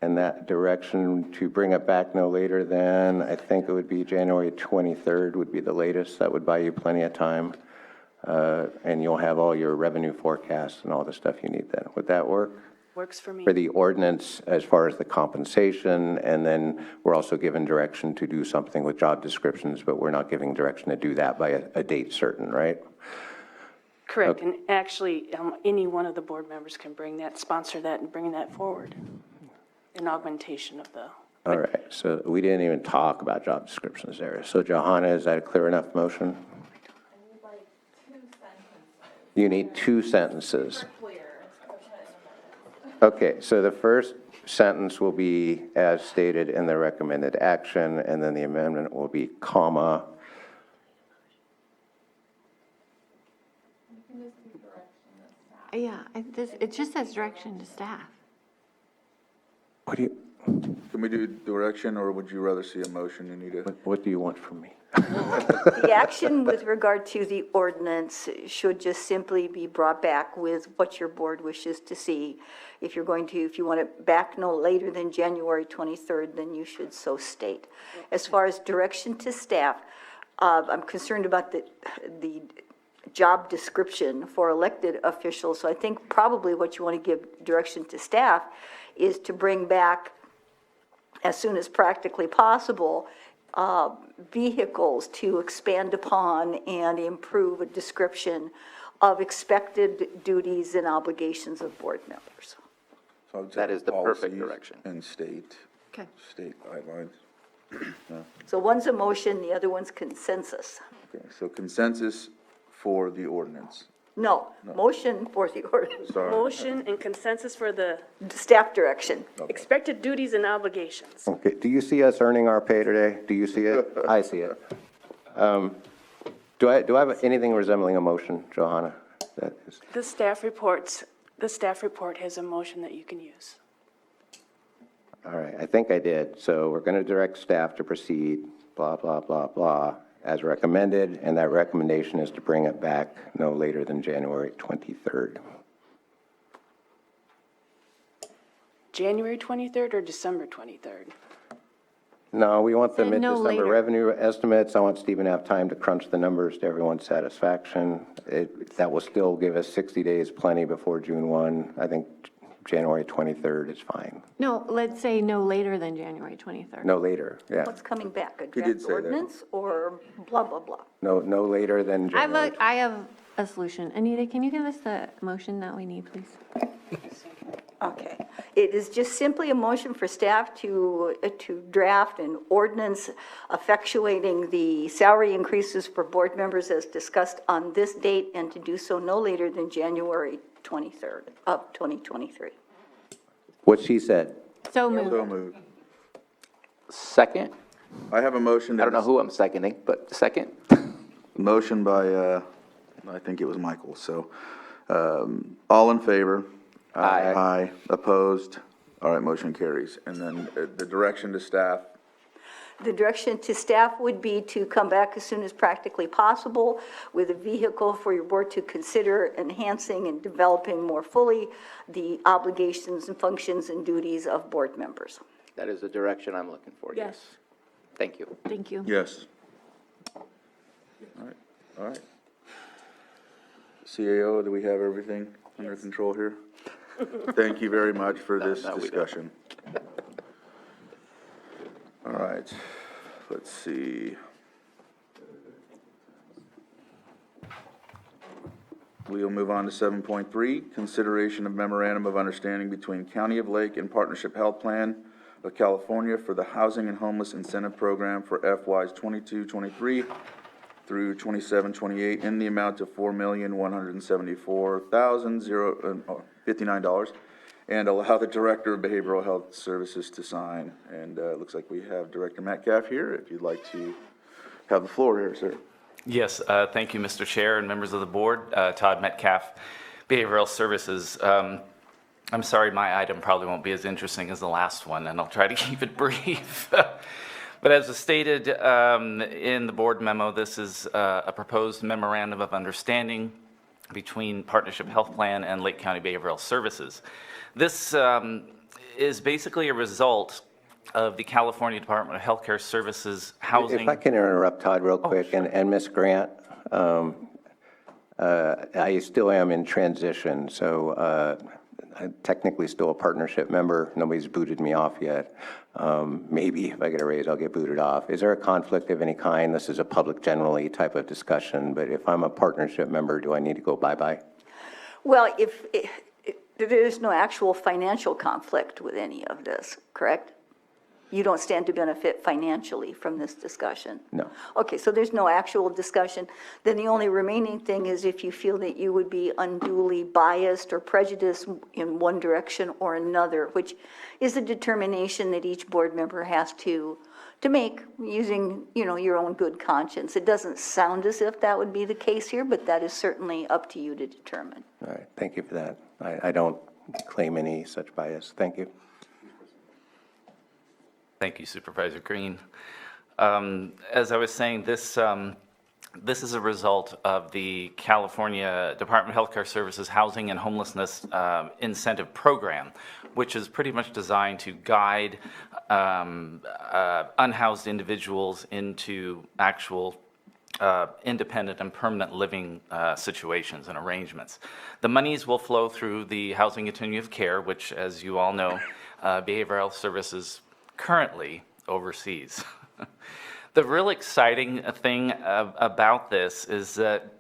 Speaker 10: And that direction to bring it back no later than, I think it would be January 23rd would be the latest. That would buy you plenty of time. And you'll have all your revenue forecasts and all the stuff you need then. Would that work?
Speaker 17: Works for me.
Speaker 10: For the ordinance, as far as the compensation, and then we're also given direction to do something with job descriptions, but we're not giving direction to do that by a date certain, right?
Speaker 17: Correct, and actually, any one of the board members can sponsor that and bring that forward. An augmentation of the.
Speaker 10: All right, so we didn't even talk about job descriptions there. So Johanna, is that a clear enough motion? You need 2 sentences. Okay, so the first sentence will be as stated in the recommended action, and then the amendment will be comma.
Speaker 2: Yeah, it just says direction to staff.
Speaker 10: What do you?
Speaker 1: Can we do direction, or would you rather see a motion, Anita?
Speaker 10: What do you want from me?
Speaker 16: The action with regard to the ordinance should just simply be brought back with what your board wishes to see. If you want it back no later than January 23rd, then you should so state. As far as direction to staff, I'm concerned about the job description for elected officials. So I think probably what you want to give direction to staff is to bring back, as soon as practically possible, vehicles to expand upon and improve a description of expected duties and obligations of board members.
Speaker 1: So I would say
Speaker 7: That is the perfect
Speaker 1: policies
Speaker 7: direction.
Speaker 1: And state guidelines. No.
Speaker 16: So one's a motion, the other one's consensus.
Speaker 1: Okay, so consensus for the ordinance.
Speaker 16: No, motion for the ordinance.
Speaker 1: Sorry.
Speaker 17: Motion and consensus for the
Speaker 16: Staff direction.
Speaker 17: expected duties and obligations.
Speaker 10: Okay, do you see us earning our pay today? Do you see it? I see it. Do I have anything resembling a motion, Johanna? That is,
Speaker 17: The staff report has a motion that you can use.
Speaker 10: all right, I think I did. So we're going to direct staff to proceed, blah, blah, blah, blah, as recommended, and that recommendation is to bring it back no later than January 23rd.
Speaker 17: January 23rd or December 23rd?
Speaker 10: No, we want the
Speaker 2: Said no
Speaker 10: mid-December
Speaker 2: later.
Speaker 10: revenue estimates. I want Stephen to have time to crunch the numbers to everyone's satisfaction. That will still give us 60 days, plenty before June 1. I think January 23rd is fine.
Speaker 2: No, let's say no later than January 23rd.
Speaker 10: No later, yeah.
Speaker 16: What's coming back, a
Speaker 1: did
Speaker 16: draft
Speaker 1: say that.
Speaker 16: ordinance or blah, blah, blah?
Speaker 10: No later than January.
Speaker 2: I have a solution. Anita, can you give us the motion that we need, please?
Speaker 16: Okay. It is just simply a motion for staff to draft an ordinance effectuating the salary increases for board members as discussed on this date, and to do so no later than January 23rd of 2023.
Speaker 10: What she said.
Speaker 2: So moved.
Speaker 1: So moved.
Speaker 7: Second?
Speaker 1: I have a motion.
Speaker 7: I don't know who I'm seconding, but second?
Speaker 1: Motion by, I think it was Michael, so, all in favor?
Speaker 7: Aye.
Speaker 1: Aye. Opposed? All right, motion carries. And then the direction to staff,
Speaker 16: The direction to staff would be to come back as soon as practically possible with a vehicle for your board to consider enhancing and developing more fully the obligations and functions and duties of board members.
Speaker 7: That is the direction I'm looking for, yes.
Speaker 2: Yes.
Speaker 7: Thank you.
Speaker 2: Thank you.
Speaker 1: yes. All right. CAO, do we have everything under control here? Thank you very much for this
Speaker 7: no, we don't.
Speaker 1: discussion. All right, let's see. We'll move on to 7.3, consideration of memorandum of understanding between County of Lake and Partnership Health Plan of California for the Housing and Homeless Incentive Program for FYs 22-23 through 27-28 in the amount of $4,174,059, and allow the Director of Behavioral Health Services to sign. And it looks like we have Director Metcalf here, if you'd like to have the floor here, sir.
Speaker 8: Yes, thank you, Mr. Chair and members of the board. Todd Metcalf, Behavioral Services. I'm sorry, my item probably won't be as interesting as the last one, and I'll try to keep it brief. But as was stated in the board memo, this is a proposed memorandum of understanding between Partnership Health Plan and Lake County Behavioral Services. This is basically a result of the California Department of Healthcare Services housing.
Speaker 10: If I can interrupt Todd real quick,
Speaker 8: sure.
Speaker 10: and Ms. Grant, I still am in transition, so I'm technically still a partnership member. Nobody's booted me off yet. Maybe if I get a raise, I'll get booted off. Is there a conflict of any kind? This is a public generally type of discussion, but if I'm a partnership member, do I need to go bye-bye?
Speaker 16: Well, if there is no actual financial conflict with any of this, correct? You don't stand to benefit financially from this discussion?
Speaker 10: No.
Speaker 16: Okay, so there's no actual discussion. Then the only remaining thing is if you feel that you would be unduly biased or prejudiced in one direction or another, which is a determination that each board member has to make using, your own good conscience. It doesn't sound as if that would be the case here, but that is certainly up to you to determine.
Speaker 10: All right, thank you for that. I don't claim any such bias. Thank you.
Speaker 8: Thank you, Supervisor Green. As I was saying, this is a result of the California Department of Healthcare Services Housing and Homelessness Incentive Program, which is pretty much designed to guide unhoused individuals into actual independent and permanent living situations and arrangements. The monies will flow through the Housing Continuum of Care, which, as you all know, Behavioral Health Services currently overseas. The real exciting thing about this is that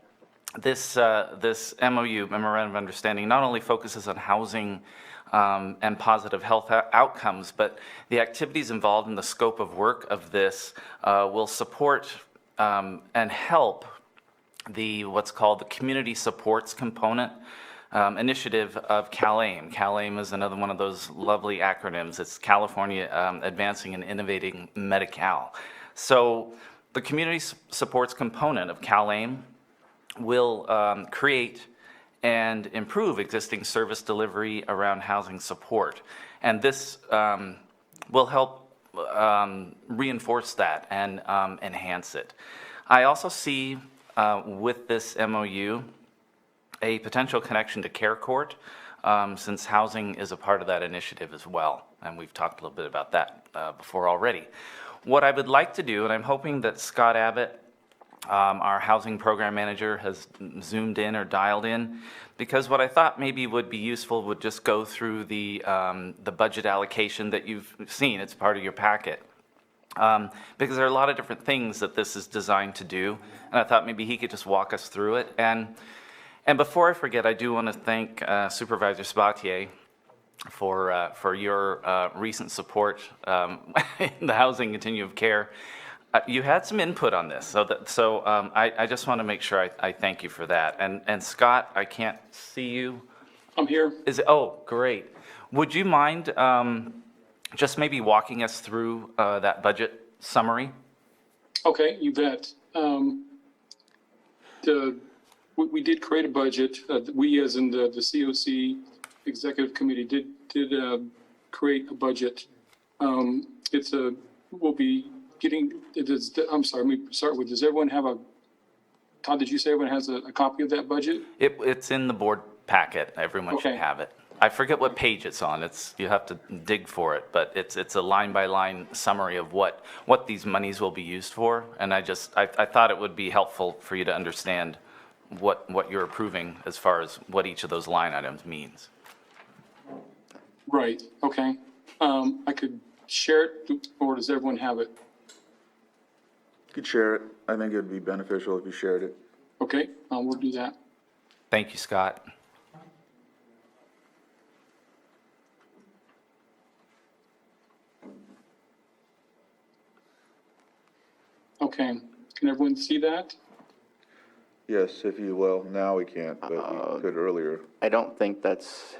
Speaker 8: this MOU, Memorandum of Understanding, not only focuses on housing and positive health outcomes, but the activities involved in the scope of work of this will support and help what's called the community supports component initiative of CalAIM. CalAIM is another one of those lovely acronyms. It's California Advancing and Innovating Medi-Cal. So the community supports component of CalAIM will create and improve existing service delivery around housing support. And this will help reinforce that and enhance it. I also see with this MOU a potential connection to Care Court, since housing is a part of that initiative as well. And we've talked a little bit about that before already. What I would like to do, and I'm hoping that Scott Abbott, our housing program manager, has zoomed in or dialed in, because what I thought maybe would be useful would just go through the budget allocation that you've seen. It's part of your packet. Because there are a lot of different things that this is designed to do, and I thought maybe he could just walk us through it. And before I forget, I do want to thank Supervisor Sabatier for your recent support in the Housing Continuum of Care. You had some input on this, so I just want to make sure I thank you for that. And Scott, I can't see you
Speaker 12: I'm here.
Speaker 8: Oh, great. Would you mind just maybe walking us through that budget summary?
Speaker 12: Okay, you bet. We did create a budget. We, as in the COC Executive Committee, did create a budget. We'll be getting, I'm sorry, let me start with, does everyone have Todd, did you say everyone has a copy of that budget?
Speaker 8: It's in the board packet. Everyone should
Speaker 12: Okay.
Speaker 8: have it. I forget what page it's on. You have to dig for it, but it's a line-by-line summary of what these monies will be used for. And I thought it would be helpful for you to understand what you're approving as far as what each of those line items means.
Speaker 12: Right, okay. I could share it, or does everyone have it?
Speaker 1: You could share it. I think it'd be beneficial if you shared it.
Speaker 12: Okay, we'll do that.
Speaker 8: Thank you, Scott.
Speaker 12: Okay, can everyone see that?
Speaker 1: Yes, if you will. Now we can't, but you could earlier.
Speaker 7: I don't think that's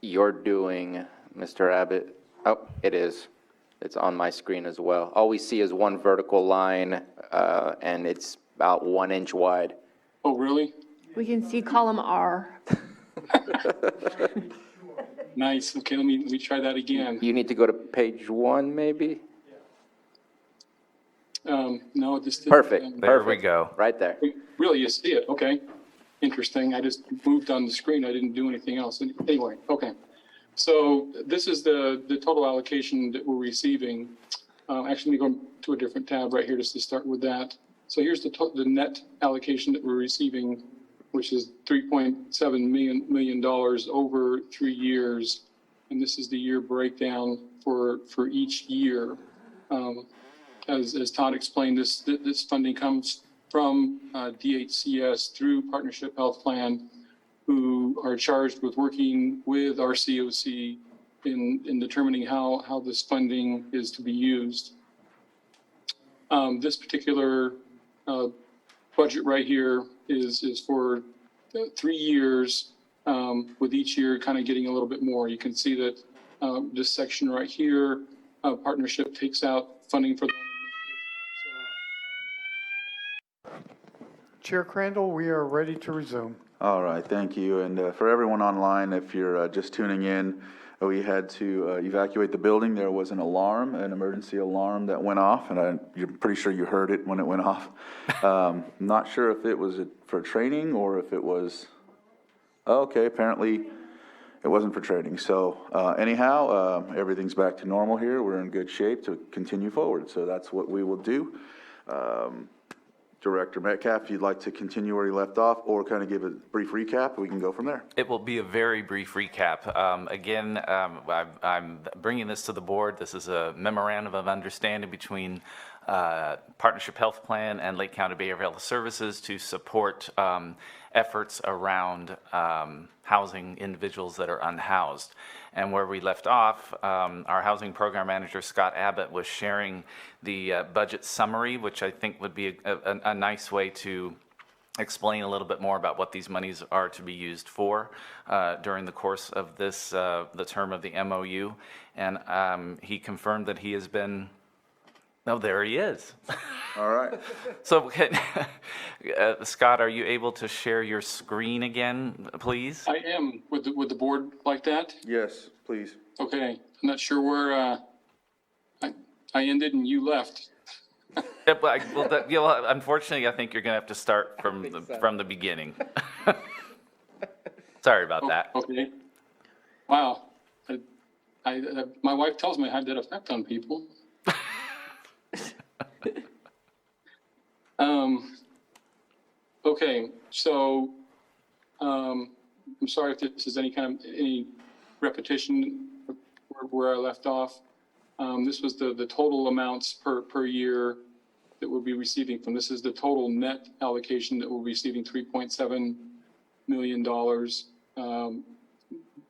Speaker 7: your doing, Mr. Abbott. Oh, it is. It's on my screen as well. All we see is one vertical line, and it's about 1 inch wide.
Speaker 12: Oh, really?
Speaker 2: We can see column R.
Speaker 12: Nice, okay, let me try that again.
Speaker 7: You need to go to page 1, maybe?
Speaker 12: No, this.
Speaker 7: Perfect.
Speaker 8: There we go.
Speaker 7: Right there.
Speaker 12: Really, you see it, okay. Interesting, I just moved on the screen, I didn't do anything else. Anyway, okay. So this is the total allocation that we're receiving. Actually, let me go to a different tab right here just to start with that. So here's the net allocation that we're receiving, which is $3.7 million over 3 years. And this is the year breakdown for each year. As Todd explained, this funding comes from DHCS through Partnership Health Plan, who are charged with working with our COC in determining how this funding is to be used. This particular budget right here is for 3 years, with each year kind of getting a little bit more. You can see that this section right here, Partnership takes out funding for the
Speaker 13: Chair Crandall, we are ready to resume.
Speaker 1: All right, thank you. And for everyone online, if you're just tuning in, we had to evacuate the building. There was an alarm, an emergency alarm that went off, and you're pretty sure you heard it when it went off. Not sure if it was for training or if it was, okay, apparently it wasn't for training. So anyhow, everything's back to normal here. We're in good shape to continue forward. So that's what we will do. Director Metcalf, if you'd like to continue where you left off or kind of give a brief recap, we can go from there.
Speaker 8: It will be a very brief recap. Again, I'm bringing this to the board. This is a memorandum of understanding between Partnership Health Plan and Lake County Behavioral Health Services to support efforts around housing individuals that are unhoused. And where we left off, our housing program manager, Scott Abbott, was sharing the budget summary, which I think would be a nice way to explain a little bit more about what these monies are to be used for during the course of this, the term of the MOU. And he confirmed that he has been, oh, there he is.
Speaker 1: All right.
Speaker 8: So, Scott, are you able to share your screen again, please?
Speaker 12: I am. Would the board like that?
Speaker 1: Yes, please.
Speaker 12: Okay, I'm not sure where I ended and you left.
Speaker 8: Unfortunately, I think you're going to have to start from the beginning. Sorry about that.
Speaker 12: Okay. Wow. My wife tells me I had that effect on people. Okay, so I'm sorry if this is any repetition where I left off. This was the total amounts per year that we'll be receiving from. This is the total net allocation that we're receiving, $3.7 million.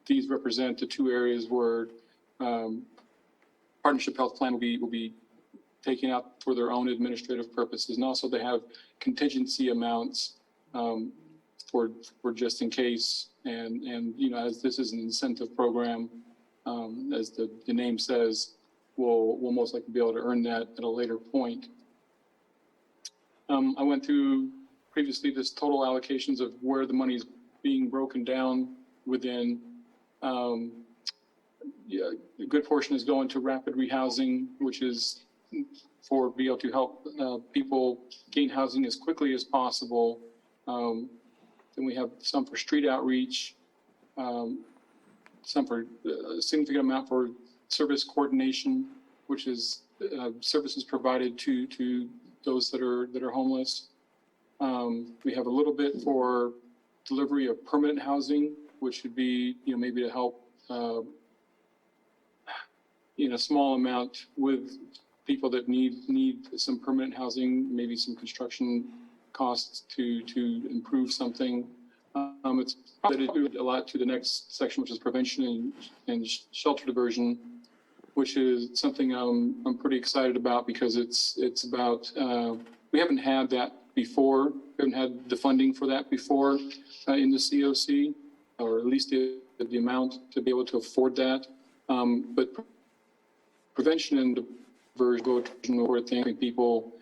Speaker 12: These represent the two areas where Partnership Health Plan will be taking out for their own administrative purposes. And also they have contingency amounts for just in case. And, you know, as this is an incentive program, as the name says, we'll most likely be able to earn that at a later point. I went through previously this total allocations of where the money is being broken down within. Yeah, a good portion is going to rapid rehousing, which is for be able to help people gain housing as quickly as possible. Then we have some for street outreach, some for a significant amount for service coordination, which is services provided to those that are homeless. We have a little bit for delivery of permanent housing, which would be, you know, maybe to help in a small amount with people that need some permanent housing, maybe some construction costs to improve something. It's related a lot to the next section, which is prevention and shelter diversion, which is something I'm pretty excited about because it's about, we haven't had that before. We haven't had the funding for that before in the COC, or at least the amount to be able to afford that. But prevention and diversion, or thinking people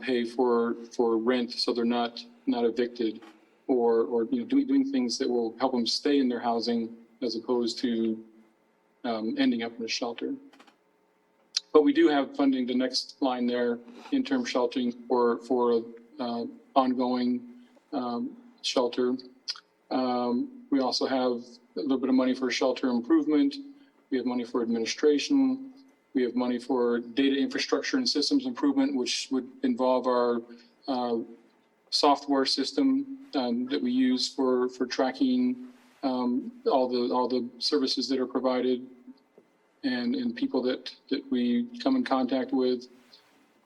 Speaker 12: pay for rent so they're not evicted, or you know, doing things that will help them stay in their housing as opposed to ending up in a shelter. But we do have funding, the next line there, interim sheltering for ongoing shelter. We also have a little bit of money for shelter improvement. We have money for administration. We have money for data infrastructure and systems improvement, which would involve our software system that we use for tracking all the services that are provided and people that we come in contact with.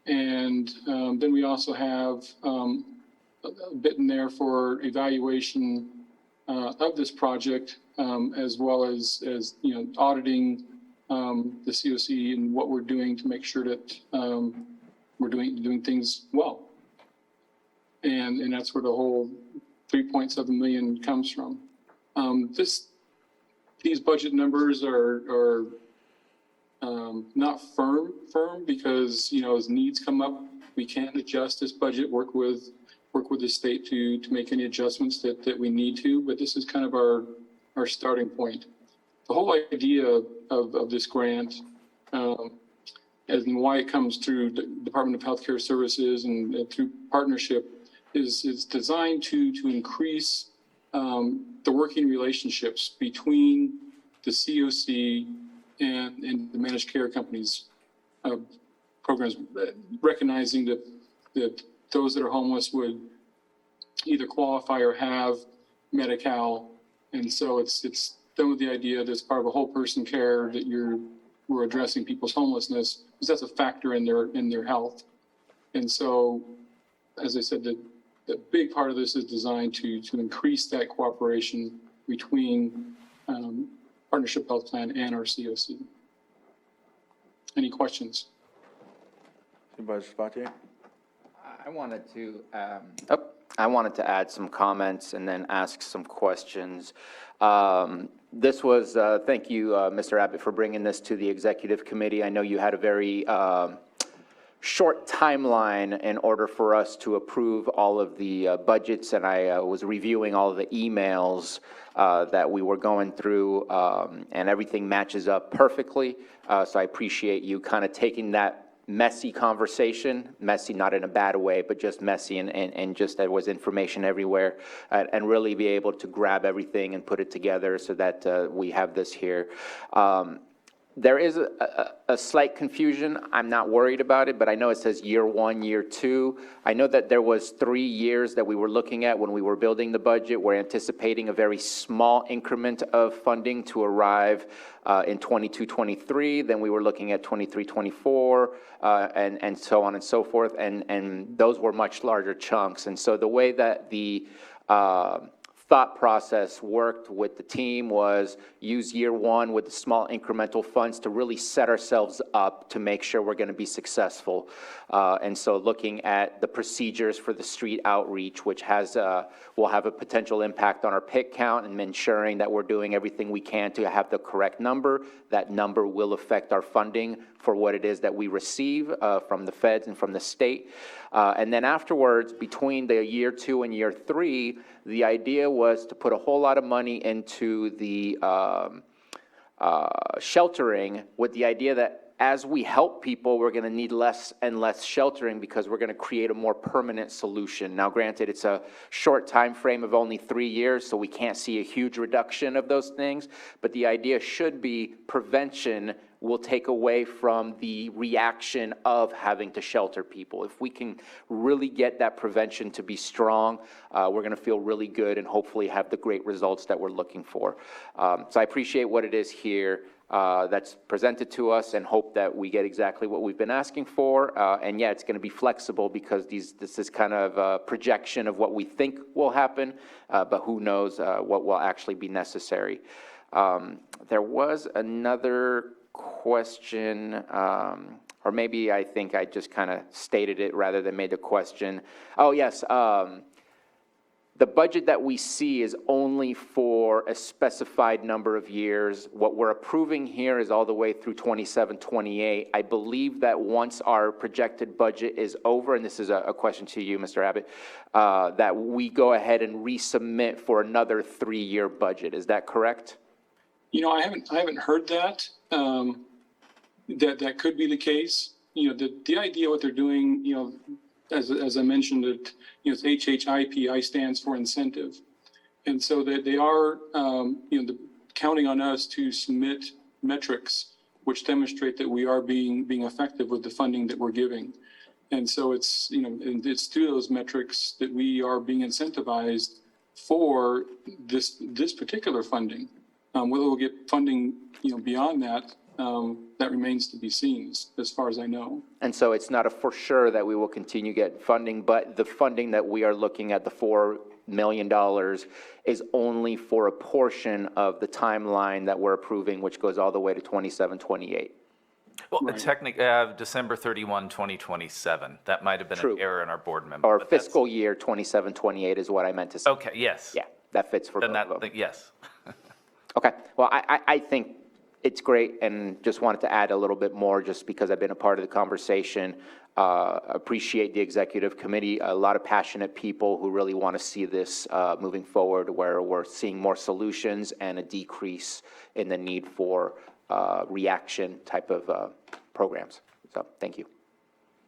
Speaker 12: And then we also have a bit in there for evaluation of this project, as well as you know, auditing the COC and what we're doing to make sure that we're doing things well. And that's where the whole 3.7 million comes from. These budget numbers are not firm because, you know, as needs come up, we can adjust this budget, work with the state to make any adjustments that we need to, but this is kind of our starting point. The whole idea of this grant, as in why it comes through the Department of Healthcare Services and through partnership, is designed to increase the working relationships between the COC and the managed care companies programs, recognizing that those that are homeless would either qualify or have Medi-Cal, and so it's done with the idea that it's part of a whole person care that we're addressing people's homelessness, because that's a factor in their health. And so, as I said, the big part of this is designed to increase that cooperation between Partnership Health Plan and our COC. Any questions?
Speaker 1: Supervisor Spatier?
Speaker 7: I wanted to add some comments and then ask some questions. This was, thank you, Mr. Abbott, for bringing this to the executive committee. I know you had a very short timeline in order for us to approve all of the budgets, and I was reviewing all of the emails that we were going through, and everything matches up perfectly. So I appreciate you kind of taking that messy conversation, messy not in a bad way, but just messy, and just there was information everywhere, and really be able to grab everything and put it together so that we have this here. There is a slight confusion. I'm not worried about it, but I know it says year one, year two. I know that there was 3 years that we were looking at when we were building the budget. We're anticipating a very small increment of funding to arrive in 22-23. Then we were looking at 23-24, and so on and so forth. And those were much larger chunks. And so the way that the thought process worked with the team was use year one with the small incremental funds to really set ourselves up to make sure we're going to be successful. And so looking at the procedures for the street outreach, which will have a potential impact on our pick count, and ensuring that we're doing everything we can to have the correct number. That number will affect our funding for what it is that we receive from the feds and from the state. And then afterwards, between the year 2 and year 3, the idea was to put a whole lot of money into the sheltering, with the idea that as we help people, we're going to need less and less sheltering because we're going to create a more permanent solution. Now, granted, it's a short time frame of only 3 years, so we can't see a huge reduction of those things, but the idea should be prevention will take away from the reaction of having to shelter people. If we can really get that prevention to be strong, we're going to feel really good and hopefully have the great results that we're looking for. So I appreciate what it is here that's presented to us, and hope that we get exactly what we've been asking for. And yeah, it's going to be flexible because this is kind of a projection of what we think will happen, but who knows what will actually be necessary. There was another question, or maybe I think I just kind of stated it rather than made the question. Oh, yes. The budget that we see is only for a specified number of years. What we're approving here is all the way through 27, 28. I believe that once our projected budget is over, and this is a question to you, Mr. Abbott, that we go ahead and resubmit for another 3-year budget. Is that correct?
Speaker 12: You know, I haven't heard that. That could be the case. You know, the idea what they're doing, you know, as I mentioned, it, you know, it's HHIP, stands for incentive. And so that they are, you know, counting on us to submit metrics which demonstrate that we are being effective with the funding that we're giving. And so it's, you know, and it's through those metrics that we are being incentivized for this particular funding. Whether we'll get funding, you know, beyond that, that remains to be seen, as far as I know.
Speaker 7: And so it's not a for sure that we will continue getting funding, but the funding that we are looking at, the $4 million, is only for a portion of the timeline that we're approving, which goes all the way to 27, 28.
Speaker 8: Well, technically, December 31, 2027. That might have been an error in our board memo.
Speaker 7: Or fiscal year 27, 28 is what I meant to say.
Speaker 8: Okay, yes.
Speaker 7: Yeah, that fits for
Speaker 8: then
Speaker 7: both of them.
Speaker 8: Yes.
Speaker 7: Okay, well, I think it's great, and just wanted to add a little bit more just because I've been a part of the conversation. Appreciate the executive committee, a lot of passionate people who really want to see this moving forward, where we're seeing more solutions and a decrease in the need for reaction type of programs. So thank you.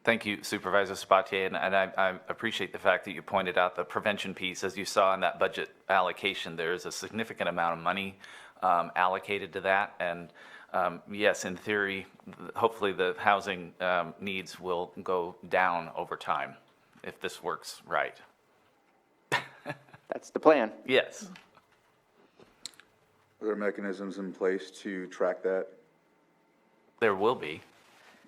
Speaker 8: Thank you, Supervisor Sabatier, and I appreciate the fact that you pointed out the prevention piece. As you saw in that budget allocation, there is a significant amount of money allocated to that, and yes, in theory, hopefully the housing needs will go down over time if this works right.
Speaker 7: That's the plan.
Speaker 8: Yes.
Speaker 1: Are there mechanisms in place to track that?
Speaker 8: There will be.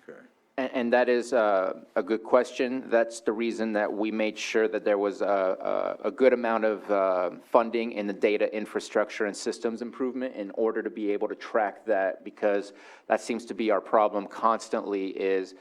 Speaker 1: Okay.
Speaker 7: And that is a good question. That's the reason that we made sure that there was a good amount of funding in the data infrastructure and systems improvement in order to be able to track that, because that seems to be our problem constantly is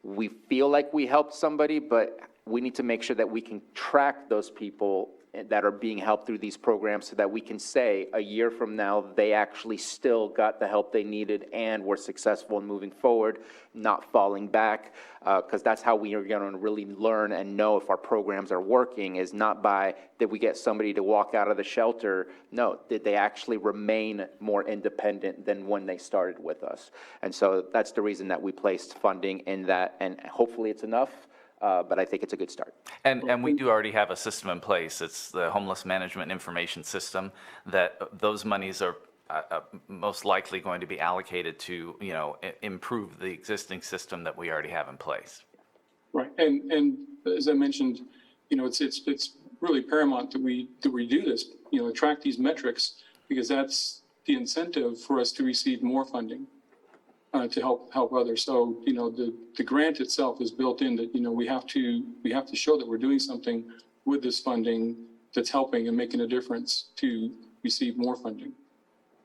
Speaker 7: we feel like we helped somebody, but we need to make sure that we can track those people that are being helped through these programs so that we can say a year from now they actually still got the help they needed and were successful in moving forward, not falling back, because that's how we are going to really learn and know if our programs are working, is not by did we get somebody to walk out of the shelter. No, did they actually remain more independent than when they started with us? And so that's the reason that we placed funding in that, and hopefully it's enough. But I think it's a good start.
Speaker 8: And we do already have a system in place. It's the Homeless Management Information System, that those monies are most likely going to be allocated to, you know, improve the existing system that we already have in place.
Speaker 12: Right, and as I mentioned, you know, it's really paramount that we do this, you know, track these metrics, because that's the incentive for us to receive more funding. To help others. So, you know, the grant itself is built in that, you know, we have to show that we're doing something with this funding that's helping and making a difference to receive more funding.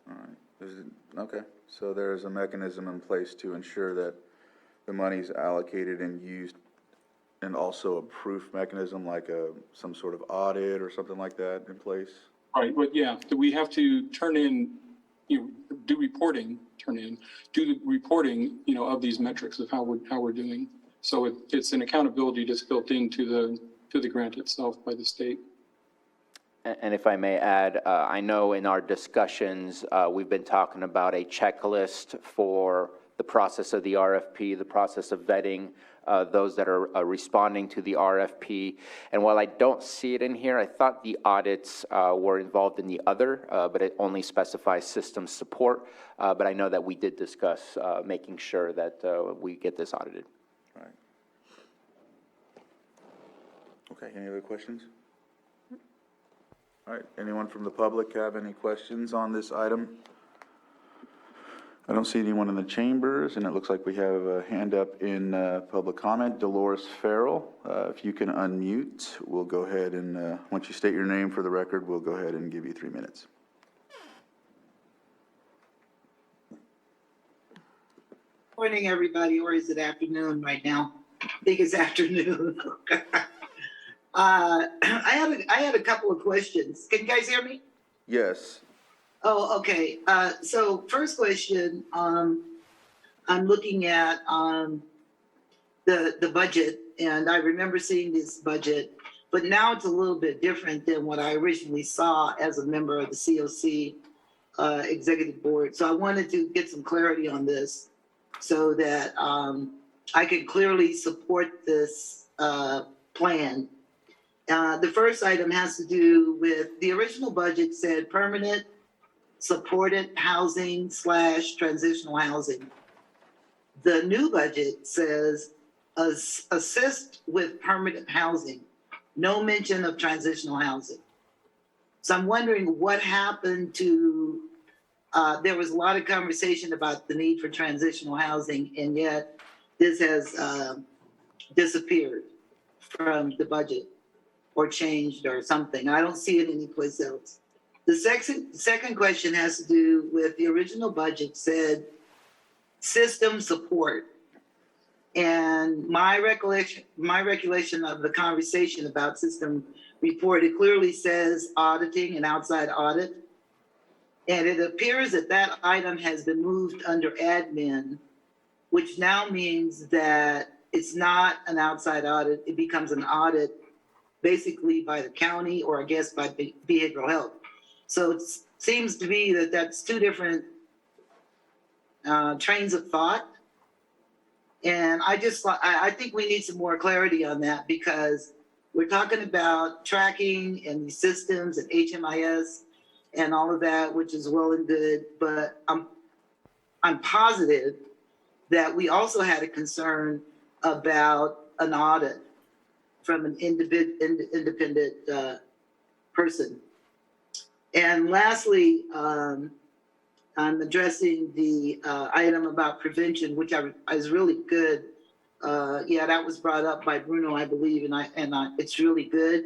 Speaker 1: All right. Okay, so there's a mechanism in place to ensure that the money's allocated and used, and also a proof mechanism like some sort of audit or something like that in place?
Speaker 12: Right, but yeah, we have to turn in, do reporting, do the reporting, of these metrics of how we're doing. So it's an accountability that's built into the grant itself by the state.
Speaker 7: And if I may add, I know in our discussions, we've been talking about a checklist for the process of the RFP, the process of vetting those that are responding to the RFP. And while I don't see it in here, I thought the audits were involved in the other, but it only specifies system support. But I know that we did discuss making sure that we get this audited.
Speaker 1: All right. Okay, any other questions? All right, anyone from the public have any questions on this item? I don't see anyone in the chambers, and it looks like we have a hand up in public comment. Dolores Farrell, if you can unmute, we'll go ahead and, once you state your name for the record, we'll go ahead and give you 3 minutes.
Speaker 11: Morning, everybody, or is it afternoon right now? I think it's afternoon. I had a couple of questions. Can you guys hear me?
Speaker 1: Yes.
Speaker 11: Oh, okay. So first question, I'm looking at the budget, and I remember seeing this budget, but now it's a little bit different than what I originally saw as a member of the COC executive board. So I wanted to get some clarity on this so that I could clearly support this plan. The first item has to do with the original budget said permanent supported housing / transitional housing. The new budget says assist with permanent housing, no mention of transitional housing. So I'm wondering what happened to, there was a lot of conversation about the need for transitional housing, and yet this has disappeared from the budget or changed or something. I don't see it anyplace else. The second question has to do with the original budget said system support. And my recollection of the conversation about system report, it clearly says auditing and outside audit. And it appears that that item has been moved under admin, which now means that it's not an outside audit, it becomes an audit basically by the county or I guess by behavioral health. So it seems to be that that's two different trains of thought. And I think we need some more clarity on that because we're talking about tracking and these systems and HMIS and all of that, which is well and good, but I'm positive that we also had a concern about an audit from an independent person. And lastly, I'm addressing the item about prevention, which is really good. Yeah, that was brought up by Bruno, I believe, and it's really good.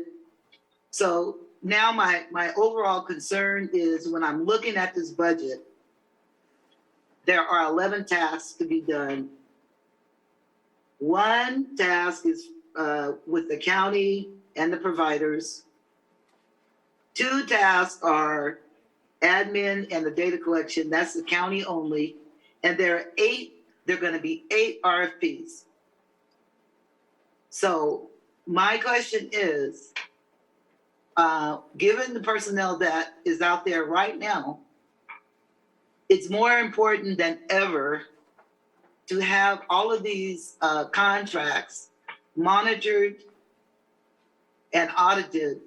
Speaker 11: So now my overall concern is when I'm looking at this budget, there are 11 tasks to be done. One task is with the county and the providers. 2 tasks are admin and the data collection, that's the county only. And there are gonna be 8 RFPs. So my question is, given the personnel that is out there right now, it's more important than ever to have all of these contracts monitored and audited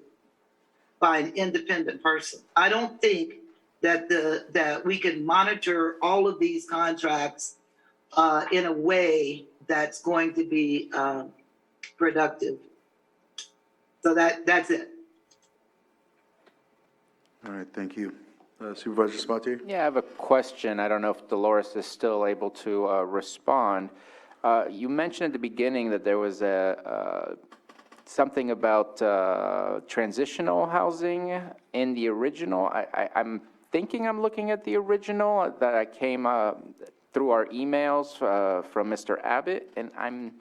Speaker 11: by an independent person. I don't think that we can monitor all of these contracts in a way that's going to be productive. So that's it.
Speaker 1: All right, thank you. Supervisor Sabatier?
Speaker 7: Yeah, I have a question. I don't know if Dolores is still able to respond. You mentioned at the beginning that there was something about transitional housing in the original. I'm thinking I'm looking at the original that I came through our emails from Mr. Abbott, and I'm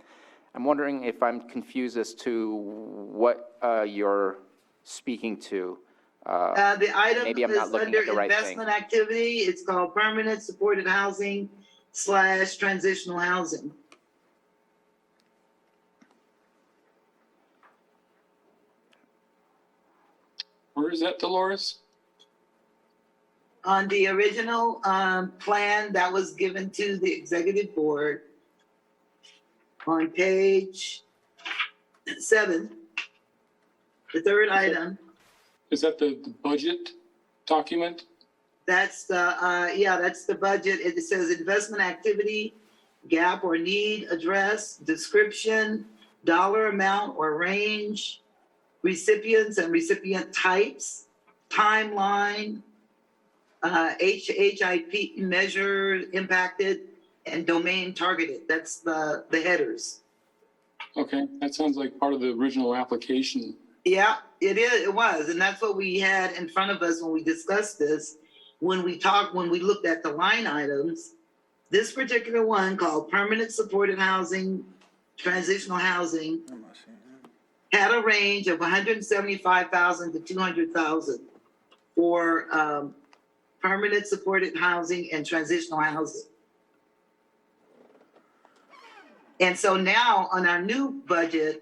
Speaker 7: wondering if I'm confused as to what you're speaking to.
Speaker 11: The item
Speaker 7: Maybe I'm not
Speaker 11: is
Speaker 7: looking
Speaker 11: under
Speaker 7: at the right thing.
Speaker 11: investment activity. It's called permanent supported housing / transitional housing.
Speaker 12: Where is that, Dolores?
Speaker 11: On the original plan that was given to the executive board on page 7, the third item,
Speaker 12: Is that the budget document?
Speaker 11: that's the budget. It says investment activity, gap or need, address, description, dollar amount or range, recipients and recipient types, timeline, HIP measure impacted, and domain targeted. That's the headers.
Speaker 12: Okay, that sounds like part of the original application.
Speaker 11: Yeah, it is. It was, and that's what we had in front of us when we discussed this. When we looked at the line items, this particular one called permanent supported housing, transitional housing, had a range of 175,000 to 200,000 for permanent supported housing and transitional housing. And so now on our new budget,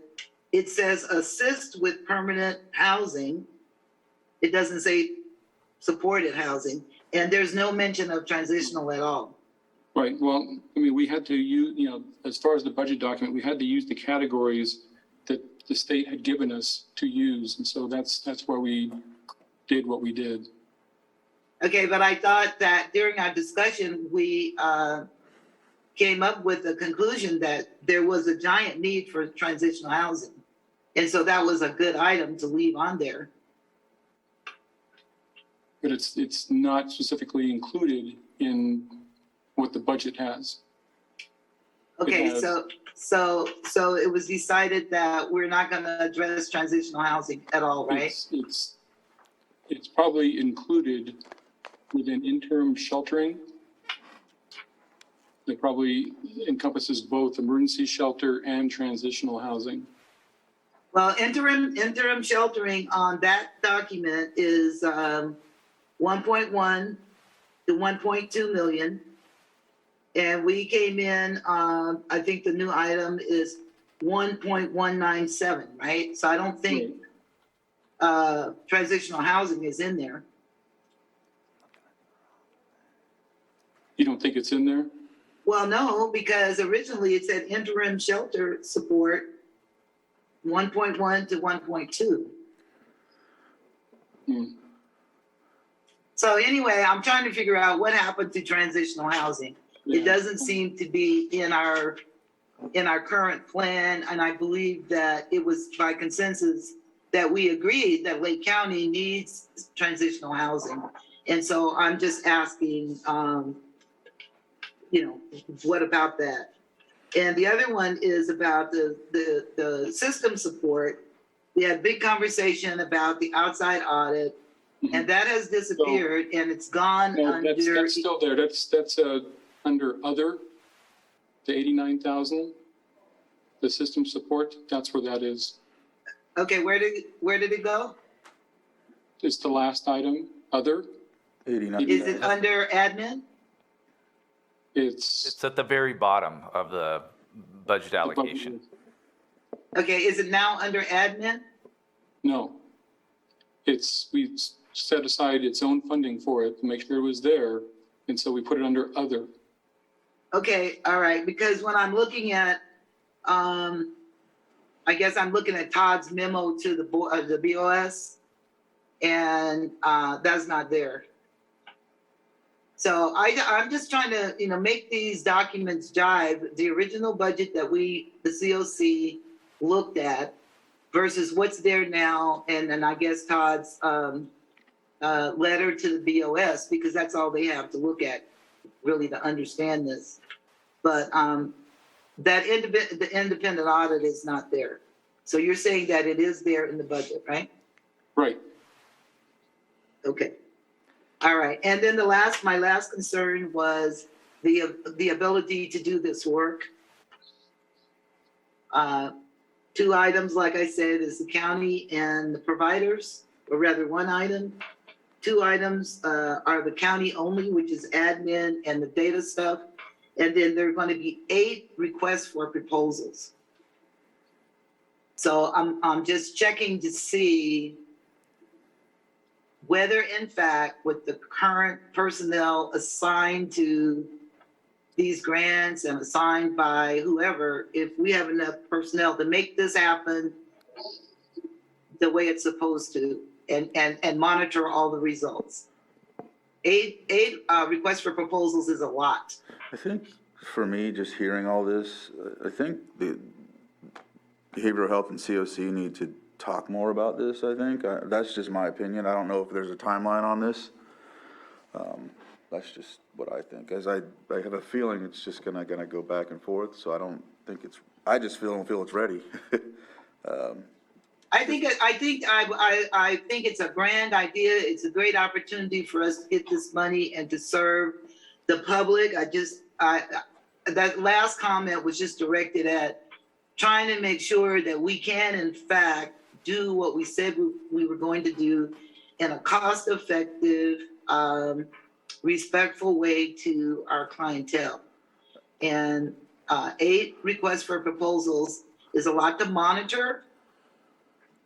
Speaker 11: it says assist with permanent housing. It doesn't say supported housing, and there's no mention of transitional at all.
Speaker 12: Right, well, I mean, we had to use, as far as the budget document, we had to use the categories that the state had given us to use. And so that's why we did what we did.
Speaker 11: Okay, but I thought that during our discussion, we came up with the conclusion that there was a giant need for transitional housing. And so that was a good item to leave on there.
Speaker 12: But it's not specifically included in what the budget has.
Speaker 11: Okay,
Speaker 12: It has-
Speaker 11: so it was decided that we're not gonna address transitional housing at all, right?
Speaker 12: It's probably included within interim sheltering. It probably encompasses both emergency shelter and transitional housing.
Speaker 11: Well, interim sheltering on that document is 1.1 to 1.2 million. And we came in, I think the new item is 1.197, right? So I don't think transitional housing is in there.
Speaker 12: You don't think it's in there?
Speaker 11: Well, no, because originally it said interim shelter support 1.1 to 1.2. So anyway, I'm trying to figure out what happened to transitional housing. It doesn't seem to be in our current plan, and I believe that it was by consensus that we agreed that Lake County needs transitional housing. And so I'm just asking, what about that? And the other one is about the system support. We had a big conversation about the outside audit, and that has disappeared, and it's gone under.
Speaker 12: That's still there. That's under other, the 89,000, the system support. That's where that is.
Speaker 11: Okay, where did it go?
Speaker 12: It's the last item, other.
Speaker 1: 89.
Speaker 11: Is it under admin?
Speaker 12: It's
Speaker 8: at the very bottom of the budget allocation.
Speaker 11: Okay, is it now under admin?
Speaker 12: No. We set aside its own funding for it to make sure it was there. And so we put it under other.
Speaker 11: Okay, all right, because when I'm looking at, I guess I'm looking at Todd's memo to the BOS, and that's not there. So I'm just trying to, make these documents jive. The original budget that the COC looked at versus what's there now, and then I guess Todd's letter to the BOS, because that's all they have to look at really to understand this. But the independent audit is not there. So you're saying that it is there in the budget, right?
Speaker 12: Right.
Speaker 11: Okay. All right. And then my last concern was the ability to do this work. 2 items, like I said, is the county and the providers, or rather 1 item. 2 items are the county only, which is admin and the data stuff. And then there are going to be 8 requests for proposals. So I'm just checking to see whether in fact with the current personnel assigned to these grants and assigned by whoever, if we have enough personnel to make this happen the way it's supposed to and monitor all the results. 8 requests for proposals is a lot.
Speaker 1: I think for me, just hearing all this, I think the behavioral health and COC need to talk more about this, I think. That's just my opinion. I don't know if there's a timeline on this. That's just what I think. As I have a feeling it's just gonna go back and forth, so I don't think I just don't feel it's ready.
Speaker 11: I think it's a grand idea. It's a great opportunity for us to get this money and to serve the public. That last comment was just directed at trying to make sure that we can, in fact, do what we said we were going to do in a cost-effective, respectful way to our clientele. And 8 requests for proposals is a lot to monitor.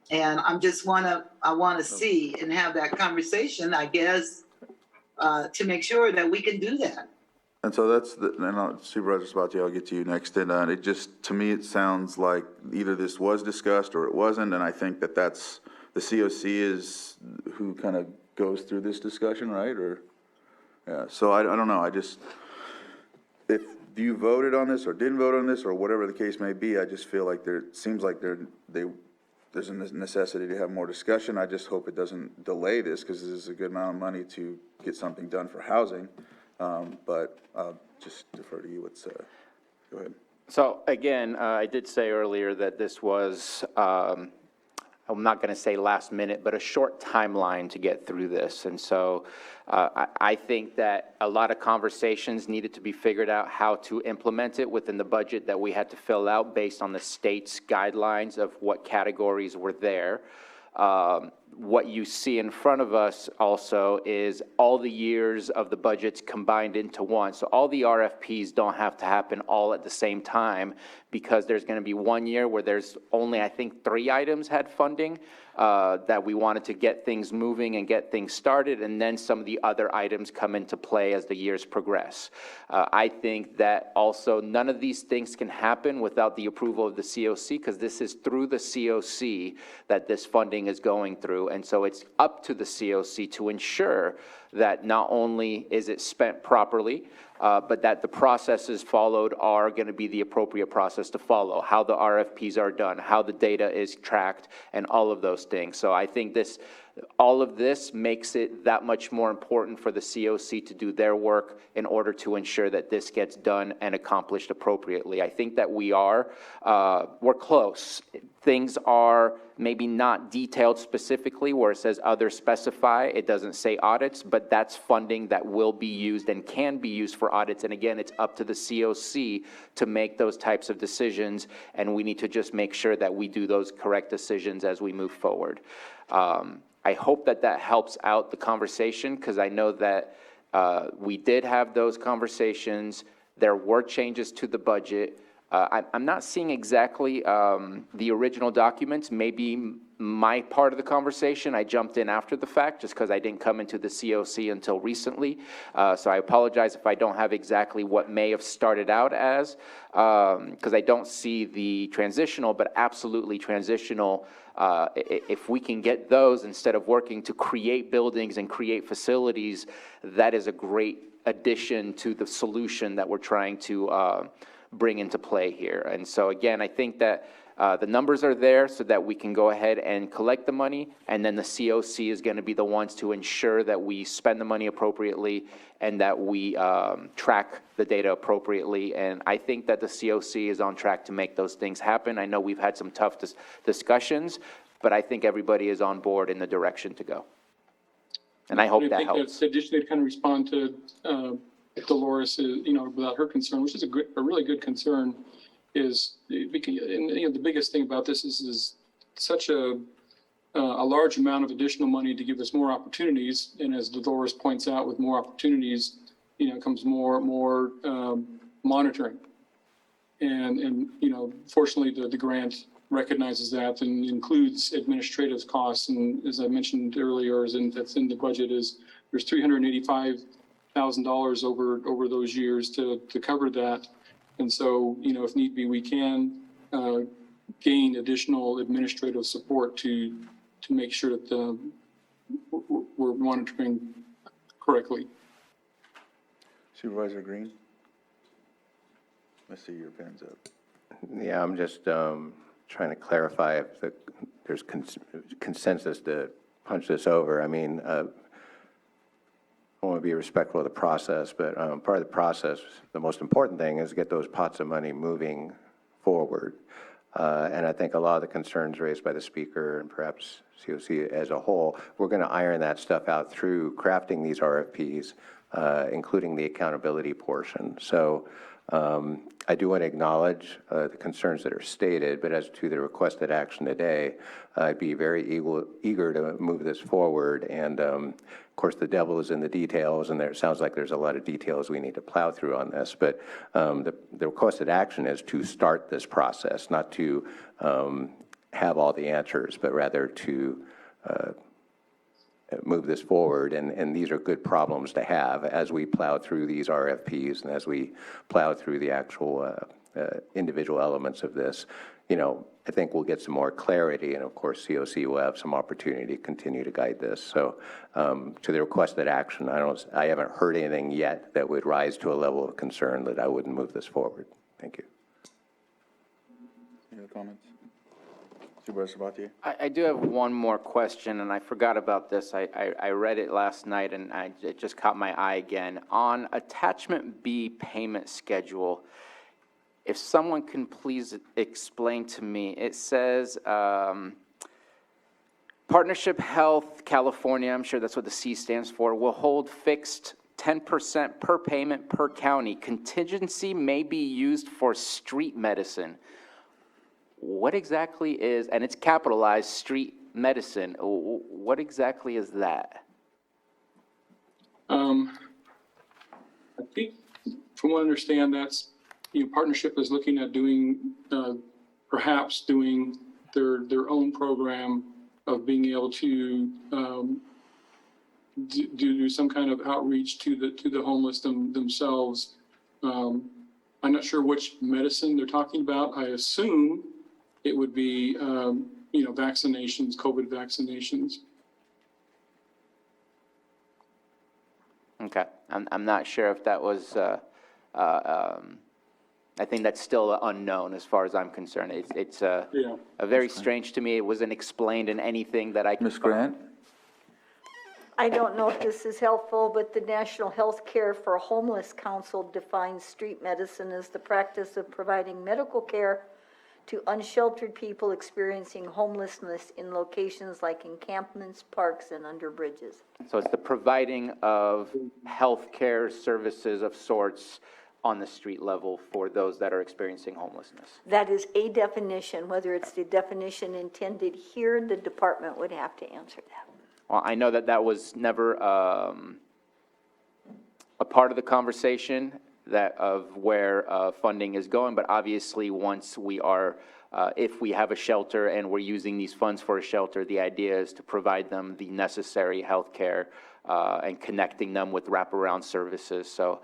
Speaker 11: And I want to see and have that conversation, I guess, to make sure that we can do that.
Speaker 1: And so that's and Supervisor Spati, I'll get to you next. And it just, to me, it sounds like either this was discussed or it wasn't. And I think that's the COC is who kind of goes through this discussion, right? Or, yeah, so I don't know. If you voted on this or didn't vote on this or whatever the case may be, I just feel like seems like there's a necessity to have more discussion. I just hope it doesn't delay this, because this is a good amount of money to get something done for housing. But I'll just defer to you. Go ahead.
Speaker 7: So again, I did say earlier that this was, I'm not going to say last minute, but a short timeline to get through this. And so I think that a lot of conversations needed to be figured out how to implement it within the budget that we had to fill out based on the state's guidelines of what categories were there. What you see in front of us also is all the years of the budgets combined into one. So all the RFPs don't have to happen all at the same time, because there's going to be 1 year where there's only, I think, 3 items had funding that we wanted to get things moving and get things started, and then some of the other items come into play as the years progress. I think that also none of these things can happen without the approval of the COC, because this is through the COC that this funding is going through. And so it's up to the COC to ensure that not only is it spent properly, but that the processes followed are going to be the appropriate process to follow, how the RFPs are done, how the data is tracked, and all of those things. So I think all of this makes it that much more important for the COC to do their work in order to ensure that this gets done and accomplished appropriately. I think that we're close. Things are maybe not detailed specifically where it says other specify. It doesn't say audits, but that's funding that will be used and can be used for audits. And again, it's up to the COC to make those types of decisions, and we need to just make sure that we do those correct decisions as we move forward. I hope that helps out the conversation, because I know that we did have those conversations. There were changes to the budget. I'm not seeing exactly the original documents. Maybe my part of the conversation, I jumped in after the fact just because I didn't come into the COC until recently. So I apologize if I don't have exactly what may have started out as, because I don't see the transitional, but absolutely transitional. If we can get those instead of working to create buildings and create facilities, that is a great addition to the solution that we're trying to bring into play here. And so again, I think that The numbers are there so that we can go ahead and collect the money, and then the COC is going to be the ones to ensure that we spend the money appropriately and that we track the data appropriately. And I think that the COC is on track to make those things happen. I know we've had some tough discussions, but I think everybody is on board in the direction to go. And I hope that helps.
Speaker 12: Additionally, to kind of respond to Dolores, about her concern, which is a really good concern, is because, and, the biggest thing about this is such a large amount of additional money to give us more opportunities. And as Dolores points out, with more opportunities, comes more monitoring. And fortunately, the grant recognizes that and includes administrative costs. And as I mentioned earlier, that's in the budget, there's $385,000 over those years to cover that. And so, if need be, we can gain additional administrative support to make sure that we're monitoring correctly.
Speaker 1: Supervisor Green? I see your pen's up.
Speaker 10: Yeah, I'm just trying to clarify if there's consensus to punch this over. I mean, I want to be respectful of the process, but part of the process, the most important thing is get those pots of money moving forward. And I think a lot of the concerns raised by the speaker and perhaps COC as a whole, we're going to iron that stuff out through crafting these RFPs, including the accountability portion. So I do want to acknowledge the concerns that are stated, but as to the requested action today, I'd be very eager to move this forward. And of course, the devil is in the details, and it sounds like there's a lot of details we need to plow through on this. But the requested action is to start this process, not to have all the answers, but rather to move this forward, and these are good problems to have as we plow through these RFPs and as we plow through the actual individual elements of this. I think we'll get some more clarity, and of course, COC will have some opportunity to continue to guide this. So to the requested action, I haven't heard anything yet that would rise to a level of concern that I wouldn't move this forward. Thank you.
Speaker 1: Any other comments? Supervisor Sabatier?
Speaker 7: I do have one more question, and I forgot about this. I read it last night, and it just caught my eye again. On Attachment B payment schedule, if someone can please explain to me, it says Partnership Health California, I'm sure that's what the C stands for, will hold fixed 10% per payment per county. Contingency may be used for street medicine. What exactly is, and it's capitalized, street medicine, what exactly is that?
Speaker 12: I think, from what I understand, that's, partnership is looking at doing, perhaps doing their own program of being able to do some kind of outreach to the homeless themselves. I'm not sure which medicine they're talking about. I assume it would be, vaccinations, COVID vaccinations.
Speaker 7: Okay, I'm not sure if that was, I think that's still unknown as far as I'm concerned. It's a very strange to me. It wasn't explained in anything that I could
Speaker 1: Ms. Grant?
Speaker 16: I don't know if this is helpful, but the National Health Care for Homeless Council defines street medicine as the practice of providing medical care to unsheltered people experiencing homelessness in locations like encampments, parks, and under bridges.
Speaker 7: So it's the providing of health care services of sorts on the street level for those that are experiencing homelessness.
Speaker 16: That is a definition. Whether it's the definition intended here, the department would have to answer that.
Speaker 7: Well, I know that was never a part of the conversation of where funding is going, but obviously once we are, if we have a shelter and we're using these funds for a shelter, the idea is to provide them the necessary health care and connecting them with wraparound services. So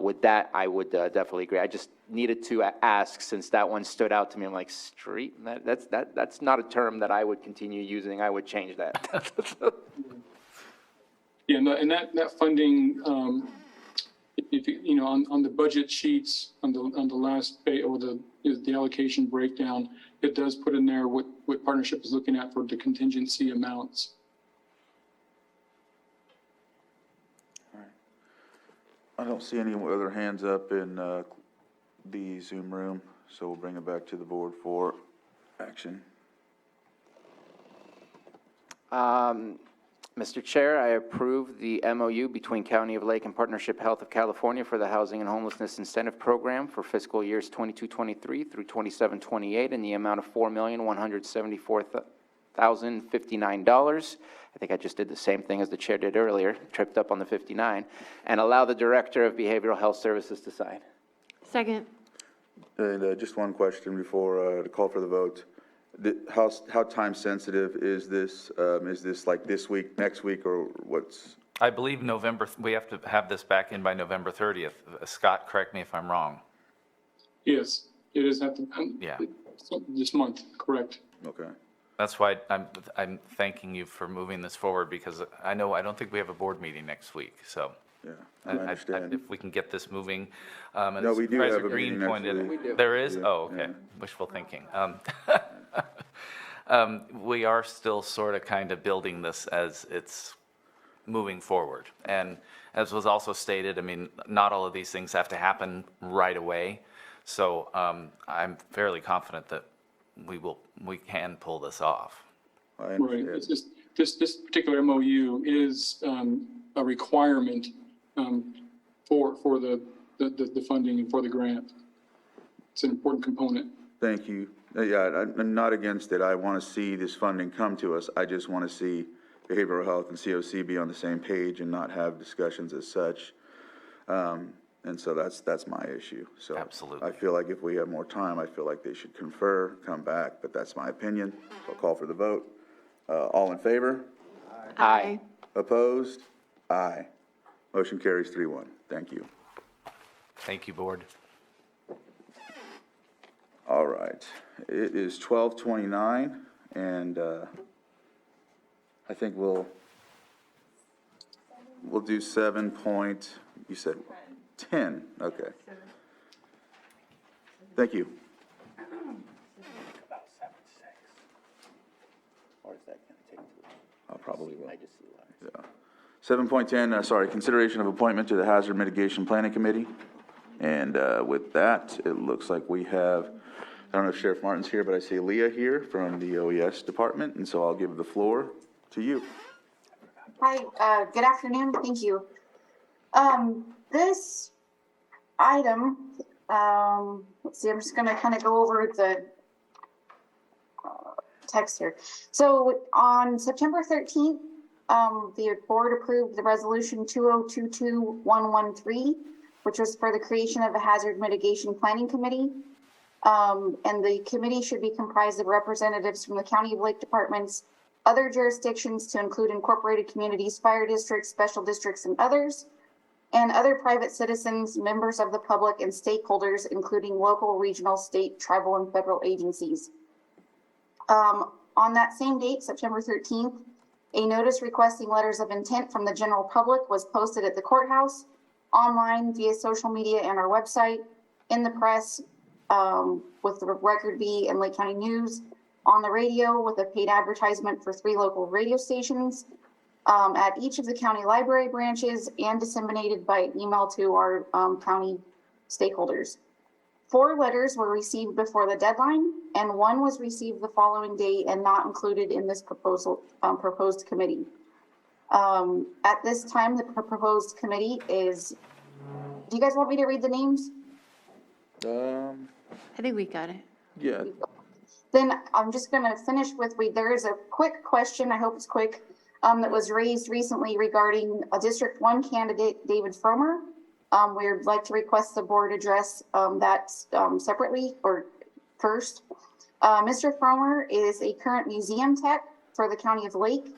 Speaker 7: with that, I would definitely agree. I just needed to ask, since that one stood out to me. I'm like, street? That's not a term that I would continue using. I would change that.
Speaker 12: Yeah, and that funding if, you know, on the budget sheets, on the last page, or the allocation breakdown, it does put in there what partnership is looking at for the contingency amounts.
Speaker 1: I don't see any other hands up in the Zoom room, so we'll bring it back to the board for action.
Speaker 7: Mr. Chair, I approve the MOU between County of Lake and Partnership Health of California for the Housing and Homelessness Incentive Program for fiscal years 22-23 through 27-28 in the amount of $4,174,059. I think I just did the same thing as the chair did earlier, tripped up on the 59, and allow the Director of Behavioral Health Services to sign.
Speaker 2: Second.
Speaker 1: And just one question before the call for the vote. How time sensitive is this? Is this like this week, next week, or what's?
Speaker 8: I believe we have to have this back in by November 30th. Scott, correct me if I'm wrong.
Speaker 12: Yes, it is at the,
Speaker 8: Yeah.
Speaker 12: this month, correct.
Speaker 1: Okay.
Speaker 8: That's why I'm thanking you for moving this forward, because I don't think we have a board meeting next week, so.
Speaker 1: Yeah, I understand.
Speaker 8: If we can get this moving.
Speaker 1: No, we do have a meeting next week.
Speaker 8: There is?
Speaker 1: Yeah,
Speaker 8: Oh, okay.
Speaker 1: yeah.
Speaker 8: Wishful thinking. We are still sort of kind of building this as it's moving forward. And as was also stated, I mean, not all of these things have to happen right away. So I'm fairly confident that we can pull this off.
Speaker 1: I
Speaker 12: Right, it's just, this particular MOU is a requirement for the funding and for the grant. It's an important component.
Speaker 1: Thank you. Yeah, I'm not against it. I want to see this funding come to us. I just want to see behavioral health and COC be on the same page and not have discussions as such. And so that's my issue. So
Speaker 8: absolutely.
Speaker 1: I feel like if we have more time, I feel like they should confer, come back, but that's my opinion. So I'll call for the vote. All in favor?
Speaker 7: Aye.
Speaker 1: Opposed? Aye. Motion carries 3-1. Thank you.
Speaker 8: Thank you, board.
Speaker 1: All right. It is 12:29, and I think we'll do 7 point, you said 10, okay. Thank you.
Speaker 7: Or is that going to take too long?
Speaker 1: I probably will.
Speaker 7: I just see that.
Speaker 1: Yeah. 7.10, consideration of appointment to the Hazard Mitigation Planning Committee. And with that, it looks like we have, I don't know if Sheriff Martin's here, but I see Leah here from the OES department, and so I'll give the floor to you.
Speaker 19: Hi, good afternoon, thank you. This item, let's see, I'm just gonna kind of go over the text here. So on September 13th, the board approved the resolution 2022113, which was for the creation of a hazard mitigation planning committee. And the committee should be comprised of representatives from the County of Lake departments, other jurisdictions to include incorporated communities, fire districts, special districts, and others, and other private citizens, members of the public, and stakeholders, including local, regional, state, tribal, and federal agencies. On that same date, September 13th, a notice requesting letters of intent from the general public was posted at the courthouse, online, via social media, and our website, in the press, with the Record B and Lake County News, on the radio with a paid advertisement for 3 local radio stations, at each of the county library branches, and disseminated by email to our county stakeholders. 4 letters were received before the deadline, and 1 was received the following day and not included in this proposed committee. At this time, the proposed committee is, do you guys want me to read the names?
Speaker 2: I think we got it.
Speaker 1: Yeah.
Speaker 19: Then I'm just going to finish with, there is a quick question, I hope it's quick, that was raised recently regarding a District 1 candidate, David Fromer. We would like to request the board address that separately or first. Mr. Fromer is a current museum tech for the County of Lake.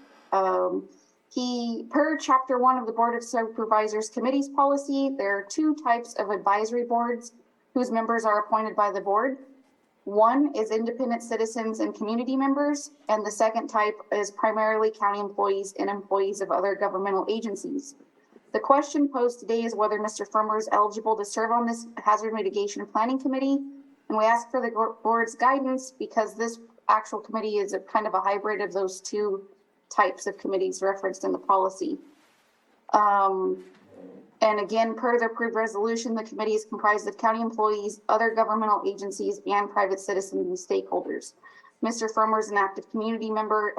Speaker 19: He, per Chapter 1 of the Board of Supervisors Committees policy, there are 2 types of advisory boards whose members are appointed by the board. One is independent citizens and community members, and the second type is primarily county employees and employees of other governmental agencies. The question posed today is whether Mr. Frommer is eligible to serve on this Hazard Mitigation and Planning Committee. And we ask for the board's guidance because this actual committee is a kind of a hybrid of those two types of committees referenced in the policy. And again, per the approved resolution, the committee is comprised of county employees, other governmental agencies, and private citizens and stakeholders. Mr. Frommer is an active community member,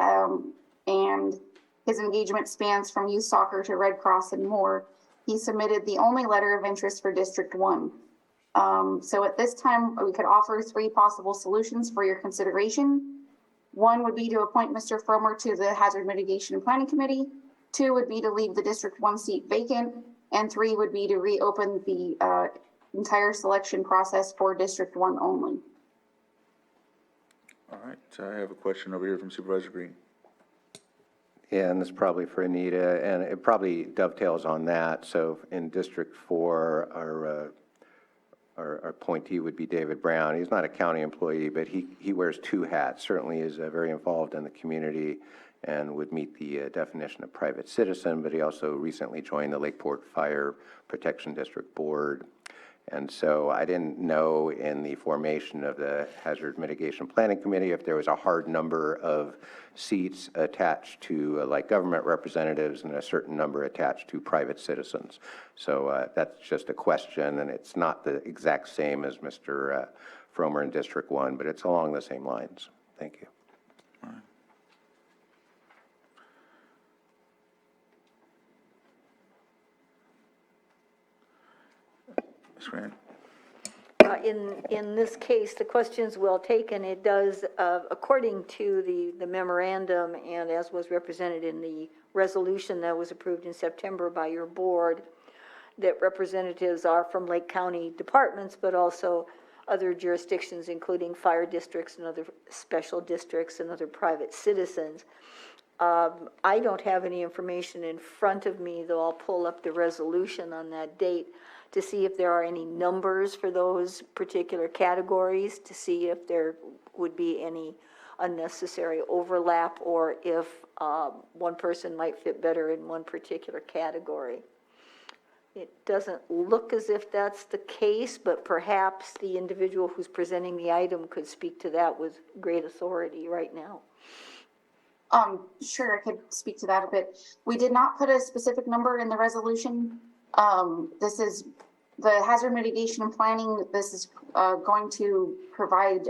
Speaker 19: and his engagement spans from youth soccer to Red Cross and more. He submitted the only letter of interest for District 1. So at this time, we could offer 3 possible solutions for your consideration. 1 would be to appoint Mr. Frommer to the Hazard Mitigation and Planning Committee. 2 would be to leave the District 1 seat vacant. And 3 would be to reopen the entire selection process for District 1 only.
Speaker 1: All right, so I have a question over here from Supervisor Green.
Speaker 10: Yeah, and this is probably for Anita, and it probably dovetails on that. So in District 4, our appointee would be David Brown. He's not a county employee, but he wears 2 hats, certainly is very involved in the community and would meet the definition of private citizen, but he also recently joined the Lakeport Fire Protection District Board. And so I didn't know in the formation of the Hazard Mitigation Planning Committee if there was a hard number of seats attached to like government representatives and a certain number attached to private citizens. So that's just a question, and it's not the exact same as Mr. Frommer in District 1, but it's along the same lines. Thank you.
Speaker 1: Ms. Grant.
Speaker 16: In this case, the question's well taken. It does, according to the memorandum and as was represented in the resolution that was approved in September by your board, that representatives are from Lake County departments, but also other jurisdictions, including fire districts and other special districts and other private citizens. I don't have any information in front of me, though I'll pull up the resolution on that date to see if there are any numbers for those particular categories, to see if there would be any unnecessary overlap or if one person might fit better in one particular category. It doesn't look as if that's the case, but perhaps the individual who's presenting the item could speak to that with great authority right now.
Speaker 19: Sure, I could speak to that a bit. We did not put a specific number in the resolution. This is the hazard mitigation and planning. This is going to provide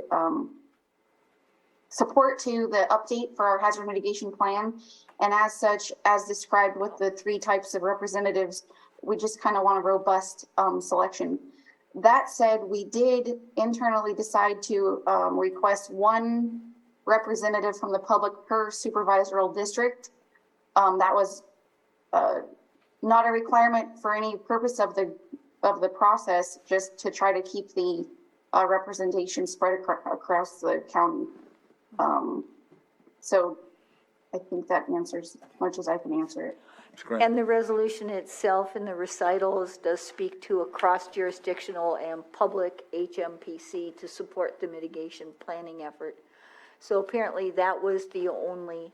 Speaker 19: support to the update for our hazard mitigation plan. And as such, as described with the 3 types of representatives, we just kind of want a robust selection. That said, we did internally decide to request 1 representative from the public per supervisorial district. That was not a requirement for any purpose of the process, just to try to keep the representation spread across the county. So I think that answers as much as I can answer it.
Speaker 16: And the resolution itself in the recitals does speak to a cross-jurisdictional and public HMPC to support the mitigation planning effort. So apparently that was the only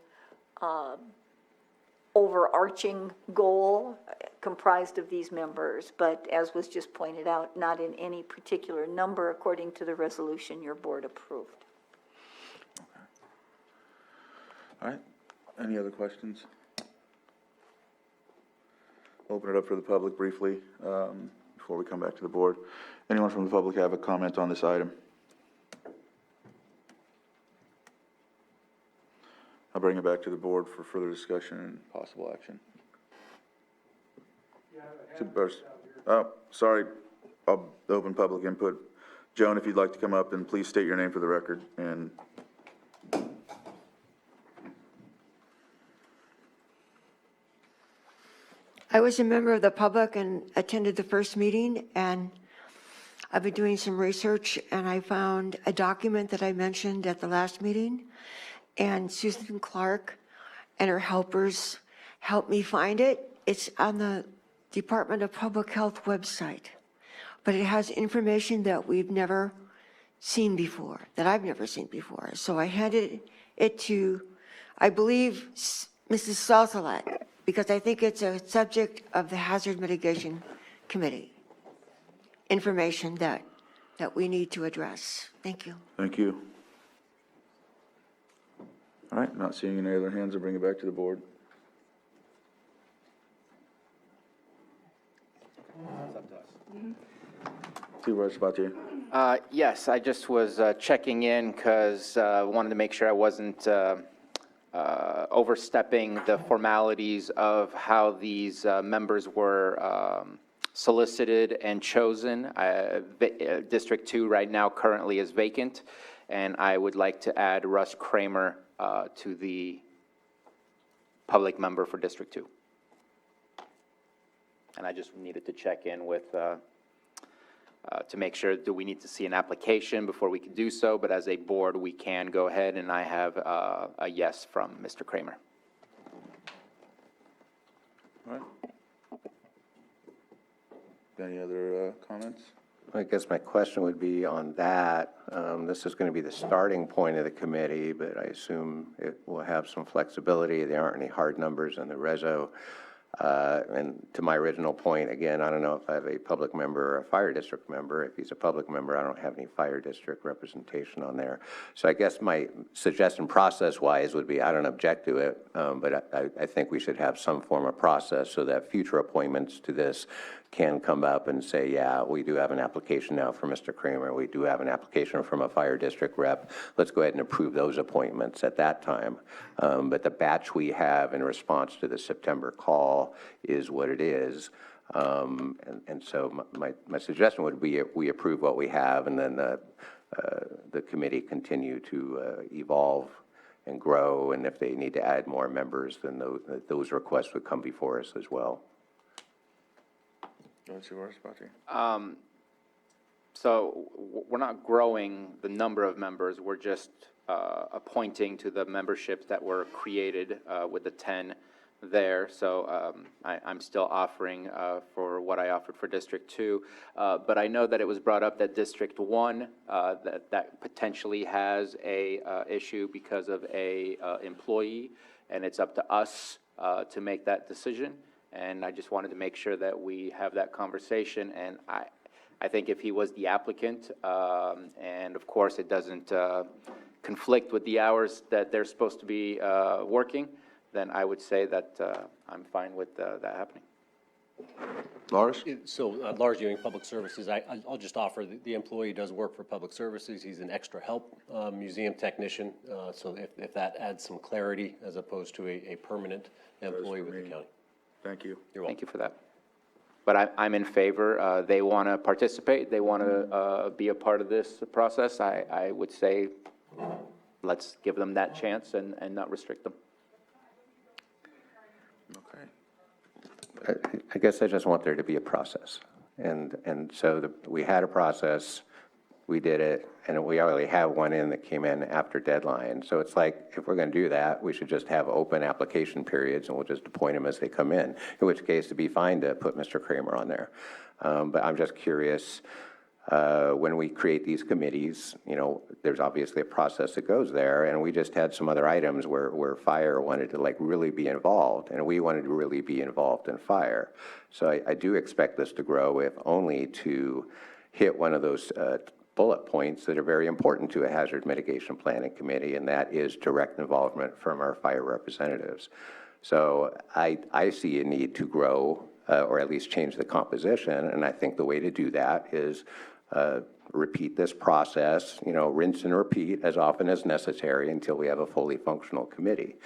Speaker 16: overarching goal comprised of these members, but as was just pointed out, not in any particular number according to the resolution your board approved.
Speaker 1: Okay. All right, any other questions? Open it up for the public briefly before we come back to the board. Anyone from the public have a comment on this item? I'll bring it back to the board for further discussion and possible action. Oh, sorry, I'll open public input. Joan, if you'd like to come up, and please state your name for the record. And
Speaker 15: I was a member of the public and attended the first meeting, and I've been doing some research, and I found a document that I mentioned at the last meeting, and Susan Clark and her helpers helped me find it. It's on the Department of Public Health website, but it has information that we've never seen before, that I've never seen before. So I handed it to, I believe, Mrs. Salsalat, because I think it's a subject of the Hazard Mitigation Committee, information that we need to address. Thank you.
Speaker 1: Thank you. All right, not seeing any other hands, I'll bring it back to the board. Supervisor Sabatier?
Speaker 7: Yes, I just was checking in because I wanted to make sure I wasn't overstepping the formalities of how these members were solicited and chosen. District 2 right now currently is vacant, and I would like to add Russ Kramer to the public member for District 2. And I just needed to check in with, to make sure, do we need to see an application before we can do so? But as a board, we can go ahead, and I have a yes from Mr. Kramer.
Speaker 1: All right. Any other comments?
Speaker 10: I guess my question would be on that. This is going to be the starting point of the committee, but I assume it will have some flexibility. There aren't any hard numbers in the reso. And to my original point, again, I don't know if I have a public member or a fire district member. If he's a public member, I don't have any fire district representation on there. So I guess my suggestion process-wise would be I don't object to it, but I think we should have some form of process so that future appointments to this can come up and say, yeah, we do have an application now for Mr. Kramer. We do have an application from a fire district rep. Let's go ahead and approve those appointments at that time. But the batch we have in response to the September call is what it is. And so my suggestion would be we approve what we have, and then the committee continue to evolve and grow. And if they need to add more members, then those requests would come before us as well.
Speaker 7: So we're not growing the number of members, we're just appointing to the memberships that were created with the 10 there. So I'm still offering for what I offered for District 2. But I know that it was brought up that District 1, that potentially has a issue because of a employee, and it's up to us to make that decision. And I just wanted to make sure that we have that conversation. And I think if he was the applicant, and of course it doesn't conflict with the hours that they're supposed to be working, then I would say that I'm fine with that happening.
Speaker 1: Lars?
Speaker 6: So Lars Ewing, Public Services. I'll just offer the employee does work for Public Services. He's an extra help museum technician. So if that adds some clarity as opposed to a permanent employee with the county.
Speaker 1: Thank you.
Speaker 6: You're welcome.
Speaker 7: Thank you for that. But I'm in favor. They want to participate. They want to be a part of this process. I would say let's give them that chance and not restrict them.
Speaker 1: Okay.
Speaker 10: I guess I just want there to be a process. And so we had a process, we did it, and we already have one in that came in after deadline. So it's like, if we're going to do that, we should just have open application periods, and we'll just appoint them as they come in which case it'd be fine to put Mr. Kramer on there. But I'm just curious, when we create these committees, there's obviously a process that goes there, and we just had some other items where fire wanted to really be involved, and we wanted to really be involved in fire. So I do expect this to grow, if only to hit one of those bullet points that are very important to a hazard mitigation planning committee, and that is direct involvement from our fire representatives. So I see a need to grow, or at least change the composition, and I think the way to do that is repeat this process, rinse and repeat as often as necessary until we have a fully functional committee.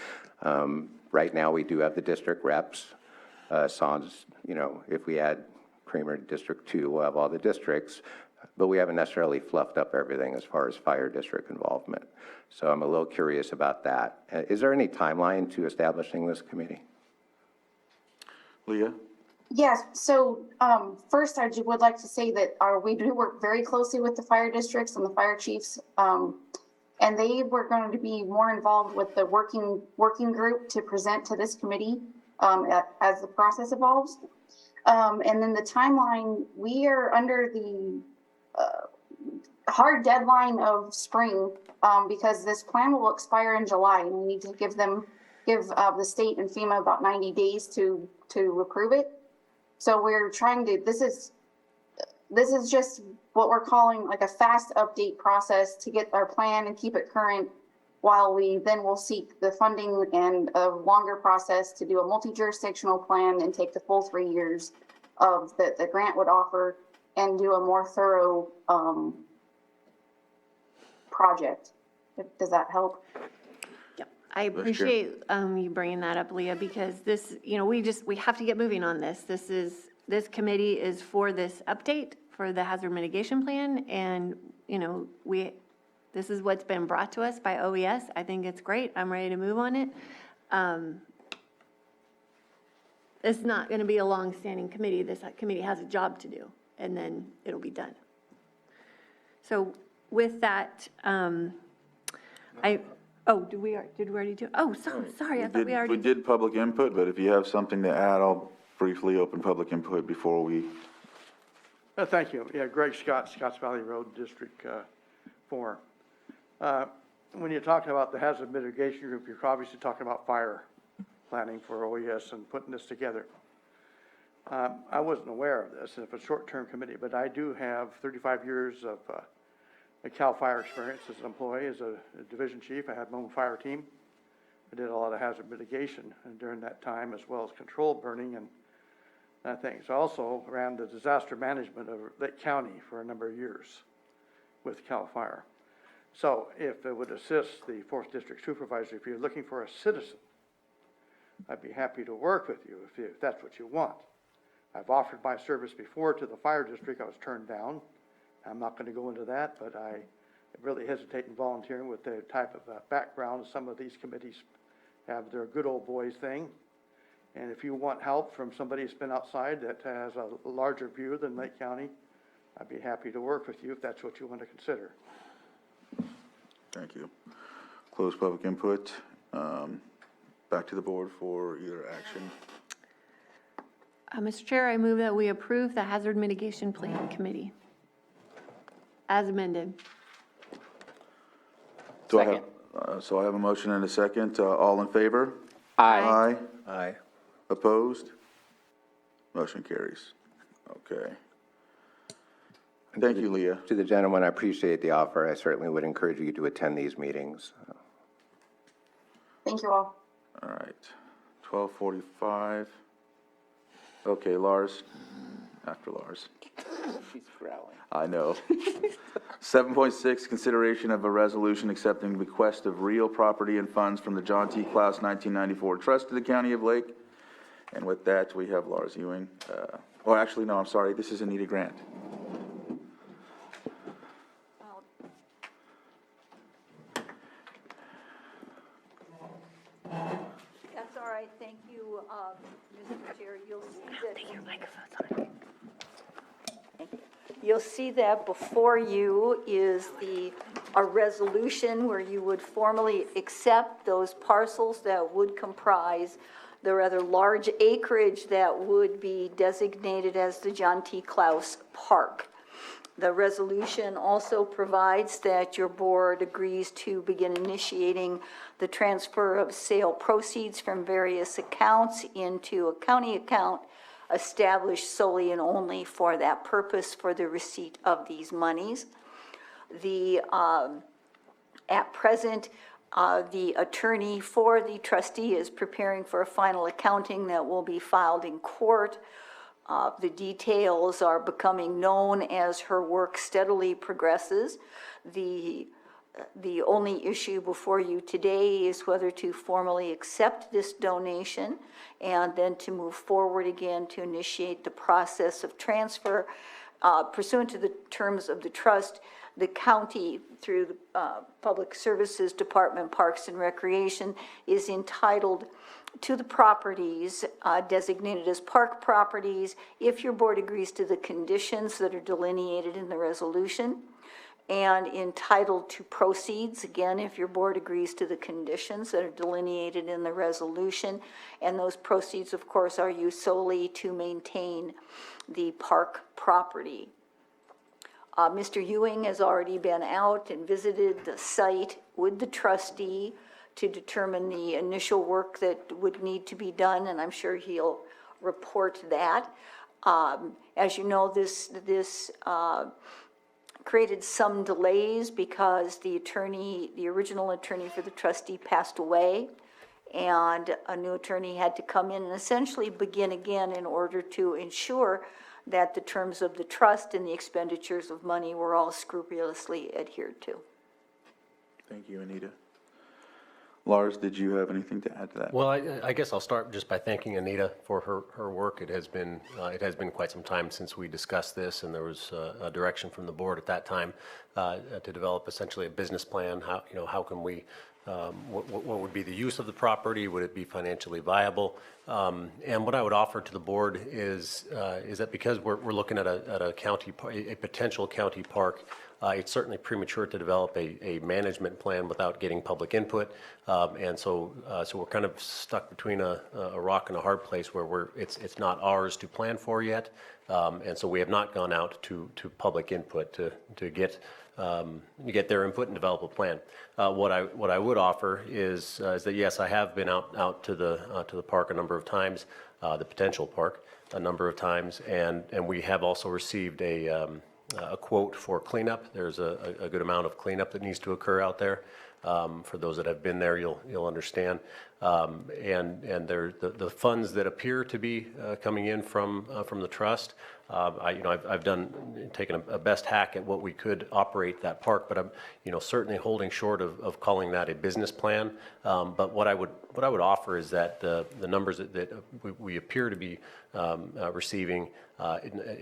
Speaker 10: Right now, we do have the district reps. Sans, if we add Kramer to District 2, we'll have all the districts, but we haven't necessarily fluffed up everything as far as fire district involvement. So I'm a little curious about that. Is there any timeline to establishing this committee?
Speaker 1: Leah?
Speaker 19: Yes, so first I would like to say that we do work very closely with the fire districts and the fire chiefs. And they were going to be more involved with the working group to present to this committee as the process evolves. And then the timeline, we are under the hard deadline of spring because this plan will expire in July, and we need to give them give the state and FEMA about 90 days to approve it. So we're trying to, this is just what we're calling like a fast update process to get our plan and keep it current, while we then will seek the funding and a longer process to do a multi-jurisdictional plan and take the full 3 years of that the grant would offer and do a more thorough project. Does that help?
Speaker 2: I appreciate you bringing that up, Leah, because this, we have to get moving on this. This committee is for this update for the hazard mitigation plan, and, this is what's been brought to us by OES. I think it's great. I'm ready to move on it. It's not going to be a long-standing committee. This committee has a job to do, and then it'll be done. So with that, did we already do? Oh, sorry. I thought we already.
Speaker 1: We did public input, but if you have something to add, I'll briefly open public input before we.
Speaker 13: Thank you. Yeah, Greg Scott, Scotts Valley Road District 4. When you're talking about the hazard mitigation group, you're obviously talking about fire planning for OES and putting this together. I wasn't aware of this, and it's a short-term committee, but I do have 35 years of a CAL FIRE experience as an employee, as a division chief. I had my own fire team. I did a lot of hazard mitigation during that time, as well as controlled burning and things. I also ran the disaster management of Lake County for a number of years with CAL FIRE. So if it would assist the 4th District Supervisor, if you're looking for a citizen, I'd be happy to work with you if that's what you want. I've offered my service before to the fire district. I was turned down. I'm not going to go into that, but I really hesitate in volunteering with the type of background some of these committees have their good old boys thing. And if you want help from somebody who's been outside that has a larger view than Lake County, I'd be happy to work with you if that's what you want to consider.
Speaker 1: Thank you. Close public input. Back to the board for either action.
Speaker 2: Mr. Chair, I move that we approve the Hazard Mitigation Plan Committee as amended.
Speaker 1: So I have a motion and a second. All in favor?
Speaker 7: Aye.
Speaker 10: Aye.
Speaker 1: Opposed? Motion carries. Okay. Thank you, Leah.
Speaker 10: To the gentleman, I appreciate the offer. I certainly would encourage you to attend these meetings.
Speaker 19: Thank you all.
Speaker 1: All right, 12:45. Okay, Lars, after Lars.
Speaker 7: She's growling.
Speaker 1: I know. 7.6, consideration of a resolution accepting bequest of real property and funds from the John T. Klaus 1994 Trust to the County of Lake. And with that, we have Lars Ewing. Actually, no, I'm sorry, this is Anita Grant.
Speaker 16: That's all right, thank you, Mr. Chair. You'll see that. Your microphone's on. You'll see that before you is a resolution where you would formally accept those parcels that would comprise the rather large acreage that would be designated as the John T. Klaus Park. The resolution also provides that your board agrees to begin initiating the transfer of sale proceeds from various accounts into a county account established solely and only for that purpose for the receipt of these monies. At present, the attorney for the trustee is preparing for a final accounting that will be filed in court. The details are becoming known as her work steadily progresses. The only issue before you today is whether to formally accept this donation and then to move forward again to initiate the process of transfer. Pursuant to the terms of the trust, the county, through the Public Services Department, Parks and Recreation, is entitled to the properties designated as park properties if your board agrees to the conditions that are delineated in the resolution, and entitled to proceeds, again, if your board agrees to the conditions that are delineated in the resolution. And those proceeds, of course, are used solely to maintain the park property. Mr. Ewing has already been out and visited the site with the trustee to determine the initial work that would need to be done, and I'm sure he'll report that. As you know, this created some delays because the original attorney for the trustee passed away, and a new attorney had to come in and essentially begin again in order to ensure that the terms of the trust and the expenditures of money were all scrupulously adhered to.
Speaker 1: Thank you, Anita. Lars, did you have anything to add to that?
Speaker 6: Well, I guess I'll start just by thanking Anita for her work. It has been quite some time since we discussed this, and there was a direction from the board at that time to develop essentially a business plan. How can we, what would be the use of the property? Would it be financially viable? And what I would offer to the board is that because we're looking at a potential county park, it's certainly premature to develop a management plan without getting public input. And so we're kind of stuck between a rock and a hard place where it's not ours to plan for yet. And so we have not gone out to public input to get their input and develop a plan. What I would offer is that yes, I have been out to the park a number of times, the potential park a number of times, and we have also received a quote for cleanup. There's a good amount of cleanup that needs to occur out there. For those that have been there, you'll understand. And the funds that appear to be coming in from the trust, I've taken a best hack at what we could operate that park, but I'm certainly holding short of calling that a business plan. But what I would offer is that the numbers that we appear to be receiving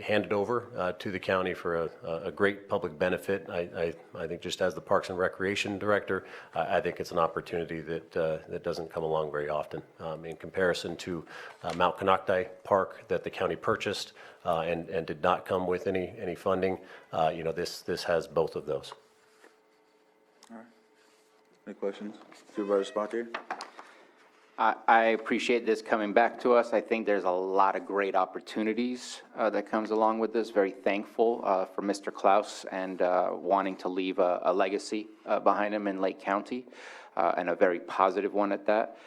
Speaker 6: handed over to the county for a great public benefit. I think just as the Parks and Recreation Director, I think it's an opportunity that doesn't come along very often. In comparison to Mount Konocti Park that the county purchased and did not come with any funding, this has both of those.
Speaker 1: All right. Any questions? Supervisor Spatier?
Speaker 7: I appreciate this coming back to us. I think there's a lot of great opportunities that comes along with this. Very thankful for Mr. Klaus and wanting to leave a legacy behind him in Lake County, and a very positive one at that.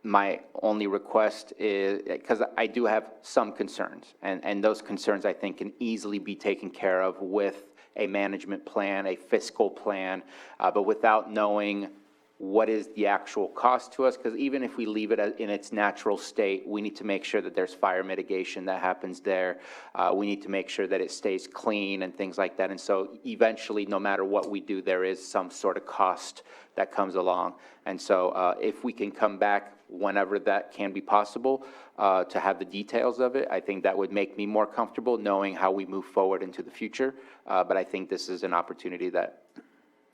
Speaker 7: My only request is, because I do have some concerns, and those concerns I think can easily be taken care of with a management plan, a fiscal plan, but without knowing what is the actual cost to us, because even if we leave it in its natural state, we need to make sure that there's fire mitigation that happens there. We need to make sure that it stays clean and things like that. And so eventually, no matter what we do, there is some sort of cost that comes along. And so if we can come back whenever that can be possible to have the details of it, I think that would make me more comfortable knowing how we move forward into the future. But I think this is an opportunity that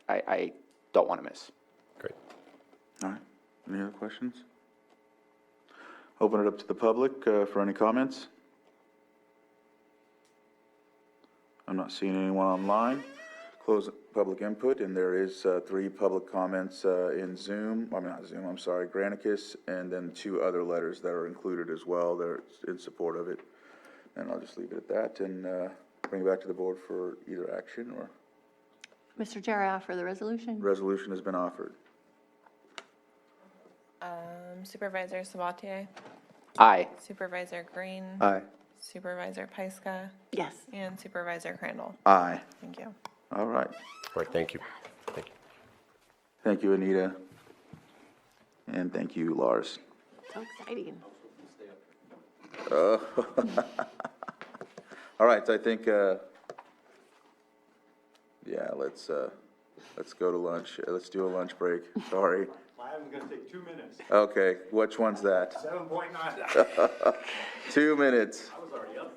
Speaker 7: I don't want to miss.
Speaker 6: Great.
Speaker 1: All right. Any other questions? Open it up to the public for any comments. I'm not seeing anyone online. Close public input, and there is 3 public comments in Zoom. I mean, not Zoom, I'm sorry, Granicus, and then 2 other letters that are included as well. They're in support of it. And I'll just leave it at that and bring it back to the board for either action or.
Speaker 2: Mr. Chair, I offer the resolution.
Speaker 1: Resolution has been offered.
Speaker 20: Supervisor Sabatier?
Speaker 7: Aye.
Speaker 20: Supervisor Green?
Speaker 10: Aye.
Speaker 20: Supervisor Pyska?
Speaker 2: Yes.
Speaker 20: And Supervisor Crandall?
Speaker 1: Aye.
Speaker 20: Thank you.
Speaker 1: All right.
Speaker 6: All right, thank you. Thank you.
Speaker 1: Thank you, Anita. And thank you, Lars.
Speaker 2: So exciting.
Speaker 1: All right, so I think, yeah, let's go to lunch. Let's do a lunch break. Sorry.
Speaker 3: I'm going to take 2 minutes.
Speaker 1: Okay, which one's that?
Speaker 3: 7.9.
Speaker 1: 2 minutes.
Speaker 3: I was already up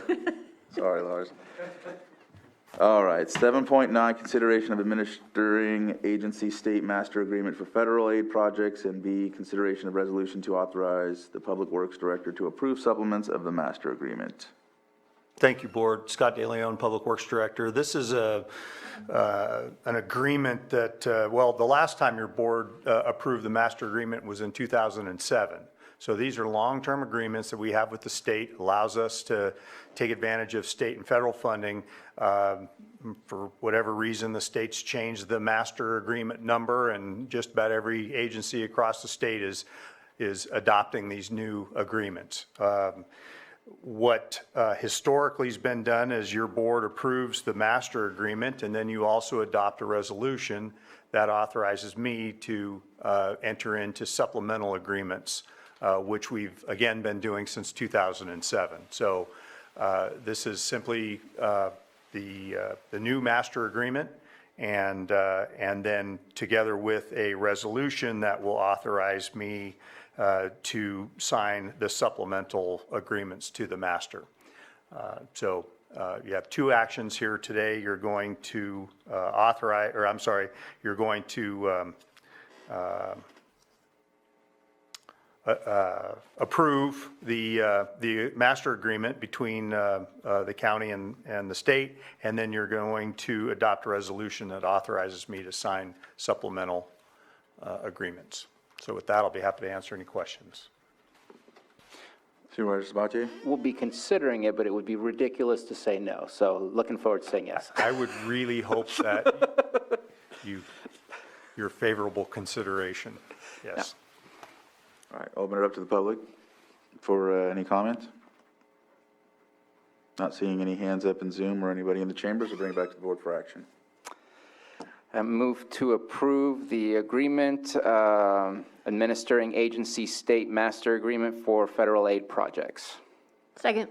Speaker 3: there.
Speaker 1: Sorry, Lars. All right, 7.9, consideration of administering agency state master agreement for federal aid projects, and B, consideration of resolution to authorize the Public Works Director to approve supplements of the master agreement.
Speaker 3: Thank you, Board. Scott DeLeon, Public Works Director. This is an agreement that, well, the last time your board approved the master agreement was in 2007. So these are long-term agreements that we have with the state, allows us to take advantage of state and federal funding. For whatever reason, the state's changed the master agreement number, and just about every agency across the state is adopting these new agreements. What historically has been done is your board approves the master agreement, and then you also adopt a resolution that authorizes me to enter into supplemental agreements, which we've, again, been doing since 2007. So this is simply the new master agreement, and then together with a resolution that will authorize me to sign the supplemental agreements to the master. So you have two actions here today. You're going to you're going to approve the master agreement between the county and the state, and then you're going to adopt a resolution that authorizes me to sign supplemental agreements. So with that, I'll be happy to answer any questions.
Speaker 1: Supervisor Sabatier?
Speaker 7: We'll be considering it, but it would be ridiculous to say no. So looking forward to saying yes.
Speaker 3: I would really hope that your favorable consideration, yes.
Speaker 1: All right, open it up to the public for any comments. Not seeing any hands up in Zoom or anybody in the chambers, we'll bring it back to the board for action.
Speaker 7: I move to approve the agreement administering agency state master agreement for federal aid projects.
Speaker 2: Second.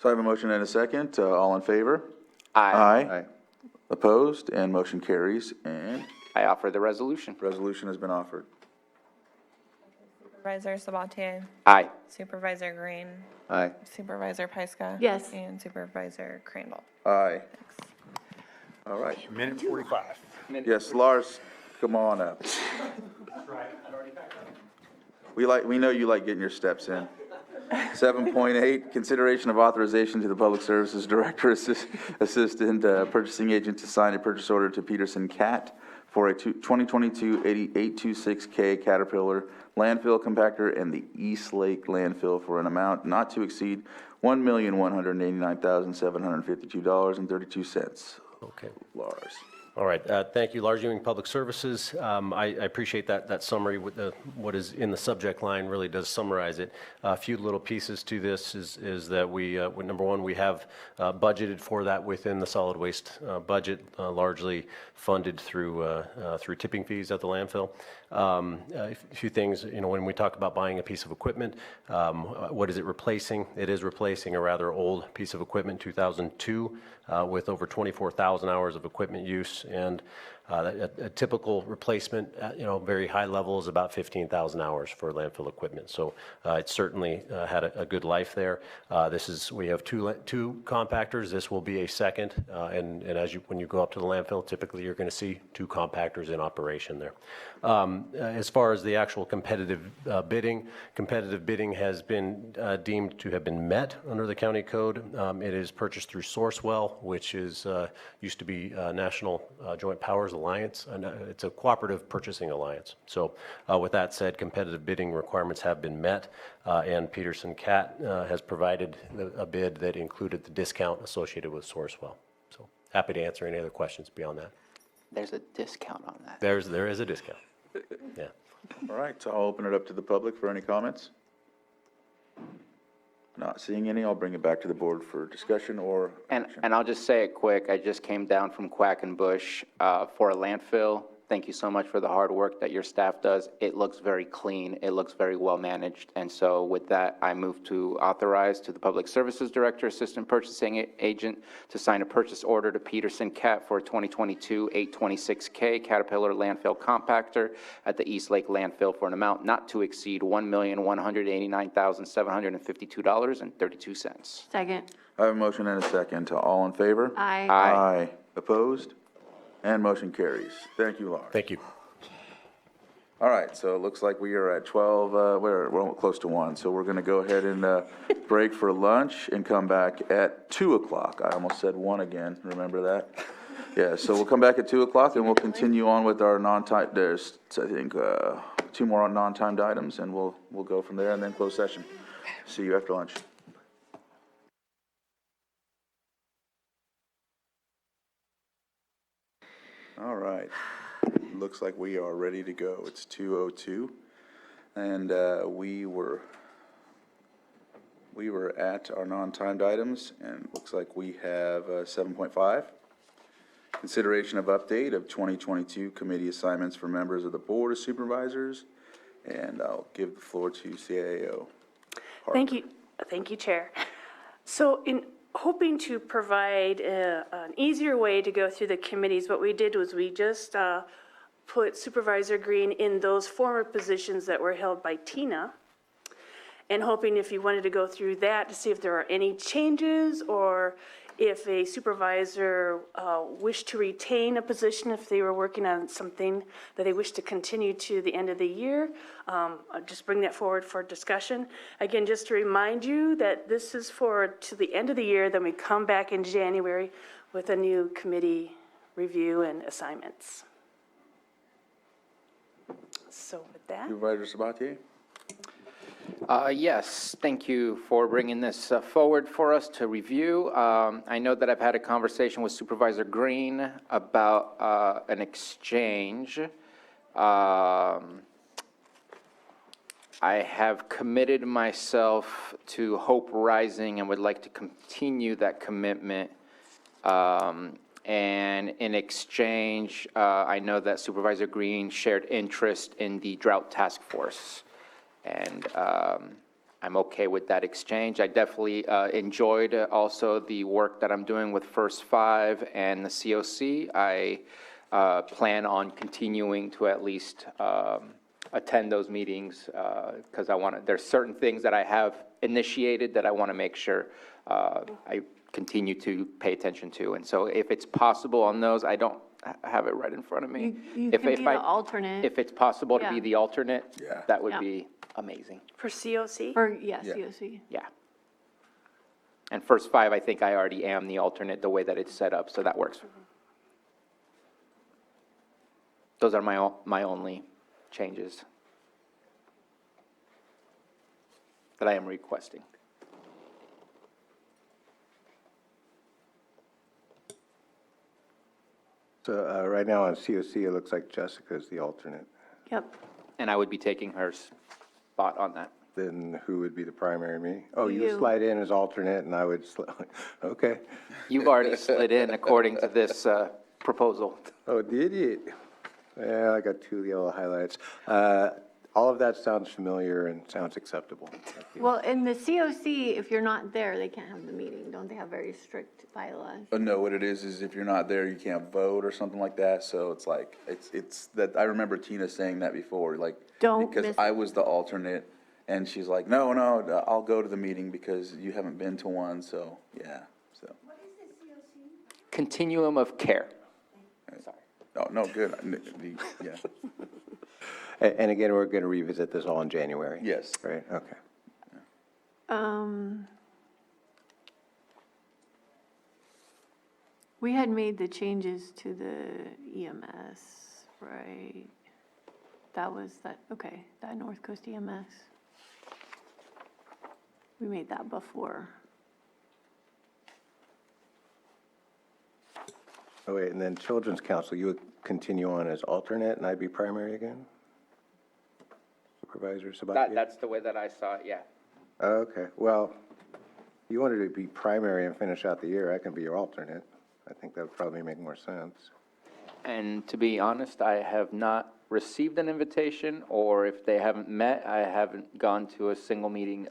Speaker 1: So I have a motion and a second. All in favor?
Speaker 7: Aye.
Speaker 1: Aye. Opposed? And motion carries. And
Speaker 7: I offer the resolution.
Speaker 1: resolution has been offered.
Speaker 20: Supervisor Sabatier?
Speaker 7: Aye.
Speaker 20: Supervisor Green?
Speaker 10: Aye.
Speaker 20: Supervisor Pyska?
Speaker 2: Yes.
Speaker 20: And Supervisor Crandall?
Speaker 1: Aye. All right.
Speaker 3: Minute 45.
Speaker 1: Yes, Lars, come on up. We know you like getting your steps in. 7.8, consideration of authorization to the Public Services Director, Assistant Purchasing Agent to sign a purchase order to Peterson Cat for a 2022 826K Caterpillar landfill compactor and the East Lake landfill for an amount not to exceed $1,189,752.32.
Speaker 6: Okay.
Speaker 1: Lars.
Speaker 6: All right, thank you, Lars Ewing, Public Services. I appreciate that summary. With what is in the subject line really does summarize it. A few little pieces to this is that we, number one, we have budgeted for that within the solid waste budget, largely funded through tipping fees at the landfill. A few things, when we talk about buying a piece of equipment, what is it replacing? It is replacing a rather old piece of equipment, 2002, with over 24,000 hours of equipment use, and a typical replacement at, very high level is about 15,000 hours for landfill equipment. So it certainly had a good life there. We have two compactors. This will be a second, and when you go up to the landfill, typically you're going to see two compactors in operation there. As far as the actual competitive bidding has been deemed to have been met under the county code. It is purchased through Sourcewell, which is used to be National Joint Powers Alliance, and it's a cooperative purchasing alliance. So with that said, competitive bidding requirements have been met, and Peterson Cat has provided a bid that included the discount associated with Sourcewell. So happy to answer any other questions beyond that.
Speaker 7: There's a discount on that.
Speaker 6: There is a discount. Yeah.
Speaker 1: All right, so I'll open it up to the public for any comments. Not seeing any, I'll bring it back to the board for discussion or action.
Speaker 7: And I'll just say it quick, I just came down from Quackenbush for a landfill. Thank you so much for the hard work that your staff does. It looks very clean, it looks very well managed, and so with that, I move to authorize to the Public Services Director, Assistant Purchasing Agent, to sign a purchase order to Peterson Cat for a 2022 826K Caterpillar landfill compactor at the East Lake landfill for an amount not to exceed $1,189,752.32.
Speaker 2: Second.
Speaker 1: I have a motion and a second. All in favor?
Speaker 2: Aye.
Speaker 1: Aye. Opposed? And motion carries. Thank you, Lars.
Speaker 6: Thank you.
Speaker 1: All right, so it looks like we are at 12, we're close to 1, so we're going to go ahead and break for lunch and come back at 2 o'clock. I almost said 1 again, remember that? Yeah, so we'll come back at 2 o'clock and we'll continue on with our non-type, there's, I think, two more on non-timed items, and we'll go from there, and then close session. See you after lunch. All right. Looks like we are ready to go. It's 2:02, and we were at our non-timed items, and it looks like we have 7.5. Consideration of update of 2022 committee assignments for members of the Board of Supervisors, and I'll give the floor to CAO.
Speaker 17: Thank you, Chair. So in hoping to provide an easier way to go through the committees, what we did was we just put Supervisor Green in those former positions that were held by Tina, and hoping if you wanted to go through that to see if there are any changes, or if a supervisor wished to retain a position if they were working on something that they wish to continue to the end of the year, I'll just bring that forward for discussion. Again, just to remind you that this is to the end of the year, then we come back in January with a new committee review and assignments. So with that.
Speaker 1: Supervisor Sabatier?
Speaker 7: Yes, thank you for bringing this forward for us to review. I know that I've had a conversation with Supervisor Green about an exchange. I have committed myself to Hope Rising and would like to continue that commitment. And in exchange, I know that Supervisor Green shared interest in the Drought Task Force. And I'm okay with that exchange. I definitely enjoyed also the work that I'm doing with First Five and the COC. I plan on continuing to at least attend those meetings because there's certain things that I have initiated that I want to make sure I continue to pay attention to. And so if it's possible on those, I don't have it right in front of me.
Speaker 2: You can be the alternate.
Speaker 7: If it's possible to be
Speaker 2: Yeah.
Speaker 7: the alternate, that would
Speaker 2: Yeah.
Speaker 7: be amazing.
Speaker 17: For COC?
Speaker 2: COC.
Speaker 7: Yeah. And First Five, I think I already am the alternate, the way that it's set up, so that works. Those are my only changes that I am requesting.
Speaker 10: So right now on COC, it looks like Jessica's the alternate.
Speaker 2: Yep.
Speaker 7: And I would be taking her spot on that.
Speaker 10: Then who would be the primary, me? Oh, you
Speaker 2: You.
Speaker 10: slide in as alternate and I would, okay.
Speaker 7: You've already slid in according to this proposal.
Speaker 10: Oh, did you? Yeah, I got two yellow highlights. All of that sounds familiar and sounds acceptable.
Speaker 2: Well, in the COC, if you're not there, they can't have the meeting. Don't they have very strict bylaws?
Speaker 1: No, what it is if you're not there, you can't vote or something like that, so it's like, it's that, I remember Tina saying that before, like,
Speaker 2: Don't
Speaker 1: because
Speaker 2: miss-
Speaker 1: I was the alternate, and she's like, no, I'll go to the meeting because you haven't been to one, so, yeah, so.
Speaker 7: Continuum of care.
Speaker 1: Oh, no, good, yeah,
Speaker 10: And again, we're going to revisit this all in January?
Speaker 1: yes.
Speaker 10: Right, okay.
Speaker 2: We had made the changes to the EMS, right? That was that North Coast EMS. We made that before.
Speaker 10: Oh, wait, and then Children's Council, you would continue on as alternate and I'd be primary again? Supervisor Sabatier?
Speaker 7: That's the way that I saw it, yeah.
Speaker 10: Okay, well, you wanted to be primary and finish out the year, I can be your alternate. I think that would probably make more sense.
Speaker 7: And to be honest, I have not received an invitation, or if they haven't met, I haven't gone to a single meeting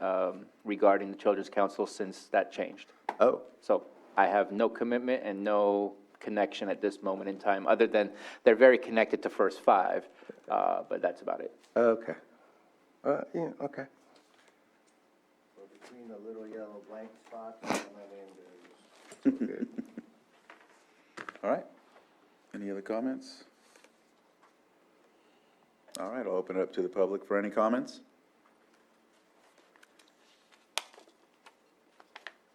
Speaker 7: regarding the Children's Council since that changed.
Speaker 10: Oh.
Speaker 7: So I have no commitment and no connection at this moment in time, other than they're very connected to First Five, but that's about it.
Speaker 10: Okay. Yeah, okay. So between the little yellow blank spots, my name goes.
Speaker 1: All right, any other comments? All right, I'll open it up to the public for any comments.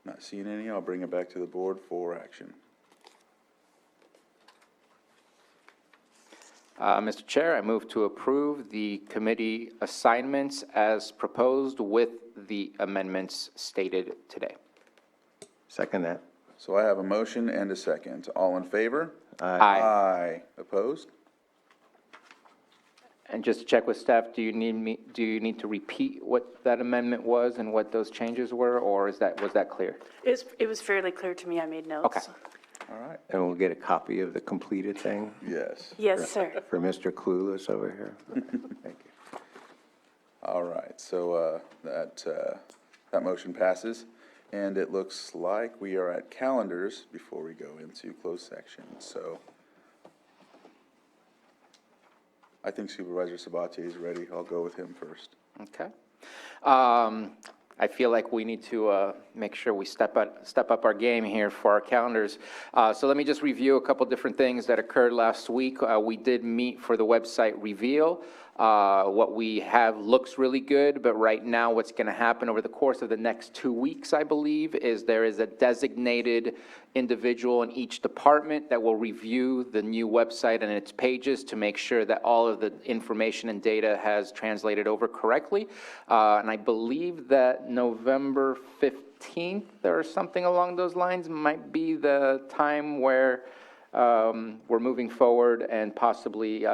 Speaker 1: Not seeing any, I'll bring it back to the board for action.
Speaker 7: Mr. Chair, I move to approve the committee assignments as proposed with the amendments stated today.
Speaker 10: Second that.
Speaker 1: So I have a motion and a second. All in favor?
Speaker 7: Aye.
Speaker 1: Aye. Opposed?
Speaker 7: And just to check with staff, do you need to repeat what that amendment was and what those changes were, or was that clear?
Speaker 17: It was fairly clear to me. I made notes.
Speaker 7: Okay.
Speaker 1: All right.
Speaker 10: And we'll get a copy of the completed thing
Speaker 1: Yes.
Speaker 17: Yes, sir.
Speaker 10: for Mr. Clueless over here. Thank you.
Speaker 1: All right, so that motion passes, and it looks like we are at calendars before we go into closed section, so I think Supervisor Sabatier is ready. I'll go with him first.
Speaker 7: Okay. I feel like we need to make sure we step up our game here for our calendars. So let me just review a couple different things that occurred last week. We did meet for the website reveal. What we have looks really good, but right now what's going to happen over the course of the next 2 weeks, I believe, is there is a designated individual in each department that will review the new website and its pages to make sure that all of the information and data has translated over correctly. And I believe that November 15th or something along those lines might be the time where we're moving forward and possibly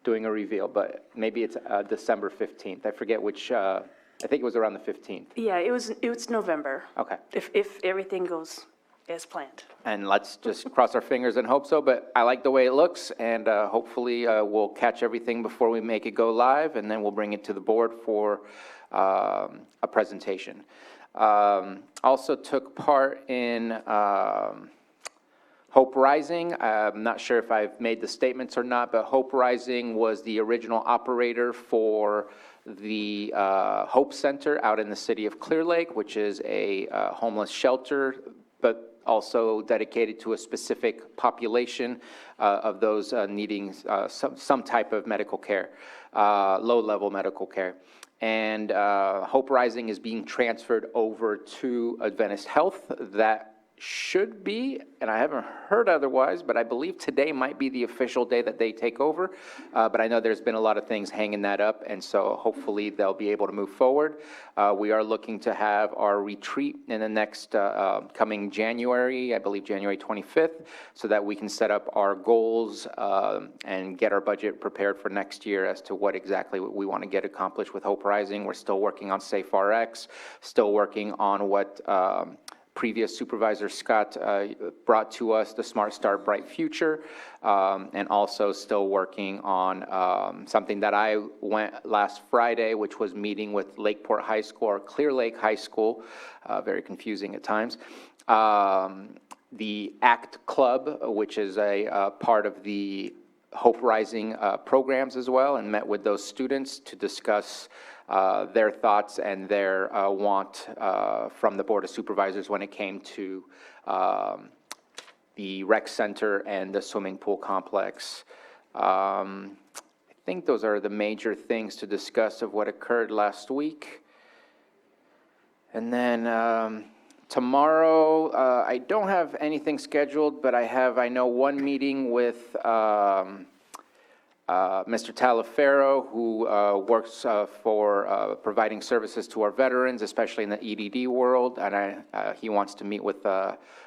Speaker 7: doing a reveal, but maybe it's December 15th. I forget which, I think it was around the 15th.
Speaker 17: Yeah, it was November,
Speaker 7: Okay.
Speaker 17: if everything goes as planned.
Speaker 7: And let's just cross our fingers and hope so, but I like the way it looks, and hopefully we'll catch everything before we make it go live, and then we'll bring it to the board for a presentation. Also took part in Hope Rising. I'm not sure if I've made the statements or not, but Hope Rising was the original operator for the Hope Center out in the city of Clear Lake, which is a homeless shelter, but also dedicated to a specific population of those needing some type of medical care, low-level medical care. And Hope Rising is being transferred over to Adventist Health. That should be, and I haven't heard otherwise, but I believe today might be the official day that they take over. But I know there's been a lot of things hanging that up, and so hopefully they'll be able to move forward. We are looking to have our retreat in the next coming January, I believe January 25th, so that we can set up our goals and get our budget prepared for next year as to what exactly we want to get accomplished with Hope Rising. We're still working on SafeRx, still working on what previous Supervisor Scott brought to us, the Smart Start Bright Future, and also still working on something that I went last Friday, which was meeting with Lakeport High School, or Clear Lake High School, very confusing at times. The ACT Club, which is a part of the Hope Rising programs as well, and met with those students to discuss their thoughts and their want from the Board of Supervisors when it came to the rec center and the swimming pool complex. I think those are the major things to discuss of what occurred last week. And then tomorrow, I don't have anything scheduled, but I know one meeting with Mr. Talaferro, who works for providing services to our veterans, especially in the EDD world, and he wants to meet with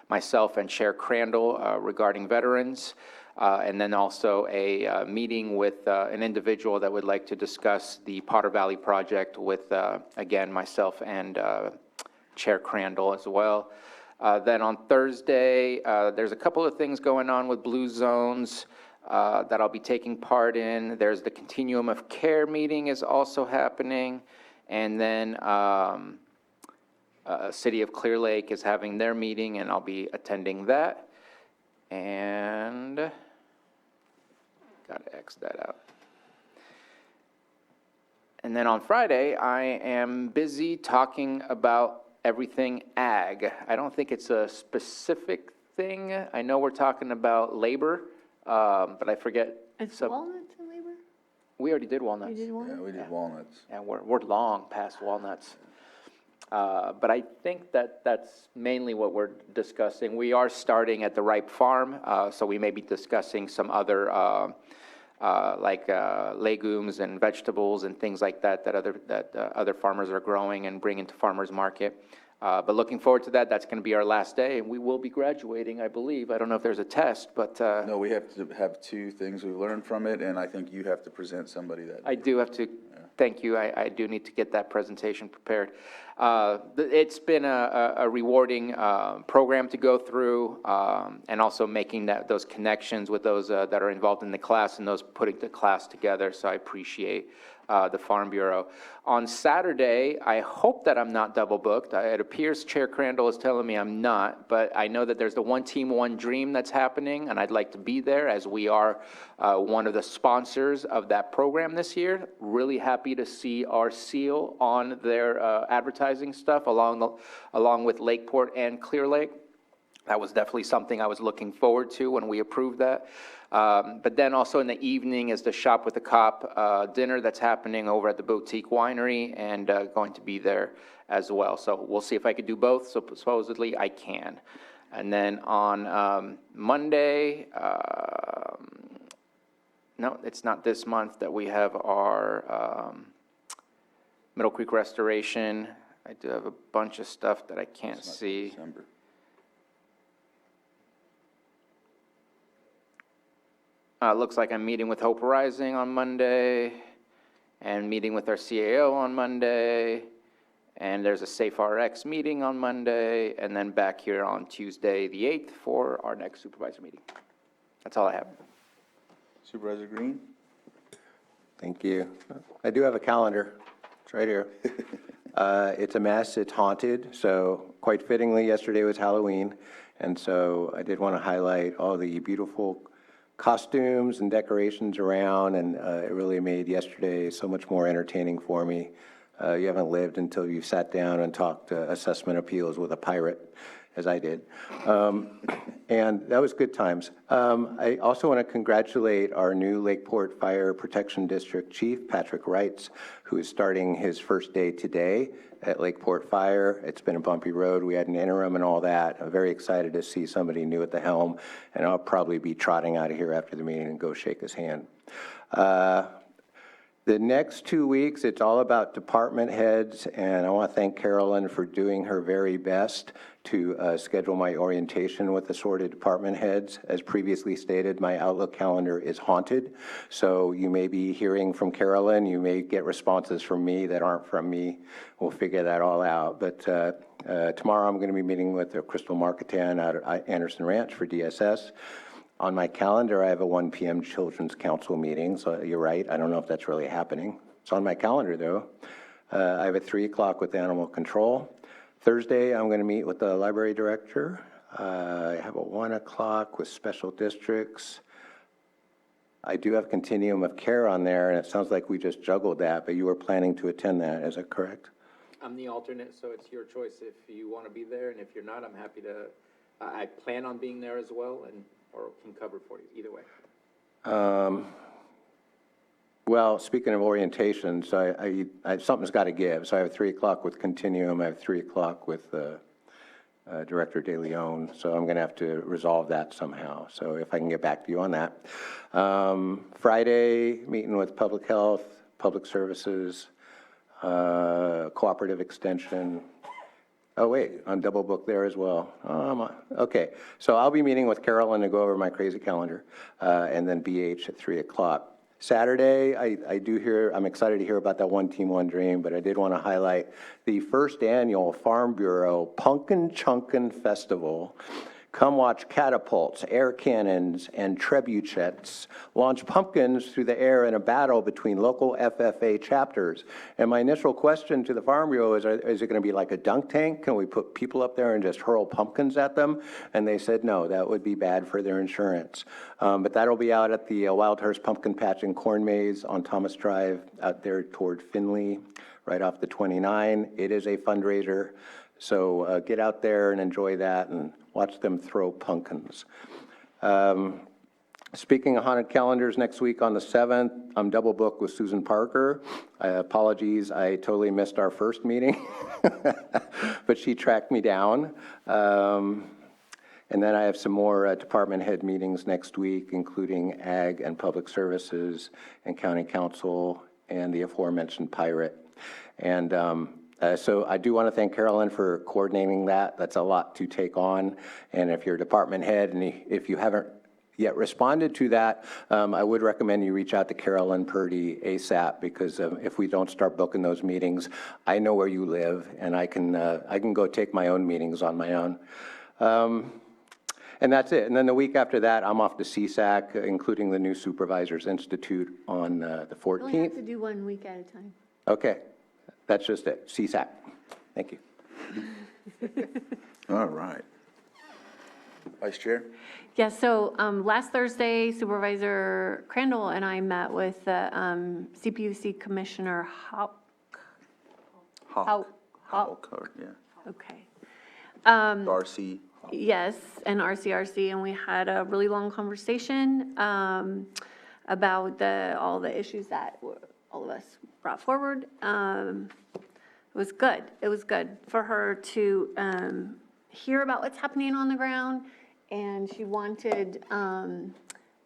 Speaker 7: myself and Chair Crandall regarding veterans, and then also a meeting with an individual that would like to discuss the Potter Valley project with, again, myself and Chair Crandall as well. Then on Thursday, there's a couple of things going on with Blue Zones that I'll be taking part in. There's the Continuum of Care meeting is also happening. And then City of Clear Lake is having their meeting, and I'll be attending that. And gotta X that out. And then on Friday, I am busy talking about everything ag. I don't think it's a specific thing. I know we're talking about labor. But I forget.
Speaker 2: It's walnuts and labor?
Speaker 7: We already did walnuts.
Speaker 2: You did walnuts?
Speaker 1: Yeah, we did walnuts.
Speaker 7: And we're long past walnuts. But I think that that's mainly what we're discussing. We are starting at the Ripe Farm, so we may be discussing some other, legumes and vegetables and things like that other farmers are growing and bringing to farmers market. But looking forward to that. That's going to be our last day, and we will be graduating, I believe. I don't know if there's a test, but
Speaker 1: No, we have to have two things we learned from it, and I think you have to present somebody that.
Speaker 7: I do have to, thank you, I do need to get that presentation prepared. It's been a rewarding program to go through, and also making those connections with those that are involved in the class and those putting the class together, so I appreciate the Farm Bureau. On Saturday, I hope that I'm not double booked. It appears Chair Crandall is telling me I'm not, but I know that there's the One Team, One Dream that's happening, and I'd like to be there as we are one of the sponsors of that program this year. Really happy to see our seal on their advertising stuff along with Lakeport and Clear Lake. That was definitely something I was looking forward to when we approved that. But then also in the evening is the Shop with the Cop dinner that's happening over at the Boutique Winery, and going to be there as well. So we'll see if I could do both. So supposedly I can. And then on Monday, no, it's not this month that we have our Middle Creek Restoration. I do have a bunch of stuff that I can't see.
Speaker 1: December.
Speaker 7: Looks like I'm meeting with Hope Rising on Monday, and meeting with our CAO on Monday, and there's a Safe RX meeting on Monday, and then back here on Tuesday, the 8th, for our next supervisor meeting. That's all I have.
Speaker 1: Supervisor Green?
Speaker 10: Thank you. I do have a calendar. It's right here. It's a mess. It's haunted. So quite fittingly, yesterday was Halloween. And so I did want to highlight all the beautiful costumes and decorations around. And it really made yesterday so much more entertaining for me. You haven't lived until you've sat down and talked assessment appeals with a pirate, as I did. And that was good times. I also want to congratulate our new Lakeport Fire Protection District Chief, Patrick Wrights, who is starting his first day today at Lakeport Fire. It's been a bumpy road. We had an interim and all that. I'm very excited to see somebody new at the helm, and I'll probably be trotting out of here after the meeting and go shake his hand. The next 2 weeks, it's all about department heads, and I want to thank Carolyn for doing her very best to schedule my orientation with assorted department heads. As previously stated, my Outlook calendar is haunted, so you may be hearing from Carolyn. You may get responses from me that aren't from me. We'll figure that all out. But tomorrow, I'm going to be meeting with Crystal Marketan out at Anderson Ranch for DSS. On my calendar, I have a 1 p.m. Children's Council meeting, so you're right. I don't know if that's really happening. It's on my calendar, though. I have a 3 o'clock with Animal Control. Thursday, I'm going to meet with the library director. I have a 1 o'clock with Special Districts. I do have Continuum of Care on there, and it sounds like we just juggled that, but you were planning to attend that. Is that correct?
Speaker 7: I'm the alternate, so it's your choice if you want to be there, and if you're not, I'm happy to. I plan on being there as well, or can cover for you, either way.
Speaker 10: Well, speaking of orientations, something's got to give. So I have 3 o'clock with Continuum. I have 3 o'clock with Director De Leon. So I'm going to have to resolve that somehow. So if I can get back to you on that. Friday, meeting with Public Health, Public Services, Cooperative Extension. Oh, wait, I'm double booked there as well. Okay, so I'll be meeting with Carolyn to go over my crazy calendar, and then BH at 3 o'clock. Saturday, I'm excited to hear about that One Team, One Dream, but I did want to highlight the first annual Farm Bureau Punkin' Chunkin' Festival. Come watch catapults, air cannons, and trebuchets launch pumpkins through the air in a battle between local FFA chapters. And my initial question to the Farm Bureau is it going to be like a dunk tank? Can we put people up there and just hurl pumpkins at them? And they said no, that would be bad for their insurance. But that'll be out at the Wild Horse Pumpkin Patch and Corn Maze on Thomas Drive out there toward Finley, right off the 29. It is a fundraiser. So get out there and enjoy that and watch them throw pumpkins. Speaking of haunted calendars, next week on the 7th, I'm double booked with Susan Parker. Apologies, I totally missed our first meeting, but she tracked me down. And then I have some more department head meetings next week, including Ag and Public Services and County Council and the aforementioned Pirate. And so I do want to thank Carolyn for coordinating that. That's a lot to take on. And if you're a department head and if you haven't yet responded to that, I would recommend you reach out to Carolyn Purdy ASAP, because if we don't start booking those meetings, I know where you live, and I can go take my own meetings on my own. And that's it. And then the week after that, I'm off to CSAC, including the new Supervisors Institute on the 14th.
Speaker 2: You only have to do 1 week at a time.
Speaker 10: Okay, that's just it, CSAC. Thank you.
Speaker 1: All right. Vice Chair?
Speaker 2: Yeah, so last Thursday, Supervisor Crandall and I met with the CPUC Commissioner Hawk.
Speaker 1: Hawk, yeah.
Speaker 2: Okay.
Speaker 1: Darcy.
Speaker 2: Yes, and RCRC, and we had a really long conversation about all the issues that all of us brought forward. It was good. It was good for her to hear about what's happening on the ground, and she wanted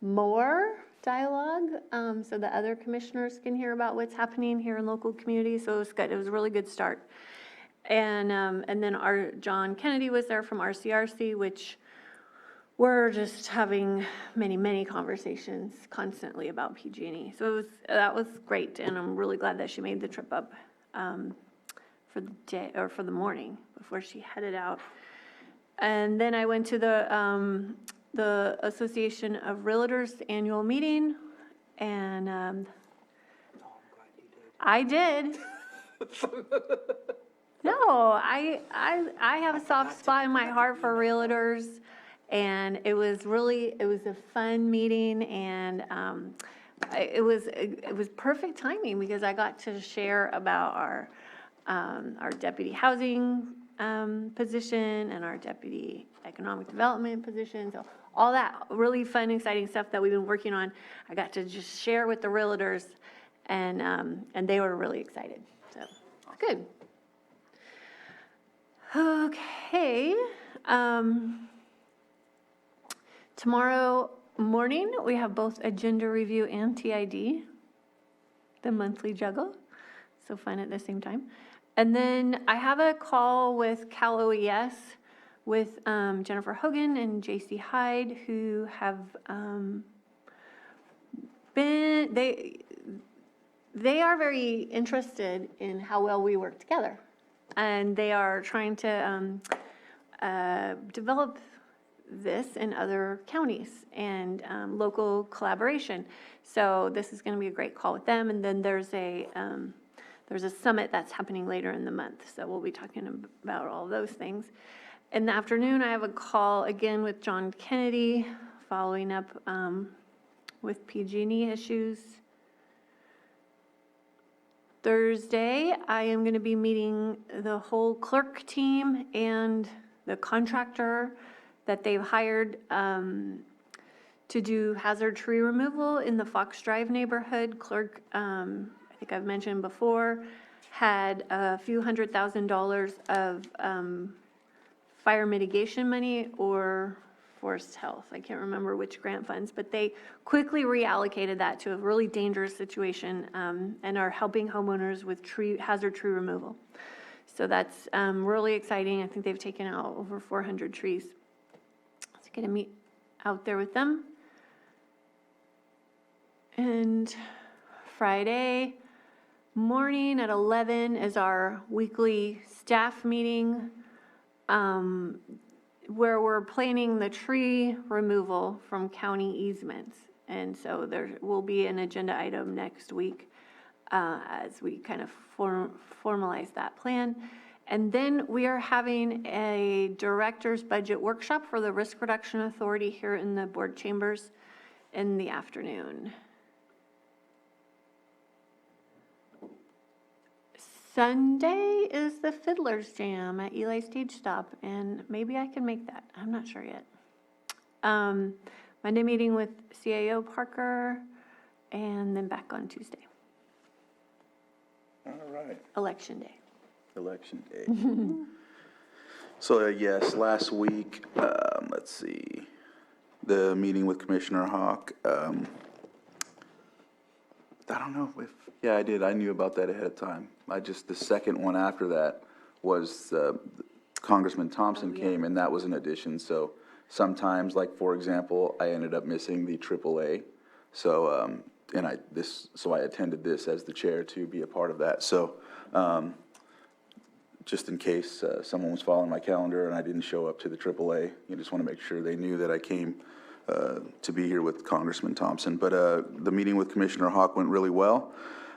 Speaker 2: more dialogue so the other commissioners can hear about what's happening here in local communities. So it was good. It was a really good start. And then our John Kennedy was there from RCRC, which we're just having many conversations constantly about PG&E. So that was great, and I'm really glad that she made the trip up for the day or for the morning before she headed out. And then I went to the Association of Realtors annual meeting, and I did. No, I have a soft spot in my heart for realtors, and it was a fun meeting, and it was perfect timing because I got to share about our deputy housing position and our deputy economic development position. So all that really fun, exciting stuff that we've been working on, I got to just share with the realtors, and they were really excited. So good. Okay, tomorrow morning, we have both agenda review and TID, the monthly juggle, so fun at the same time. And then I have a call with Cal OES with Jennifer Hogan and JC Hyde, who have they are very interested in how well we work together. And they are trying to develop this in other counties and local collaboration. So this is going to be a great call with them. And then there's a summit that's happening later in the month. So we'll be talking about all those things. In the afternoon, I have a call again with John Kennedy, following up with PG&E issues. Thursday, I am going to be meeting the whole clerk team and the contractor that they've hired to do hazard tree removal in the Fox Drive neighborhood. Clerk, I think I've mentioned before, had a few $100,000 of fire mitigation money or Forest Health. I can't remember which grant funds, but they quickly reallocated that to a really dangerous situation and are helping homeowners with hazard tree removal. So that's really exciting. I think they've taken out over 400 trees. So I'm going to meet out there with them. And Friday morning at 11 is our weekly staff meeting, where we're planning the tree removal from county easements. And so there will be an agenda item next week as we kind of formalize that plan. And then we are having a director's budget workshop for the Risk Reduction Authority here in the board chambers in the afternoon. Sunday is the Fiddler's Jam at Eli Stage Stop, and maybe I can make that. I'm not sure yet. Monday meeting with CAO Parker, and then back on Tuesday,
Speaker 1: All right.
Speaker 2: Election Day.
Speaker 1: Election day. So, yes, last week, let's see, the meeting with Commissioner Hawk, I don't know if, yeah, I did, I knew about that ahead of time. The second one after that was Congressman Thompson came, and that was an addition, so sometimes, like, for example, I ended up missing the AAA, so, so I attended this as the chair to be a part of that, so, just in case someone was following my calendar and I didn't show up to the AAA. You just want to make sure they knew that I came to be here with Congressman Thompson. But the meeting with Commissioner Hawk went really well.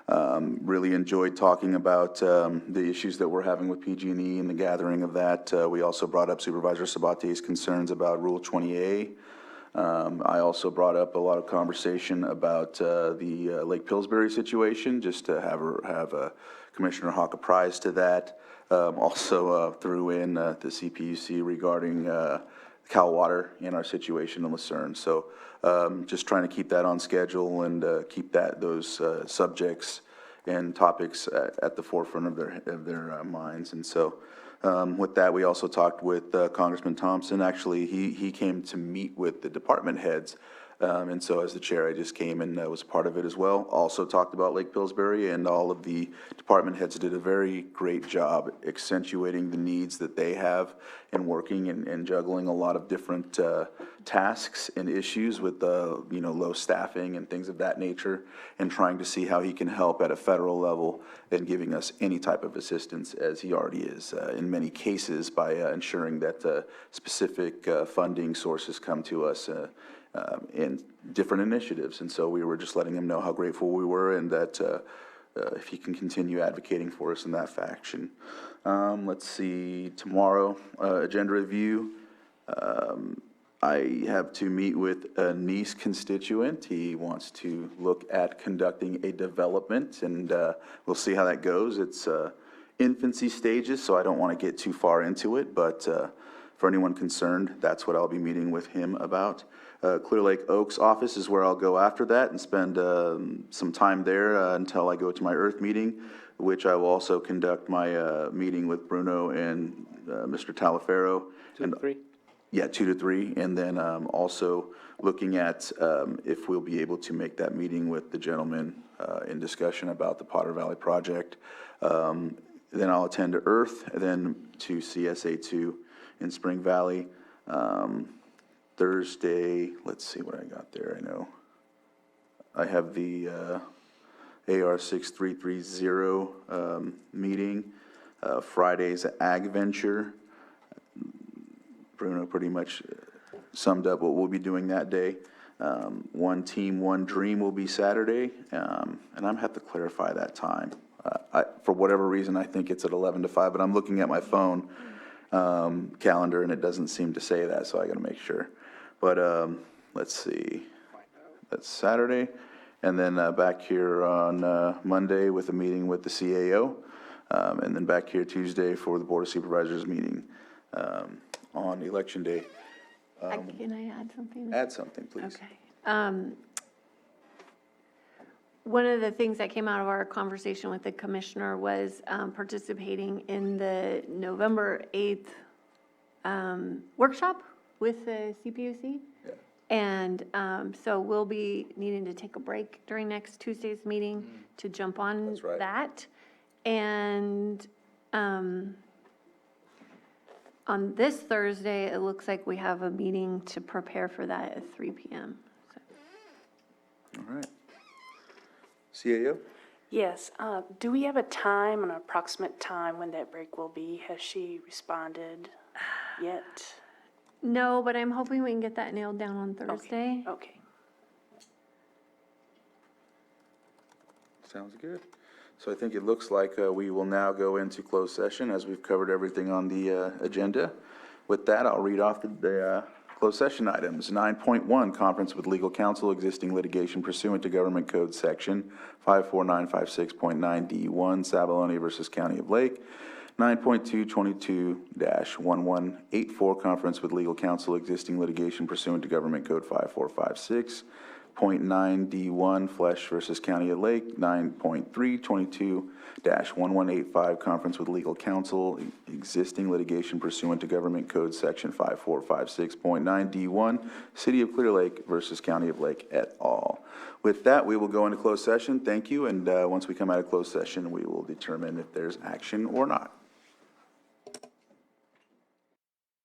Speaker 1: Really enjoyed talking about the issues that we're having with PG&E and the gathering of that. We also brought up Supervisor Sabatier's concerns about Rule 20A. I also brought up a lot of conversation about the Lake Pillsbury situation, just to have Commissioner Hawk apprised to that. Also threw in the CPUC regarding Cal Water and our situation in Lucerne. So just trying to keep that on schedule and keep those subjects and topics at the forefront of their minds. And so with that, we also talked with Congressman Thompson. Actually, he came to meet with the department heads. And so as the chair, I just came and was part of it as well. Also talked about Lake Pillsbury, and all of the department heads did a very great job accentuating the needs that they have in working and juggling a lot of different tasks and issues with low staffing and things of that nature, and trying to see how he can help at a federal level and giving us any type of assistance, as he already is in many cases, by ensuring that specific funding sources come to us in different initiatives. And so we were just letting him know how grateful we were, and that if he can continue advocating for us in that faction. Let's see, tomorrow, agenda review. I have to meet with a Nice constituent. He wants to look at conducting a development, and we'll see how that goes. It's infancy stages, so I don't want to get too far into it, but for anyone concerned, that's what I'll be meeting with him about. Clear Lake Oaks office is where I'll go after that and spend some time there until I go to my Earth meeting, which I will also conduct my meeting with Bruno and Mr. Talaferro.
Speaker 7: 2 to 3?
Speaker 1: Yeah, 2 to 3. And then also looking at if we'll be able to make that meeting with the gentleman in discussion about the Potter Valley project. Then I'll attend to Earth, and then to CSA2 in Spring Valley. Thursday, let's see what I got there. I know I have the AR 6330 meeting. Friday's Ag Venture. Bruno pretty much summed up what we'll be doing that day. One Team, One Dream will be Saturday, and I'm have to clarify that time. For whatever reason, I think it's at 11 to 5, but I'm looking at my phone calendar, and it doesn't seem to say that, so I got to make sure. But let's see, that's Saturday, and then back here on Monday with a meeting with the CAO, and then back here Tuesday for the Board of Supervisors meeting on Election Day.
Speaker 2: Can I add something?
Speaker 1: Add something, please.
Speaker 2: Okay. One of the things that came out of our conversation with the commissioner was participating in the November 8th workshop with the CPUC.
Speaker 1: Yeah.
Speaker 2: And so we'll be needing to take a break during next Tuesday's meeting to jump on
Speaker 1: That's right.
Speaker 2: that. And on this Thursday, it looks like we have a meeting to prepare for that at 3 p.m.
Speaker 1: All right. CAO?
Speaker 17: Yes, do we have a time, an approximate time when that break will be? Has she responded yet?
Speaker 2: No, but I'm hoping we can get that nailed down on Thursday.
Speaker 17: Okay.
Speaker 1: Sounds good. So I think it looks like we will now go into closed session as we've covered everything on the agenda. With that, I'll read off the closed session items. 9.1, conference with legal counsel, existing litigation pursuant to Government Code Section 54956.9D1, Sabaloni versus County of Lake. 9.222-1184, conference with legal counsel, existing litigation pursuant to Government Code 5456.9D1, Flesh versus County of Lake. 9.322-1185, conference with legal counsel, existing litigation pursuant to Government Code Section 5456.9D1, City of Clear Lake versus County of Lake et al. With that, we will go into closed session. Thank you, and once we come out of closed session, we will determine if there's action or not.